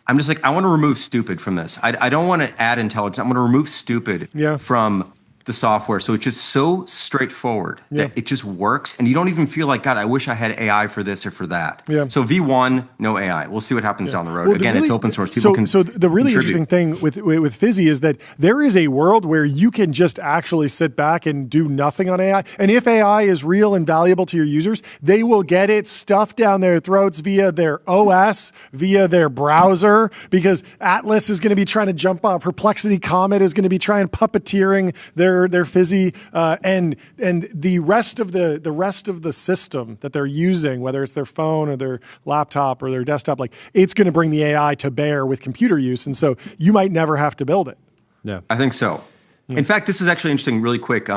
I'm just like, I want to remove stupid from this. I don't want to add intelligence. I'm going to remove stupid from the software. So it's just so straightforward that it just works. And you don't even feel like, God, I wish I had AI for this or for that. Yeah. So V1, no AI. We'll see what happens down the road. Well, Again, really- it's open source. People can So the really contribute. interesting thing with Fizzy is that there is a world where you can just actually sit back and do nothing on AI. And if AI is real and valuable to your users, they will get it stuffed down their throats via their OS, via their browser, because Atlas is going to be trying to jump up. Perplexity Comet is going to be trying puppeteering their Fizzy, and the rest of the system that they're using, whether it's their phone or their laptop or their desktop, like it's going to bring the AI to bear with computer use, and so you might never have to build it. Yeah, I think so. In fact, this is actually interesting. Really quick.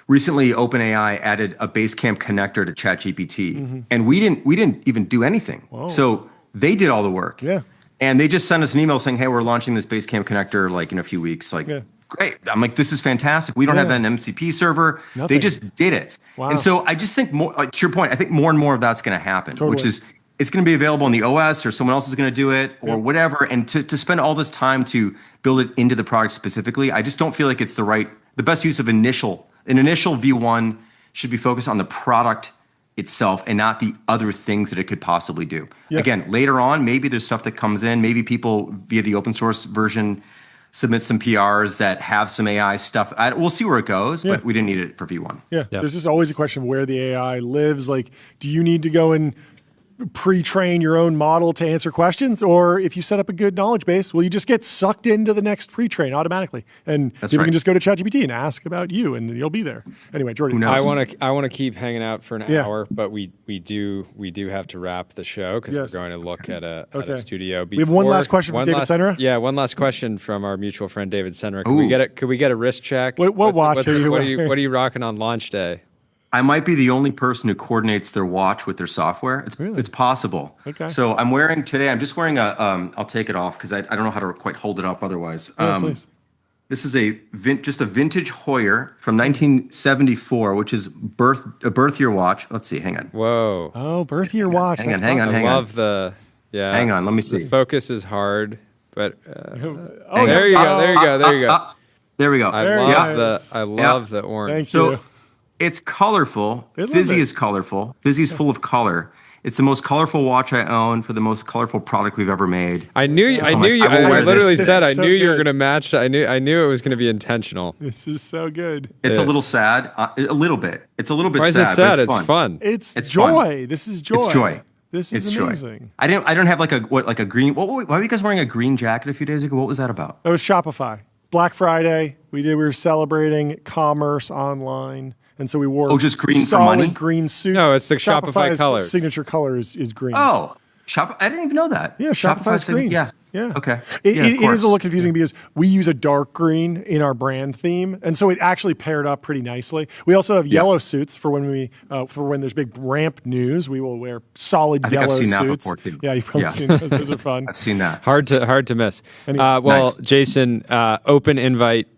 Recently, OpenAI added a Basecamp connector to ChatGPT, and we didn't even do anything. Whoa. So they did all the work. Yeah. And they just sent us an email saying, "Hey, we're launching this Basecamp connector like in a few weeks." Like, great. I'm like, this is fantastic. We don't have an MCP server. Nothing. They just did it. Wow. And so I just think more, to your point, I think more and more of that's going to happen, which is it's going to be available on the OS, or someone else is going to do it, or whatever. And to spend all this time to build it into the product specifically, I just don't feel like it's the best use of an initial V1 should be focused on the product itself and not the other things that it could possibly do. Yeah. Again, later on, maybe there's stuff that comes in. Maybe people via the open source version submit some PRs that have some AI stuff. We'll see where it goes, but we didn't need it for V1. Yeah. There's just always a question of where the AI lives. Like, do you need to go and pre-train your own model to answer questions? Or if you set up a good knowledge base, will you just get sucked into the next pre-train automatically? And people can just go to ChatGPT and ask about you and you'll be there. Anyway, Jordy. I want to keep hanging out for an hour, but we do have to wrap the show because we're going to look at a studio. We have one last question from David Senra. Yeah, one last question from our mutual friend David Senra. Could we get a wrist check? What watch are you what wearing? are you rocking on launch day? I might be the only person who coordinates their watch with their software. It's possible. Okay. So I'm wearing today. I'm just wearing a. I'll take it off because I don't know how to quite hold it up otherwise. Please. This is just a vintage Hoyer from 1974, which is a birth year watch. Let's see. Hang on. Whoa. Oh, birth year watch. Hang on. I love the. Yeah. Hang on. Let me see. The focus is hard, but Oh, there you go. There you go. There you go. There we go. I love the orange. Thank you. So it's colorful. Fizzy is colorful. Fizzy's full of color. It's the most colorful watch I own for the most colorful product we've ever made. I knew you. I literally said I knew you were going to match. I knew it was going to be intentional. This is so good. It's a little sad. A little bit. It's a little bit Why is sad. it sad? But It's fun. It's joy. Fun. This is joy. It's joy. This is it's amazing. Joy. I don't have like a green. Why were you guys wearing a green jacket a few days ago? What was that about? It was Shopify. Black Friday. We were celebrating commerce online. And so we wore just green for solid money? green suit. No, it's the Shopify color. Signature color is green. Oh, I didn't even know that. Yeah, Shopify's green. Yeah. Yeah. Okay. It is a little confusing because we use a dark green in our brand theme, and so it actually paired up pretty nicely. We also have yellow suits for when there's big ramp news. We will wear solid yellow suits. I've seen that before too. Yeah, you've probably seen those. Those are fun. I've seen that. Hard to miss. Anyway, nice. Jason, open invite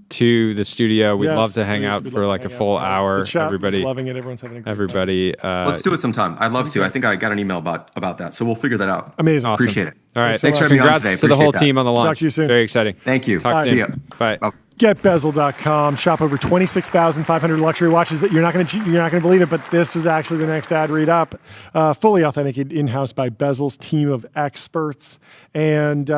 to the studio. We'd love to hang out We'd for love like to a hang full out. hour. The chat Everybody is loving it. Everyone's having a great Everybody. Let's do it sometime. I'd love to. I think I got an email about that, so we'll figure that out. Amazing. Awesome. Appreciate it. All right. Thanks for having me on Congrats today. to the whole Appreciate team on the launch. Talk to you soon. Very exciting. Thank you. Talk See soon. ya. Bye. GetBezel.com. Shop over 26,500 luxury watches that you're not going to believe it, but this was actually the next ad read up. Fully authenticated in-house by Bezel's team of experts. And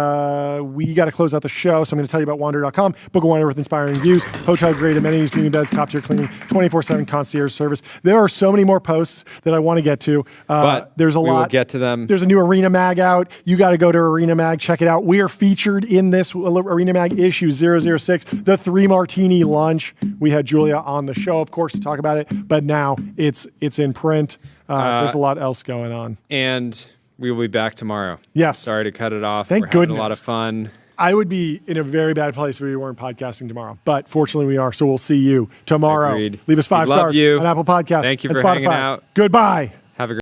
we got to close out the show, so I'm going to tell you about Wander.com. Book a wander with inspiring views, hotel-grade amenities, dreamy beds, top-tier cleaning, 24/7 concierge service. There are so many more posts that I want to get to. But there's a lot. We will get to them. There's a new Arena Mag out. You got to go to Arena Mag, check it out. We are featured in this Arena Mag issue 006, the 3 Martini lunch. We had Julia on the show, of course, to talk about it, but now it's in print. There's a lot else going on. And we will be back tomorrow. Yes. Sorry to cut it off. Thank We're goodness. having a lot of fun. I would be in a very bad place if we weren't podcasting tomorrow. But fortunately, we are. So we'll see you tomorrow. Agreed. Leave us 5 We love stars you. on Apple Podcasts. Thank you and for Spotify. hanging out. Goodbye.